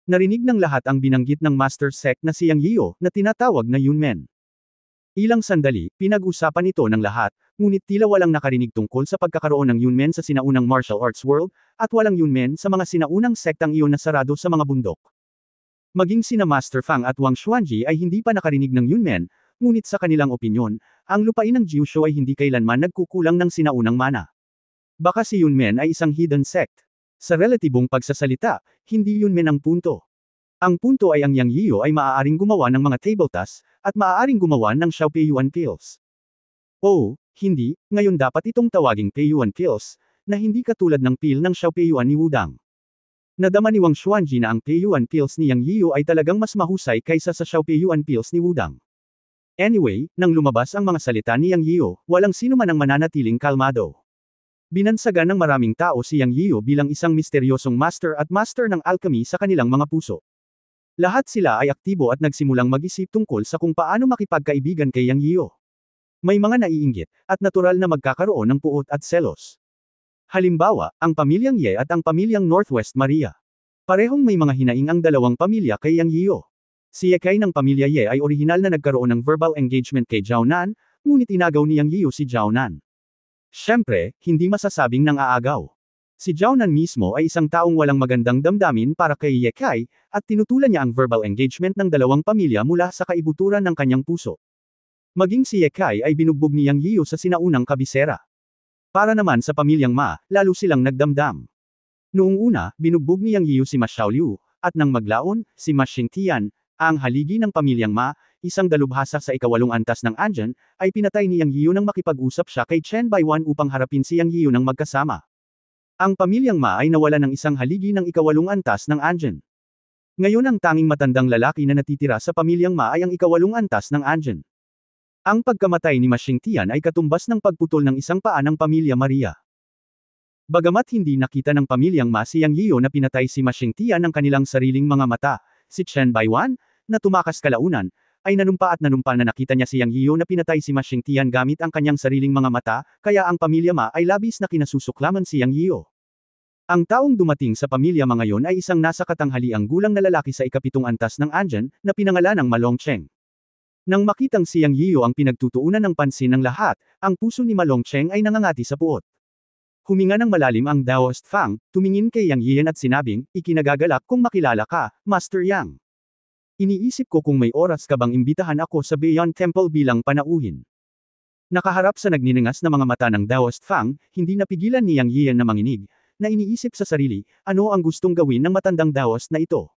Narinig ng lahat ang binanggit ng Master Sect na si Yang Yiyu, na tinatawag na Yunmen. Ilang sandali, pinag-usapan ito ng lahat, ngunit tila walang nakarinig tungkol sa pagkakaroon ng Yunmen sa sinaunang martial arts world, at walang Yunmen sa mga sinaunang sektang iyon na sarado sa mga bundok. Maging sina Master Fang at Wang Xuanji ay hindi pa nakarinig ng Yunmen, ngunit sa kanilang opinyon, ang lupain ng Jiushu ay hindi kailanman nagkukulang ng sinaunang mana. Baka si Yunmen ay isang hidden sect. Sa relatibong pagsasalita, hindi Yunmen ang punto. Ang punto ay ang Yang Yiyu ay maaaring gumawa ng mga table tasks, at maaaring gumawa ng Xiao Peiyuan Pills. Oh, hindi, ngayon dapat itong tawaging Peiyuan Pills, na hindi katulad ng pil ng Xiao Peiyuan ni Wudang. Nadama ni Wang Xuanji na ang Peiyuan Pills ni Yang Yiyu ay talagang mas mahusay kaysa sa Xiao Peiyuan Pills ni Wudang. Anyway, nang lumabas ang mga salita ni Yang Yiyu, walang sino man ang mananatiling kalmado. Binansagan ng maraming tao si Yang Yiyu bilang isang misteryosong master at master ng alchemy sa kanilang mga puso. Lahat sila ay aktibo at nagsimulang mag-isip tungkol sa kung paano makipagkaibigan kay Yang Yiyu. May mga naiinggit, at natural na magkakaroon ng puot at selos. Halimbawa, ang pamilyang Ye at ang pamilyang Northwest Maria. Parehong may mga hinaing ang dalawang pamilya kay Yang Yiyo. Si Ye ng pamilya Ye ay orihinal na nagkaroon ng verbal engagement kay Zhao Nan, ngunit inagaw ni Yang Yiyo si Zhao Nan. Siyempre, hindi masasabing nang aagaw. Si Zhao Nan mismo ay isang taong walang magandang damdamin para kay Ye Kai, at tinutulan niya ang verbal engagement ng dalawang pamilya mula sa kaibuturan ng kanyang puso. Maging si Ye Kai ay binugbog ni Yang Yiyo sa sinaunang kabisera. Para naman sa pamilyang Ma, lalo silang nagdamdam. Noong una, binugbog ni Yang Yiyo si Ma Xiaoliu, at nang maglaon, si Ma Xingtian, ang haligi ng pamilyang Ma, isang dalubhasa sa ikawalong antas ng Anjan, ay pinatay ni Yang Yiyo nang makipag-usap siya kay Chen Baiwan upang harapin si Yang Yiyo nang magkasama. Ang pamilyang Ma ay nawala ng isang haligi ng ikawalong antas ng Anjan. Ngayon ang tanging matandang lalaki na natitira sa pamilyang Ma ay ang ikawalong antas ng Anjan. Ang pagkamatay ni Ma Xingtian ay katumbas ng pagputol ng isang paa ng pamilya Maria. Bagamat hindi nakita ng pamilyang Ma si Yang Yiyo na pinatay si Ma Xingtian ng kanilang sariling mga mata, si Chen Baiwan, na tumakas kalaunan, ay nanumpa na nakita niya si Yang Yiyo na pinatay si Ma Xingtian gamit ang kanyang sariling mga mata, kaya ang pamilya Ma ay labis na kinasusuklaman si Yang Yiyo. Ang taong dumating sa pamilya Ma ngayon ay isang nasa katanghaliang gulang na lalaki sa ikapitong antas ng Anjan, na pinangalanang Ma Longcheng. Nang makitang si Yang Yiyo ang pinagtutuunan ng pansin ng lahat, ang puso ni Ma Longcheng ay nangangati sa puot. Huminga ng malalim ang Daoist Fang, tumingin kay Yang Yiyan at sinabing, ikinagagalak kung makilala ka, Master Yang. Iniisip ko kung may oras ka bang imbitahan ako sa Beyond Temple bilang panauhin. Nakaharap sa nagniningas na mga mata ng Daoist Fang, hindi napigilan ni Yang Yiyan na manginig, na iniisip sa sarili, ano ang gustong gawin ng matandang Daoist na ito.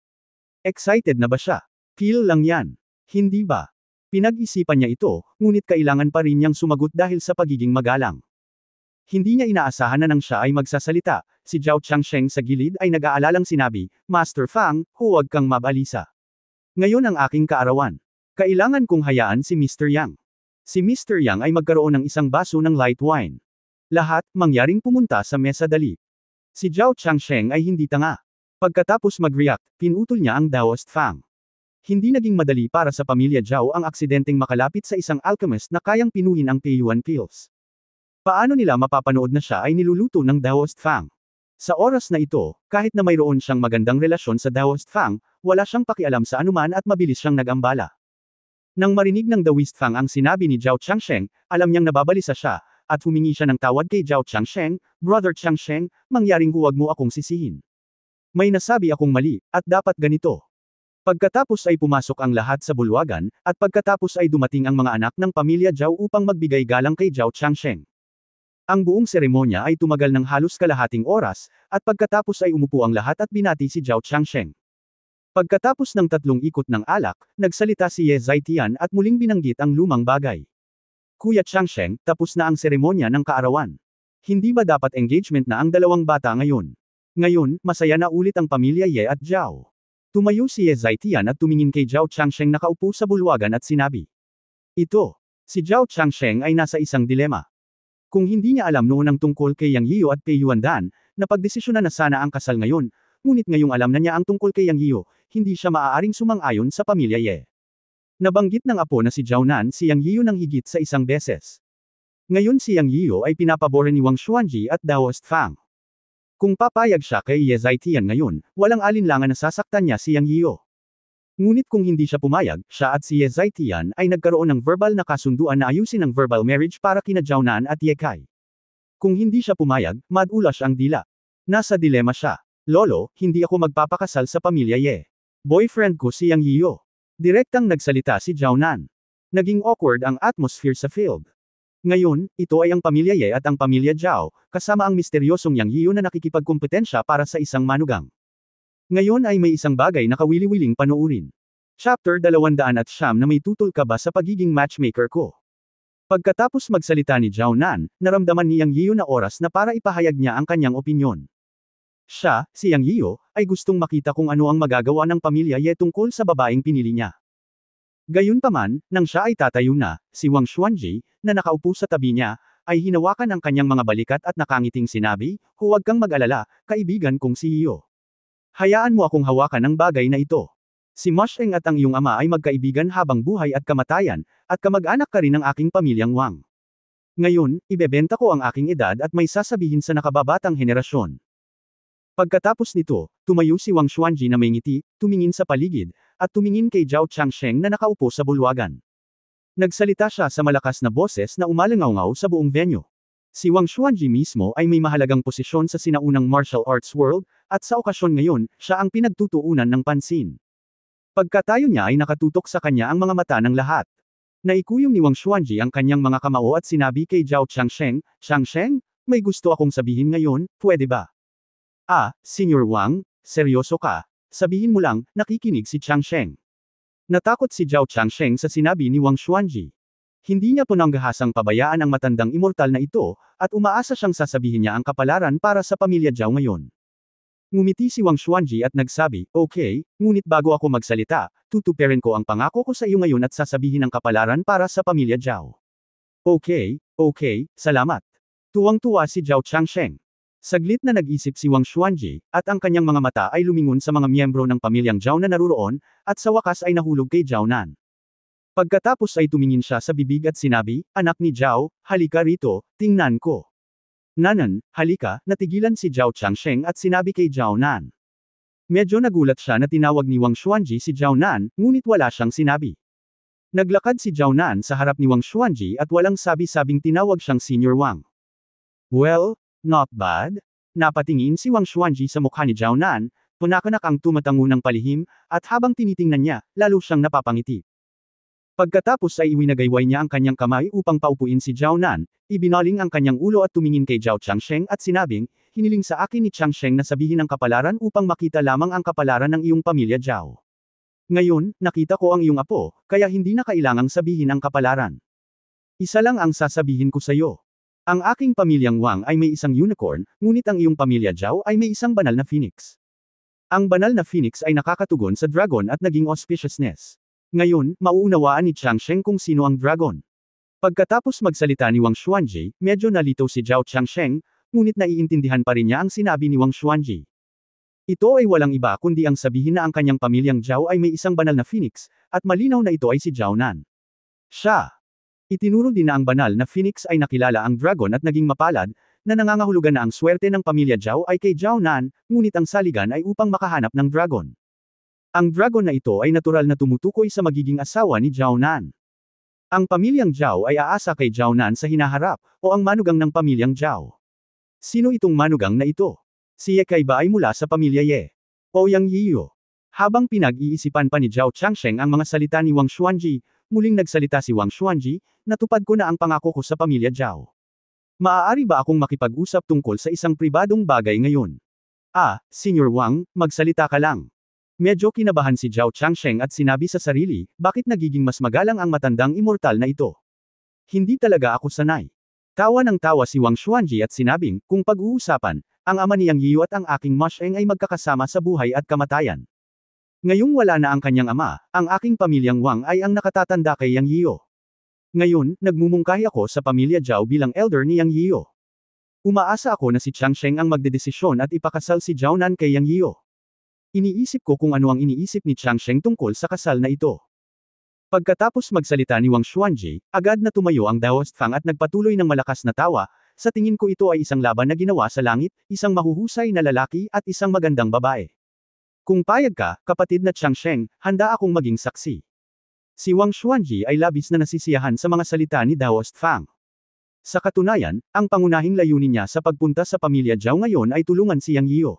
Excited na ba siya? Feel lang yan. Hindi ba? Pinag-isipan niya ito, ngunit kailangan pa rin niyang sumagot dahil sa pagiging magalang. Hindi niya inaasahan na nang siya ay magsasalita, si Zhao Changsheng sa gilid ay nag-aalalang sinabi, Master Fang, huwag kang mabalisa. Ngayon ang aking kaarawan. Kailangan kong hayaan si Mr. Yang. Si Mr. Yang ay magkaroon ng isang baso ng light wine. Lahat, mangyaring pumunta sa mesa dali. Si Zhao Changsheng ay hindi tanga. Pagkatapos mag-react, pinutol niya ang Daoist Fang. Hindi naging madali para sa pamilya Zhao ang aksidenteng makalapit sa isang alchemist na kayang pinuhin ang Peiyuan pills. Paano nila mapapanood na siya ay niluluto ng Daoist Fang? Sa oras na ito, kahit na mayroon siyang magandang relasyon sa Daoist Fang, wala siyang pakialam sa anuman at mabilis siyang nag-ambala. Nang marinig ng Daoist Fang ang sinabi ni Zhao Changsheng, alam niyang nababalisa siya, at humingi siya ng tawad kay Zhao Changsheng, Brother Changsheng, mangyaring huwag mo akong sisihin. May nasabi akong mali, at dapat ganito. Pagkatapos ay pumasok ang lahat sa bulwagan, at pagkatapos ay dumating ang mga anak ng pamilya Zhao upang magbigay galang kay Zhao Changsheng. Ang buong seremonya ay tumagal ng halos kalahating oras, at pagkatapos ay umupo ang lahat at binati si Zhao Changsheng. Pagkatapos ng 3 ikot ng alak, nagsalita si Ye Zhaitian at muling binanggit ang lumang bagay. Kuya Changsheng, tapos na ang seremonya ng kaarawan. Hindi ba dapat engagement na ang dalawang bata ngayon? Ngayon, masaya na ulit ang pamilya Ye at Zhao. Tumayo si Ye Zhaitian at tumingin kay Zhao Changsheng na kaupo sa bulwagan at sinabi. Ito. Si Zhao Changsheng ay nasa isang dilema. Kung hindi niya alam noon ang tungkol kay Yang Yiyo at Peiyuan Dan, napagdesisyonan na sana ang kasal ngayon, ngunit ngayong alam na niya ang tungkol kay Yang Yiyo, hindi siya maaaring sumang-ayon sa pamilya Ye. Nabanggit ng apo na si Zhao Nan si Yang Yiyo ng higit sa isang beses. Ngayon si Yang Yiyo ay pinapabore ni Wang Xuanji at Daoist Fang. Kung papayag siya kay Ye Zhaitian ngayon, walang alinlangan na sasaktan niya si Yang Yiyo. Ngunit kung hindi siya pumayag, siya at si Ye Zhaitian ay nagkaroon ng verbal na kasunduan na ayusin ang verbal marriage para kina Zhao Nan at Ye Kai. Kung hindi siya pumayag, madulas ang dila. Nasa dilema siya. Lolo, hindi ako magpapakasal sa pamilya Ye. Boyfriend ko si Yang Yiyo. Direktang nagsalita si Zhao Nan. Naging awkward ang atmosphere sa field. Ngayon, ito ay ang pamilya Ye at ang pamilya Zhao, kasama ang misteryosong Yang Yiyo na nakikipagkompetensya para sa isang manugang. Ngayon ay may isang bagay na kawili-wiling panoorin. Chapter 209 na may tutol ka ba sa pagiging matchmaker ko? Pagkatapos magsalita ni Zhao Nan, naramdaman ni Yang Yiyo na oras na para ipahayag niya ang kanyang opinyon. Siya, si Yang Yiyo, ay gustong makita kung ano ang magagawa ng pamilya Ye tungkol sa babaeng pinili niya. Gayunpaman, nang siya ay tatayo na, si Wang Xuanji, na nakaupo sa tabi niya, ay hinawakan ang kanyang mga balikat at nakangiting sinabi, huwag kang mag-alala, kaibigan kong si Yiyo. Hayaan mo akong hawakan ang bagay na ito. Si Musheng at ang iyong ama ay magkaibigan habang buhay at kamatayan, at kamag-anak ka rin ng aking pamilyang Wang. Ngayon, ibebenta ko ang aking edad at may sasabihin sa nakababatang henerasyon. Pagkatapos nito, tumayo si Wang Xuanji na may ngiti, tumingin sa paligid, at tumingin kay Zhao Changsheng na nakaupo sa bulwagan. Nagsalita siya sa malakas na boses na umalangaw-ngaw sa buong venue. Si Wang Xuanji mismo ay may mahalagang posisyon sa sinaunang martial arts world, at sa okasyon ngayon, siya ang pinagtutuunan ng pansin. Pagkatayo niya ay nakatutok sa kanya ang mga mata ng lahat. Naikuyom ni Wang Xuanji ang kanyang mga kamao at sinabi kay Zhao Changsheng, Changsheng, may gusto akong sabihin ngayon, pwede ba? Senior Wang, seryoso ka? Sabihin mo lang, nakikinig si Changsheng. Natakot si Zhao Changsheng sa sinabi ni Wang Xuanji. Hindi niya pananggahasang pabayaan ang matandang immortal na ito, at umaasa siyang sasabihin niya ang kapalaran para sa pamilya Zhao ngayon. Ngumiti si Wang Xuanji at nagsabi, okay, ngunit bago ako magsalita, tutuparin ko ang pangako ko sa iyo ngayon at sasabihin ang kapalaran para sa pamilya Zhao. Okay, salamat. Tuwang-tuwa si Zhao Changsheng. Saglit na nag-isip si Wang Xuanji, at ang kanyang mga mata ay lumingon sa mga miyembro ng pamilyang Zhao na naruroon, at sa wakas ay nahulog kay Zhao Nan. Pagkatapos ay tumingin siya sa bibig at sinabi, anak ni Zhao, halika rito, tingnan ko. Nanan, halika, natigilan si Zhao Changsheng at sinabi kay Zhao Nan. Medyo nagulat siya na tinawag ni Wang Xuanji si Zhao Nan, ngunit wala siyang sinabi. Naglakad si Zhao Nan sa harap ni Wang Xuanji at walang sabi-sabing tinawag siyang Senior Wang. Well, not bad. Napatingin si Wang Xuanji sa mukha ni Zhao Nan, punakanak ang tumatango ng palihim, at habang tinitingnan niya, lalo siyang napapangiti. Pagkatapos ay iwinagayway niya ang kanyang kamay upang paupuin si Zhao Nan, ibinaling ang kanyang ulo at tumingin kay Zhao Changsheng at sinabing, hiniling sa akin ni Changsheng na sabihin ang kapalaran upang makita lamang ang kapalaran ng iyong pamilya Zhao. Ngayon, nakita ko ang iyong apo, kaya hindi na kailangang sabihin ang kapalaran. Isa lang ang sasabihin ko sa iyo. Ang aking pamilyang Wang ay may isang unicorn, ngunit ang iyong pamilya Zhao ay may isang banal na phoenix. Ang banal na phoenix ay nakakatugon sa dragon at naging auspiciousness. Ngayon, mauunawaan ni Changsheng kung sino ang dragon. Pagkatapos magsalita ni Wang Xuanji, medyo nalito si Zhao Changsheng, ngunit naiintindihan pa rin niya ang sinabi ni Wang Xuanji. Ito ay walang iba kundi ang sabihin na ang kanyang pamilyang Zhao ay may isang banal na phoenix, at malinaw na ito ay si Zhao Nan. Siya. Itinuro din na ang banal na phoenix ay nakilala ang dragon at naging mapalad, na nangangahulugan na ang swerte ng pamilya Zhao ay kay Zhao Nan, ngunit ang saligan ay upang makahanap ng dragon. Ang dragon na ito ay natural na tumutukoy sa magiging asawa ni Zhao Nan. Ang pamilyang Zhao ay aasa kay Zhao Nan sa hinaharap, o ang manugang ng pamilyang Zhao. Sino itong manugang na ito? Si Ye Kai ba ay mula sa pamilya Ye? O Yang Yiyo? Habang pinag-iisipan pa ni Zhao Changsheng ang mga salita ni Wang Xuanji, muling nagsalita si Wang Xuanji, natupad ko na ang pangako ko sa pamilya Zhao. Maaari ba akong makipag-usap tungkol sa isang pribadong bagay ngayon? Senior Wang, magsalita ka lang. Medyo kinabahan si Zhao Changsheng at sinabi sa sarili, bakit nagiging mas magalang ang matandang immortal na ito? Hindi talaga ako sanay. Tawa ng tawa si Wang Xuanji at sinabing, kung pag-uusapan, ang ama ni Yang Yiyu at ang aking Musheng ay magkakasama sa buhay at kamatayan. Ngayong wala na ang kanyang ama, ang aking pamilyang Wang ay ang nakatatanda kay Yang Yiyu. Ngayon, nagmumungkahi ako sa pamilya Zhao bilang elder ni Yang Yiyu. Umaasa ako na si Changsheng ang magdedesisyon at ipakasal si Zhao Nan kay Yang Yiyu. Iniisip ko kung ano ang iniisip ni Changsheng tungkol sa kasal na ito. Pagkatapos magsalita ni Wang Xuanji, agad na tumayo ang Daoist Fang at nagpatuloy ng malakas na tawa, sa tingin ko ito ay isang laban na ginawa sa langit, isang mahuhusay na lalaki at isang magandang babae. Kung payag ka, kapatid na Changsheng, handa akong maging saksi. Si Wang Xuanji ay labis na nasisiyahan sa mga salita ni Daoist Fang. Sa katunayan, ang pangunahing layunin niya sa pagpunta sa pamilya Zhao ngayon ay tulungan si Yang Yiyu.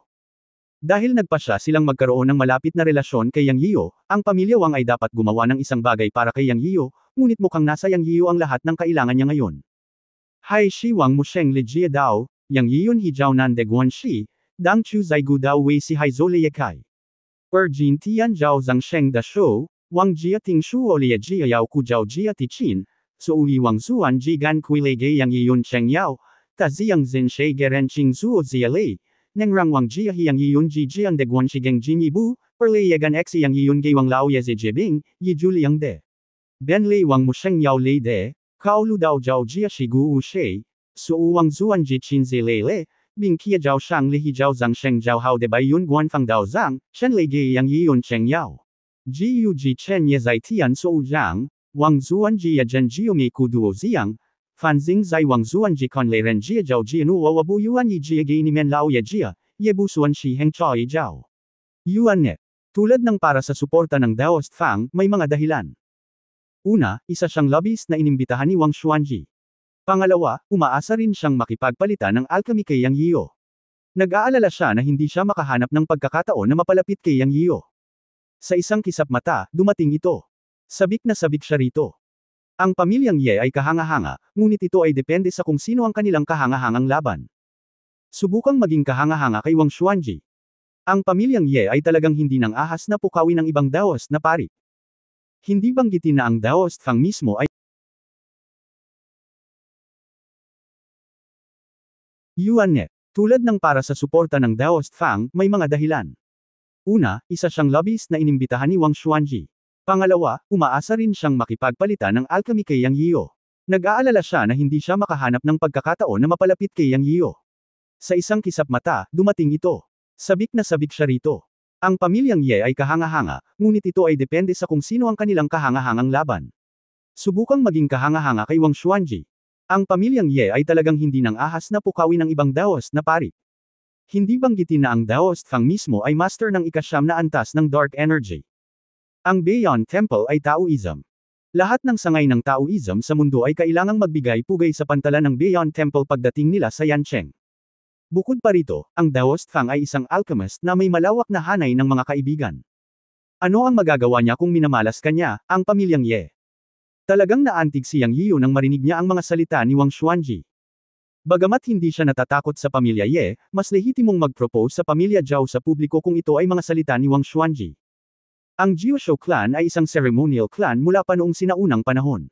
Dahil nagpasya silang magkaroon ng malapit na relasyon kay Yang Yiyu, ang pamilya Wang ay dapat gumawa ng isang bagay para kay Yang Yiyu, ngunit mukhang nasa Yang Yiyu ang lahat ng kailangan niya ngayon. Hai shi Wang Musheng Li Jia Dao, Yang Yiyun He Jiao Nan De Guan Shi, Dang Chu Zai Gu Dao Wei Si Hai Zo Le Kai. Jin Tian Zhao Zhang Sheng Da Shou, Wang Jia Ting Shu O Le Jia Yao Ku Zhao Jia Ti Chin, So Ui Wang Zuan Ji Gan Kui Le Ge Yang Yiyun Cheng Yao, Ta Ziyang Zin She Geren Ching Zuo Zia Le. Neng rang wang jia hiyang yiyun ji jiang de guan shigeng jing yibu, le yegan x yang yiyun gay wang lao ye zi jibing, yi juliang de. Ben lei wang musheng yao lei de, kao lu dao jiao jia shigu u she, su u wang zuan ji chin zi lei le, bing kia jiao shang li hi jiao zhang sheng jiao hao de bai yun guan fang dao zhang, shen lei ge yang yiyun cheng yao. Jiu Ji Chen Ye Zai Tian Sou Jiang, Wang Zuan Ji Ya Zhen Jiu Mei Ku Duo Ziang, Fanzing Zai Wang Zuan Ji Con Lei Ren Jia Jiao Jianu Wabu Yuan Yi Jia Gei Ni Men Lao Ye Jia, Ye Bu Suan Shi Heng Choi Jiao. Yuan Net. Tulad ng para sa suporta ng Daoist Fang, may mga dahilan. Una, isa siyang lobbyist na inimbitahan ni Wang Xuanji. Pangalawa, umaasa rin siyang makipagpalitan ng alchemy kay Yang Yio. Nag-aalala siya na hindi siya makahanap ng pagkakataon na mapalapit kay Yang Yio. Sa isang kisap mata, dumating ito. Sabik na sabik siya rito. Ang pamilyang Ye ay kahanga-hanga, ngunit ito ay depende sa kung sino ang kanilang kahanga-hangang laban. Subukang maging kahanga-hanga kay Wang Xuanji. Ang pamilyang Ye ay talagang hindi nang ahas na pukawin ng ibang Daoist na pari. Hindi banggitin na ang Daoist Fang mismo ay Yuan Net. Tulad ng para sa suporta ng Daoist Fang, may mga dahilan. Una, isa siyang lobbyist na inimbitahan ni Wang Xuanji. Pangalawa, umaasa rin siyang makipagpalitan ng alchemy kay Yang Yio. Nag-aalala siya na hindi siya makahanap ng pagkakataon na mapalapit kay Yang Yio. Sa isang kisap mata, dumating ito. Sabik na sabik siya rito. Ang pamilyang Ye ay kahanga-hanga, ngunit ito ay depende sa kung sino ang kanilang kahanga-hangang laban. Subukang maging kahanga-hanga kay Wang Xuanji. Ang pamilyang Ye ay talagang hindi nang ahas na pukawin ng ibang Daoist na pari. Hindi banggitin na ang Daoist Fang mismo ay master ng ikasyam na antas ng Dark Energy. Ang Bayon Temple ay Taoism. Lahat ng sangay ng Taoism sa mundo ay kailangang magbigay-pugay sa pantalan ng Bayon Temple pagdating nila sa Yancheng. Bukod pa rito, ang Daoist Fang ay isang alchemist na may malawak na hanay ng mga kaibigan. Ano ang magagawa niya kung minamalas kanya, ang pamilyang Ye? Talagang naantig si Yang Yio nang marinig niya ang mga salita ni Wang Xuanji. Bagamat hindi siya natatakot sa pamilya Ye, mas lehitimong mag-propose sa pamilya Zhao sa publiko kung ito ay mga salita ni Wang Xuanji. Ang Jiushou clan ay isang ceremonial clan mula pa noong sinaunang panahon.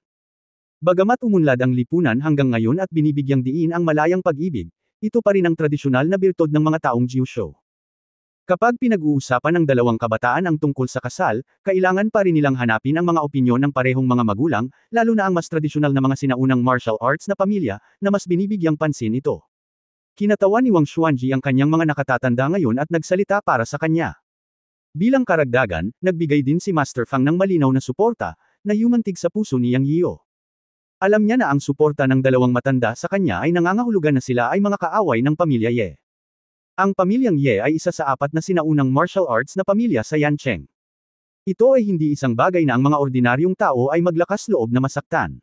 Bagamat umunlad ang lipunan hanggang ngayon at binibigyang diin ang malayang pag-ibig, ito pa rin ang tradisyonal na birtod ng mga taong Jiushou. Kapag pinag-uusapan ng dalawang kabataan ang tungkol sa kasal, kailangan pa rin nilang hanapin ang mga opinyon ng parehong mga magulang, lalo na ang mas tradisyonal na mga sinaunang martial arts na pamilya, na mas binibigyang pansin ito. Kinatawan ni Wang Xuanji ang kanyang mga nakatatanda ngayon at nagsalita para sa kanya. Bilang karagdagan, nagbigay din si Master Fang ng malinaw na suporta, na yumantig sa puso ni Yang Yio. Alam niya na ang suporta ng dalawang matanda sa kanya ay nangangahulugan na sila ay mga kaaway ng pamilya Ye. Ang pamilyang Ye ay isa sa apat na sinaunang martial arts na pamilya sa Yancheng. Ito ay hindi isang bagay na ang mga ordinaryong tao ay maglakas loob na masaktan.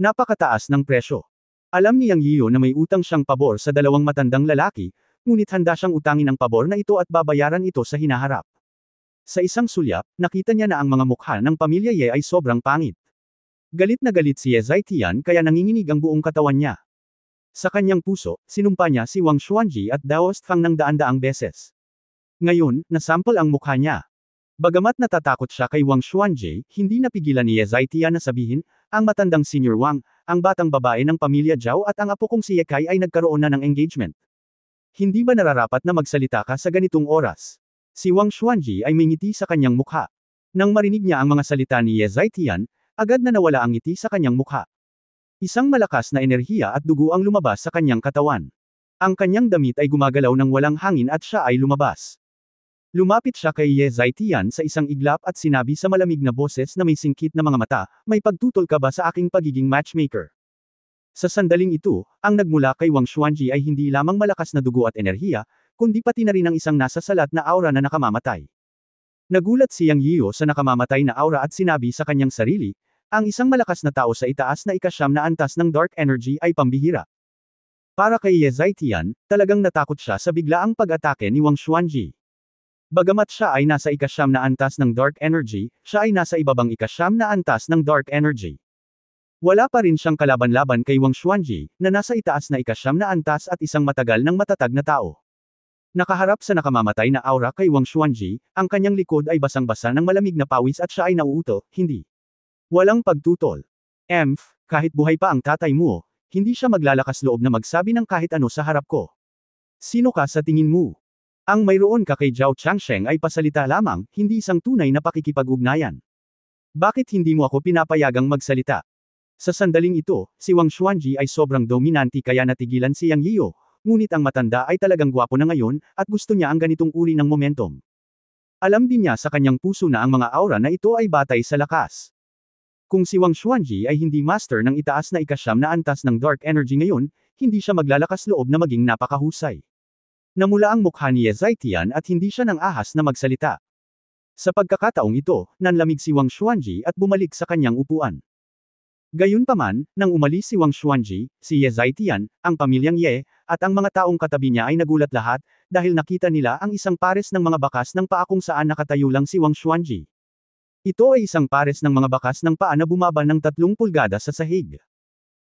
Napakataas ng presyo. Alam ni Yang Yio na may utang siyang pabor sa dalawang matandang lalaki, ngunit handa siyang utangin ang pabor na ito at babayaran ito sa hinaharap. Sa isang sulyap, nakita niya na ang mga mukha ng pamilya Ye ay sobrang pangit. Galit na galit si Ye Zaitian kaya nanginginig ang buong katawan niya. Sa kanyang puso, sinumpa niya si Wang Xuanji at Daoist Fang ng daan-daang beses. Ngayon, nasample ang mukha niya. Bagamat natatakot siya kay Wang Xuanji, hindi napigilan ni Ye Zaitian na sabihin, ang matandang Senior Wang, ang batang babae ng pamilya Zhao at ang apo kong si Ye Kai ay nagkaroon na ng engagement. Hindi ba nararapat na magsalita ka sa ganitong oras? Si Wang Xuanji ay may ngiti sa kanyang mukha. Nang marinig niya ang mga salita ni Ye Zaitian, agad na nawala ang ngiti sa kanyang mukha. Isang malakas na enerhiya at dugo ang lumabas sa kanyang katawan. Ang kanyang damit ay gumagalaw ng walang hangin at siya ay lumabas. Lumapit siya kay Ye Zaitian sa isang iglap at sinabi sa malamig na boses na may singkit na mga mata, may pagtutol ka ba sa aking pagiging matchmaker? Sa sandaling ito, ang nagmula kay Wang Xuanji ay hindi lamang malakas na dugo at enerhiya, kundi pati na rin ang isang nasa salat na aura na nakamamatay. Nagulat si Yang Yio sa nakamamatay na aura at sinabi sa kanyang sarili, ang isang malakas na tao sa itaas na ikasyam na antas ng Dark Energy ay pambihira. Para kay Ye Zaitian, talagang natakot siya sa biglaang pag-atake ni Wang Xuanji. Bagamat siya ay nasa ikasyam na antas ng Dark Energy, siya ay nasa ibabang ikasyam na antas ng Dark Energy. Wala pa rin siyang kalaban-laban kay Wang Xuanji, na nasa itaas na ikasyam na antas at isang matagal ng matatag na tao. Nakaharap sa nakamamatay na aura kay Wang Xuanji, ang kanyang likod ay basang-basa ng malamig na pawis at siya ay nauuto, hindi. Walang pagtutol. Kahit buhay pa ang tatay mo, hindi siya maglalakas loob na magsabi ng kahit ano sa harap ko. Sino ka sa tingin mo? Ang mayroon ka kay Zhao Changsheng ay pasalita lamang, hindi isang tunay na pakikipag-ugnayan. Bakit hindi mo ako pinapayagang magsalita? Sa sandaling ito, si Wang Xuanji ay sobrang dominante kaya natigilan si Yang Yio, ngunit ang matanda ay talagang gwapo na ngayon, at gusto niya ang ganitong uri ng momentum. Alam din niya sa kanyang puso na ang mga aura na ito ay batay sa lakas. Kung si Wang Xuanji ay hindi master ng itaas na ikasyam na antas ng dark energy ngayon, hindi siya maglalakas loob na maging napakahusay. Namula ang mukha ni Ye Zhaitian at hindi siya nang ahas na magsalita. Sa pagkakataong ito, nanlamig si Wang Xuanji at bumalik sa kanyang upuan. Gayunpaman, nang umalis si Wang Xuanji, si Ye Zhaitian, ang pamilyang Ye, at ang mga taong katabi niya ay nagulat lahat, dahil nakita nila ang isang pares ng mga bakas ng paa kung saan nakatayo lang si Wang Xuanji. Ito ay isang pares ng mga bakas ng paa na bumaba ng 3 pulgada sa sahig.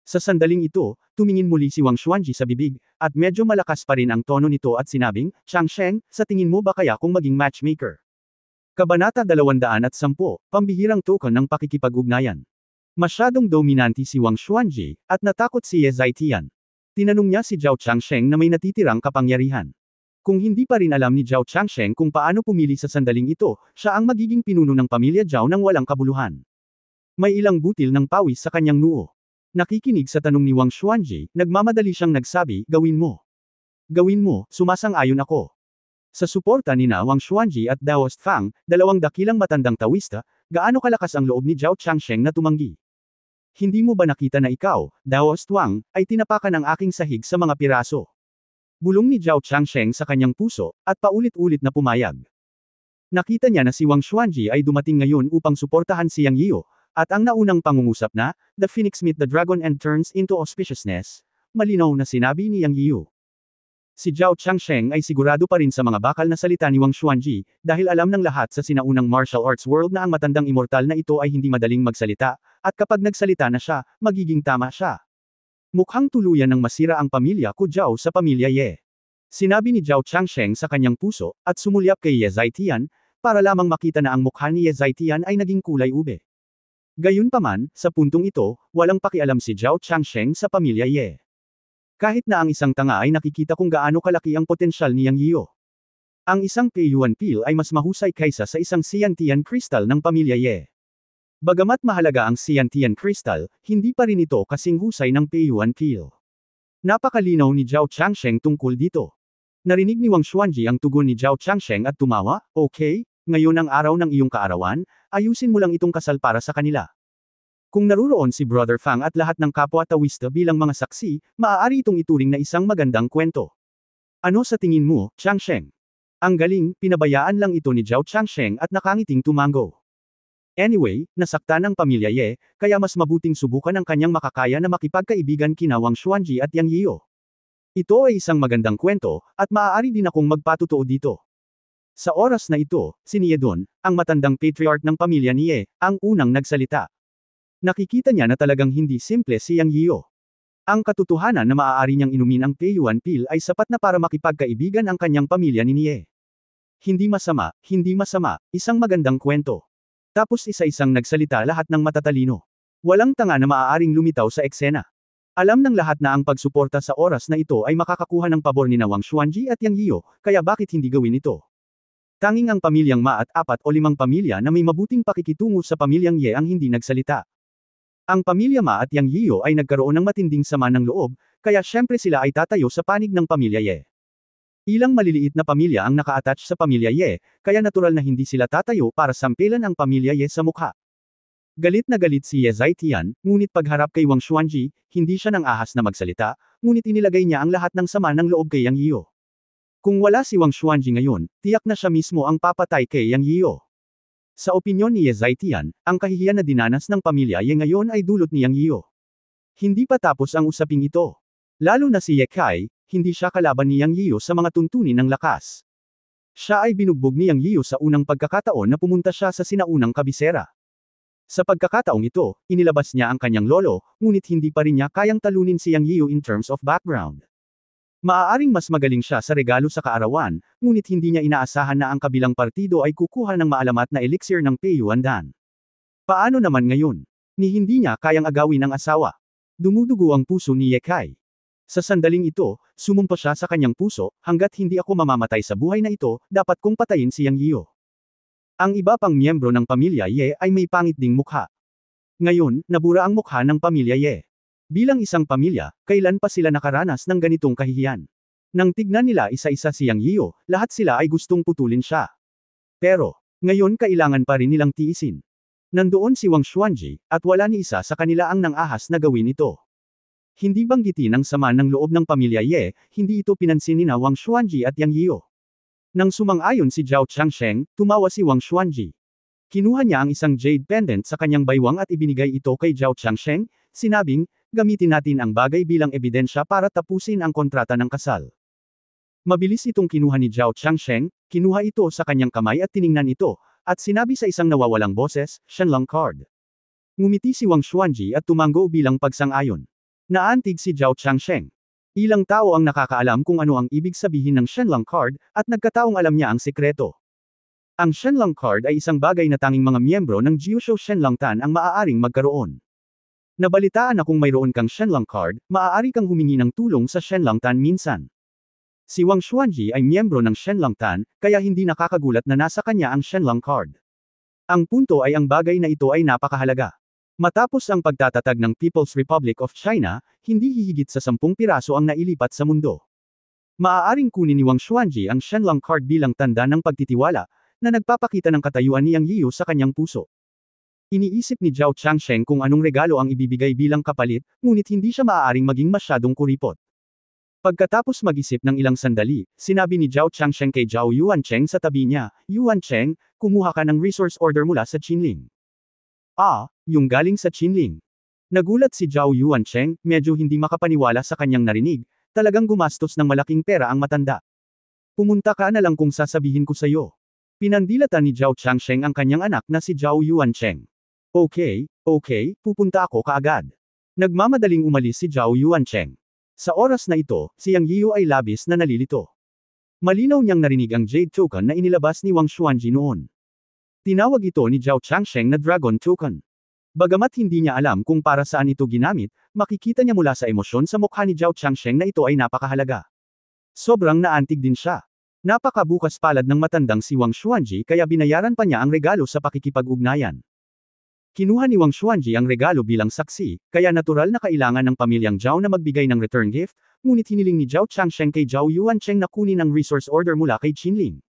Sa sandaling ito, tumingin muli si Wang Xuanji sa bibig, at medyo malakas pa rin ang tono nito at sinabing, Chang Sheng, sa tingin mo ba kaya kung maging matchmaker? Kabanata 210, Pambihirang token ng pakikipag-ugnayan. Masyadong dominante si Wang Xuanji, at natakot si Ye Zhaitian. Tinanong niya si Zhao Changsheng na may natitirang kapangyarihan. Kung hindi pa rin alam ni Zhao Changsheng kung paano pumili sa sandaling ito, siya ang magiging pinuno ng pamilya Zhao nang walang kabuluhan. May ilang butil ng pawis sa kanyang noo. Nakikinig sa tanong ni Wang Xuanji, nagmamadali siyang nagsabi, gawin mo. Gawin mo, sumasang-ayon ako. Sa suporta ni Wang Xuanji at Daoist Fang, dalawang dakilang matandang tawista, gaano kalakas ang loob ni Zhao Changsheng na tumanggi. Hindi mo ba nakita na ikaw, Daoist Wang, ay tinapakan ang aking sahig sa mga piraso? Bulong ni Zhao Changsheng sa kanyang puso, at paulit-ulit na pumayag. Nakita niya na si Wang Xuanji ay dumating ngayon upang suportahan si Yang Yiu, at ang naunang pangungusap na, the phoenix meet the dragon and turns into auspiciousness, malinaw na sinabi ni Yang Yiu. Si Zhao Changsheng ay sigurado pa rin sa mga bakal na salita ni Wang Xuanji, dahil alam ng lahat sa sinaunang martial arts world na ang matandang immortal na ito ay hindi madaling magsalita, at kapag nagsalita na siya, magiging tama siya. Mukhang tuluyan ng masira ang pamilya ko Zhao sa pamilya Ye. Sinabi ni Zhao Changsheng sa kanyang puso, at sumulyap kay Ye Zhaitian, para lamang makita na ang mukha ni Ye Zhaitian ay naging kulay ube. Gayunpaman, sa puntong ito, walang pakialam si Zhao Changsheng sa pamilya Ye. Kahit na ang isang tanga ay nakikita kung gaano kalaki ang potensyal ni Yang Yiu. Ang isang Peiyuan Pil ay mas mahusay kaysa sa isang Xiantian Crystal ng pamilya Ye. Bagamat mahalaga ang Xiantian Crystal, hindi pa rin ito kasing husay ng Peiyuan Pil. Napakalinaw ni Zhao Changsheng tungkol dito. Narinig ni Wang Xuanji ang tugon ni Zhao Changsheng at tumawa, okay, ngayon ang araw ng iyong kaarawan, ayusin mo lang itong kasal para sa kanila. Kung naruroon si Brother Fang at lahat ng kapwa tawista bilang mga saksi, maaari itong ituring na isang magandang kwento. Ano sa tingin mo, Changsheng? Ang galing, pinabayaan lang ito ni Zhao Changsheng at nakangiting tumango. Anyway, nasaktan ang pamilya Ye, kaya mas mabuting subukan ang kanyang makakaya na makipagkaibigan kina Wang Xuanji at Yang Yiu. Ito ay isang magandang kwento, at maaari din akong magpatotoo dito. Sa oras na ito, si Ye Dun, ang matandang patriarch ng pamilya ni Ye, ang unang nagsalita. Nakikita niya na talagang hindi simple si Yang Yiu. Ang katotohanan na maaari niyang inumin ang Peiyuan Pil ay sapat na para makipagkaibigan ang kanyang pamilya ni Ye. Hindi masama, isang magandang kwento. Tapos isa-isang nagsalita lahat ng matatalino. Walang tanga na maaaring lumitaw sa eksena. Alam ng lahat na ang pagsuporta sa oras na ito ay makakakuha ng pabor ni Wang Xuanji at Yang Yiu, kaya bakit hindi gawin ito? Tanging ang pamilyang Ma at 4 o 5 pamilya na may mabuting pakikitungo sa pamilyang Ye ang hindi nagsalita. Ang pamilya Ma at Yang Yiu ay nagkaroon ng matinding sama ng loob, kaya syempre sila ay tatayo sa panig ng pamilya Ye. Ilang maliliit na pamilya ang naka-attach sa pamilya Ye, kaya natural na hindi sila tatayo para sampilan ang pamilya Ye sa mukha. Galit na galit si Ye Zhaitian, ngunit pagharap kay Wang Xuanji, hindi siya nang ahas na magsalita, ngunit inilagay niya ang lahat ng sama ng loob kay Yang Yiu. Kung wala si Wang Xuanji ngayon, tiyak na siya mismo ang papatay kay Yang Yiu. Sa opinyon ni Ye Zhaitian, ang kahihiyan na dinanas ng pamilya Ye ngayon ay dulot ni Yang Yiu. Hindi pa tapos ang usaping ito. Lalo na si Ye Kai, hindi siya kalaban ni Yang Yiu sa mga tuntunin ng lakas. Siya ay binugbog ni Yang Yiu sa unang pagkakataon na pumunta siya sa sinaunang kabisera. Sa pagkakataong ito, inilabas niya ang kanyang lolo, ngunit hindi pa rin niya kayang talunin si Yang Yiu in terms of background. Maaaring mas magaling siya sa regalo sa kaarawan, ngunit hindi niya inaasahan na ang kabilang partido ay kukuha ng maalamat na elixir ng Peiyuan Dan. Paano naman ngayon? Ni hindi niya kayang agawin ang asawa. Dumudugo ang puso ni Ye Kai. Sa sandaling ito, sumumpa siya sa kanyang puso, hanggat hindi ako mamamatay sa buhay na ito, dapat kong patayin si Yang Yiu. Ang iba pang miyembro ng pamilya Ye ay may pangit ding mukha. Ngayon, nabura ang mukha ng pamilya Ye. Bilang isang pamilya, kailan pa sila nakaranas ng ganitong kahihiyan? Nang tignan nila isa-isa si Yang Yiu, lahat sila ay gustong putulin siya. Pero, ngayon kailangan pa rin nilang tiisin. Nandoon si Wang Xuanji, at wala ni isa sa kanila ang nang-ahas na gawin ito. Hindi banggitin ang sama ng loob ng pamilya Ye, hindi ito pinansin ni Wang Xuanji at Yang Yio. Nang sumang-ayon si Zhao Changsheng, tumawa si Wang Xuanji. Kinuha niya ang isang jade pendant sa kanyang baywang at ibinigay ito kay Zhao Changsheng, sinabing, gamitin natin ang bagay bilang ebidensya para tapusin ang kontrata ng kasal. Mabilis itong kinuha ni Zhao Changsheng, kinuha ito sa kanyang kamay at tiningnan ito, at sinabi sa isang nawawalang boses, Shenlong card. Ngumiti si Wang Xuanji at tumango bilang pagsang-ayon. Naantig si Zhao Changsheng. Ilang tao ang nakakaalam kung ano ang ibig sabihin ng Shenlong card, at nagkataong alam niya ang sekreto. Ang Shenlong card ay isang bagay na tanging mga miyembro ng Jiushou Shenlong Tan ang maaaring magkaroon. Nabalitaan na kung mayroon kang Shenlong card, maaari kang humingi ng tulong sa Shenlong Tan minsan. Si Wang Xuanji ay miyembro ng Shenlong Tan, kaya hindi nakakagulat na nasa kanya ang Shenlong card. Ang punto ay ang bagay na ito ay napakahalaga. Matapos ang pagtatatag ng People's Republic of China, hindi hihigit sa 10 piraso ang nailipat sa mundo. Maaaring kunin ni Wang Xuanji ang Shenlong card bilang tanda ng pagtitiwala, na nagpapakita ng katayuan ni Yang Yio sa kanyang puso. Iniisip ni Zhao Changsheng kung anong regalo ang ibibigay bilang kapalit, ngunit hindi siya maaaring maging masyadong kuripot. Pagkatapos mag-isip ng ilang sandali, sinabi ni Zhao Changsheng kay Zhao Yuancheng sa tabi niya, Yuancheng, kumuha ka ng resource order mula sa Qinling. Yung galing sa Qinling. Nagulat si Zhao Yuancheng, medyo hindi makapaniwala sa kanyang narinig, talagang gumastos ng malaking pera ang matanda. Pumunta ka na lang kung sasabihin ko sa'yo. Pinandilatan ni Zhao Changsheng ang kanyang anak na si Zhao Yuancheng. Okay, pupunta ako kaagad. Nagmamadaling umalis si Zhao Yuancheng. Sa oras na ito, si Yang Yio ay labis na nalilito. Malinaw niyang narinig ang jade token na inilabas ni Wang Xuanji noon. Tinawag ito ni Zhao Changsheng na Dragon Token. Bagamat hindi niya alam kung para saan ito ginamit, makikita niya mula sa emosyon sa mukha ni Zhao Changsheng na ito ay napakahalaga. Sobrang naantig din siya. Napakabukas palad ng matandang si Wang Xuanji kaya binayaran pa niya ang regalo sa pakikipag-ugnayan. Kinuha ni Wang Xuanji ang regalo bilang saksi, kaya natural na kailangan ng pamilyang Zhao na magbigay ng return gift, ngunit hiniling ni Zhao Changsheng kay Zhao Yuancheng na kunin ang resource order mula kay Qinling.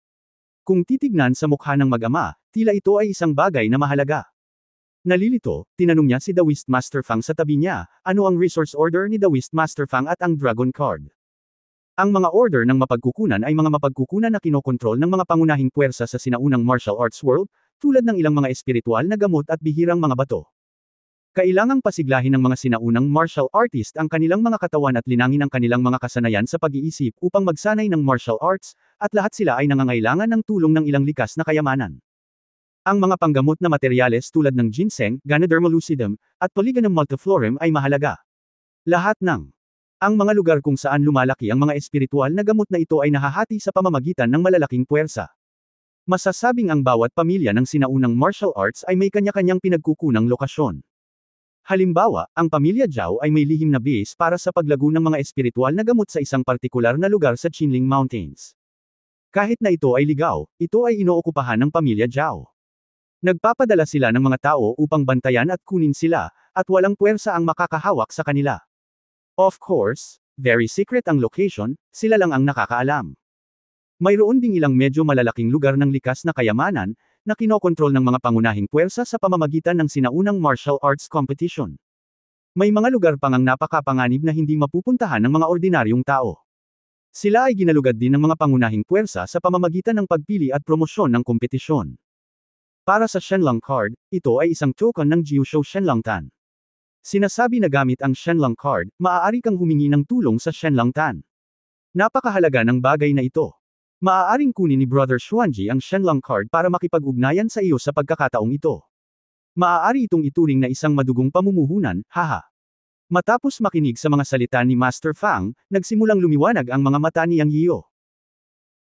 Kung titignan sa mukha ng mag-ama, tila ito ay isang bagay na mahalaga. Nalilito, tinanong niya si The Wistmaster Fang sa tabi niya, ano ang resource order ni The Wistmaster Fang at ang Dragon Card. Ang mga order ng mapagkukunan ay mga mapagkukunan na kinokontrol ng mga pangunahing puwersa sa sinaunang martial arts world, tulad ng ilang mga espiritual na gamot at bihirang mga bato. Kailangang pasiglahin ng mga sinaunang martial artist ang kanilang mga katawan at linangin ang kanilang mga kasanayan sa pag-iisip upang magsanay ng martial arts, at lahat sila ay nangangailangan ng tulong ng ilang likas na kayamanan. Ang mga panggamot na materyales tulad ng ginseng, Ganoderma lucidum, at Polygonum multiflorum ay mahalaga. Lahat ng ang mga lugar kung saan lumalaki ang mga espiritual na gamot na ito ay nahahati sa pamamagitan ng malalaking puwersa. Masasabing ang bawat pamilya ng sinaunang martial arts ay may kanya-kanyang pinagkukunang lokasyon. Halimbawa, ang pamilya Zhao ay may lihim na base para sa paglago ng mga espiritual na gamot sa isang partikular na lugar sa Qinling Mountains. Kahit na ito ay ligaw, ito ay inookupahan ng pamilya Zhao. Nagpapadala sila ng mga tao upang bantayan at kunin sila, at walang puwersa ang makakahawak sa kanila. Of course, very secret ang location, sila lang ang nakakaalam. Mayroon ding ilang medyo malalaking lugar ng likas na kayamanan, na kinokontrol ng mga pangunahing puwersa sa pamamagitan ng sinaunang martial arts competition. May mga lugar pang ang napakapanganib na hindi mapupuntahan ng mga ordinaryong tao. Sila ay ginalugad din ng mga pangunahing puwersa sa pamamagitan ng pagpili at promosyon ng kompetisyon. Para sa Shenlong card, ito ay isang token ng Jiushou Shenlong Tan. Sinasabi na gamit ang Shenlong card, maaari kang humingi ng tulong sa Shenlong Tan. Napakahalaga ng bagay na ito. Maaaring kunin ni Brother Xuanji ang Shenlong card para makipag-ugnayan sa iyo sa pagkakataong ito. Maaari itong ituring na isang madugong pamumuhunan, haha. Matapos makinig sa mga salita ni Master Fang, nagsimulang lumiwanag ang mga mata ni Yang Yio.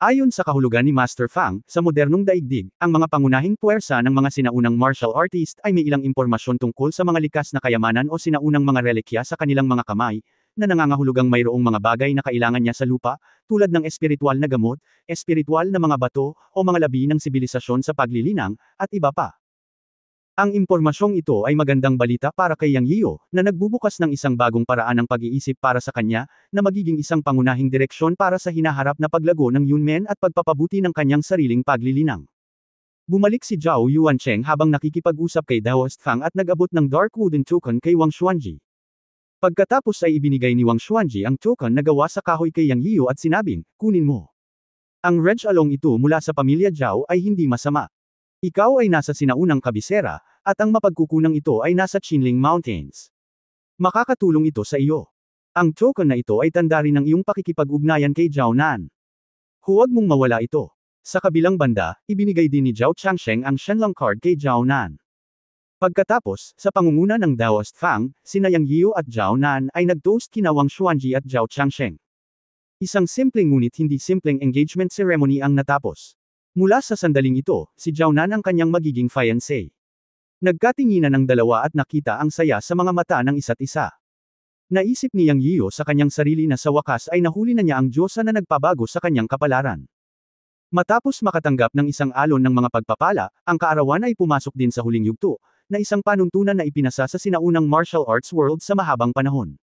Ayon sa kahulugan ni Master Fang, sa modernong daigdig, ang mga pangunahing puwersa ng mga sinaunang martial artist ay may ilang impormasyon tungkol sa mga likas na kayamanan o sinaunang mga relikya sa kanilang mga kamay, na nangangahulugang mayroong mga bagay na kailangan niya sa lupa, tulad ng espiritual na gamot, espiritual na mga bato, o mga labi ng sibilisasyon sa paglilinang, at iba pa. Ang impormasyong ito ay magandang balita para kay Yang Yio, na nagbubukas ng isang bagong paraan ng pag-iisip para sa kanya, na magiging isang pangunahing direksyon para sa hinaharap na paglago ng Yunmen at pagpapabuti ng kanyang sariling paglilinang. Bumalik si Zhao Yuancheng habang nakikipag-usap kay Daoist Fang at nag-abot ng Dark Wooden Token kay Wang Xuanji. Pagkatapos ay ibinigay ni Wang Xuanji ang token na gawa sa kahoy kay Yang Yiu at sinabing, kunin mo. Ang wrench along ito mula sa pamilya Zhao ay hindi masama. Ikaw ay nasa sinaunang kabisera, at ang mapagkukunang ito ay nasa Qinling Mountains. Makakatulong ito sa iyo. Ang token na ito ay tanda rin ng iyong pakikipag-ugnayan kay Zhao Nan. Huwag mong mawala ito. Sa kabilang banda, ibinigay din ni Zhao Changsheng ang Shenlong card kay Zhao Nan. Pagkatapos, sa pangunguna ng Daoist Fang, sina Yang Yiu at Zhao Nan ay nag-toast kina Wang Xuanji at Zhao Changsheng. Isang simpleng ngunit hindi simpleng engagement ceremony ang natapos. Mula sa sandaling ito, si Zhao Nan ang kanyang magiging fiancé. Nagkatinginan ang dalawa at nakita ang saya sa mga mata ng isa't isa. Naisip ni Yang Yiu sa kanyang sarili na sa wakas ay nahuli na niya ang Diyosa na nagpabago sa kanyang kapalaran. Matapos makatanggap ng isang alon ng mga pagpapala, ang kaarawan ay pumasok din sa huling yugto, na isang panuntunan na ipinasa sa sinaunang martial arts world sa mahabang panahon.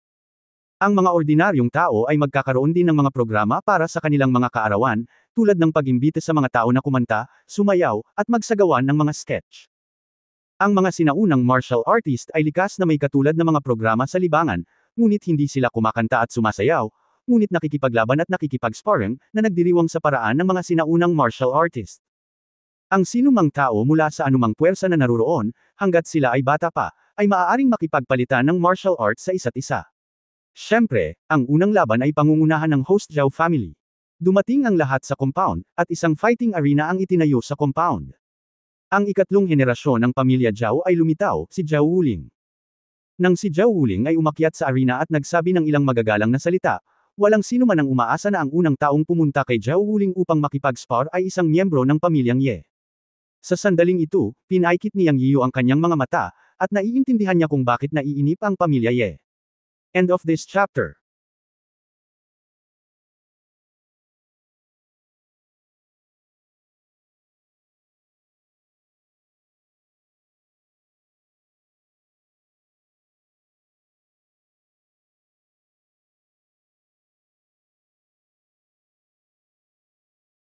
Ang mga ordinaryong tao ay magkakaroon din ng mga programa para sa kanilang mga kaarawan, tulad ng pag-imbita sa mga tao na kumanta, sumayaw, at magsagawa ng mga sketch. Ang mga sinaunang martial artist ay likas na may katulad na mga programa sa libangan, ngunit hindi sila kumakanta at sumasayaw, ngunit nakikipaglaban at nakikipag-sparring, na nagdiriwang sa paraan ng mga sinaunang martial artist. Ang sinumang tao mula sa anumang puwersa na naruroon, hanggat sila ay bata pa, ay maaaring makipagpalitan ng martial arts sa isa't isa. Siyempre, ang unang laban ay pangungunahan ng host Zhao family. Dumating ang lahat sa compound, at isang fighting arena ang itinayo sa compound. Ang ikatlong henerasyon ng pamilya Zhao ay lumitaw, si Zhao Wuling. Nang si Zhao Wuling ay umakyat sa arena at nagsabi ng ilang magagalang na salita, walang sino man ang umaasa na ang unang taong pumunta kay Zhao Wuling upang makipag-spar ay isang miyembro ng pamilyang Ye. Sa sandaling ito, pinaikit ni Yang Yiu ang kanyang mga mata, at naiintindihan niya kung bakit naiinip ang pamilya Ye. End of this chapter.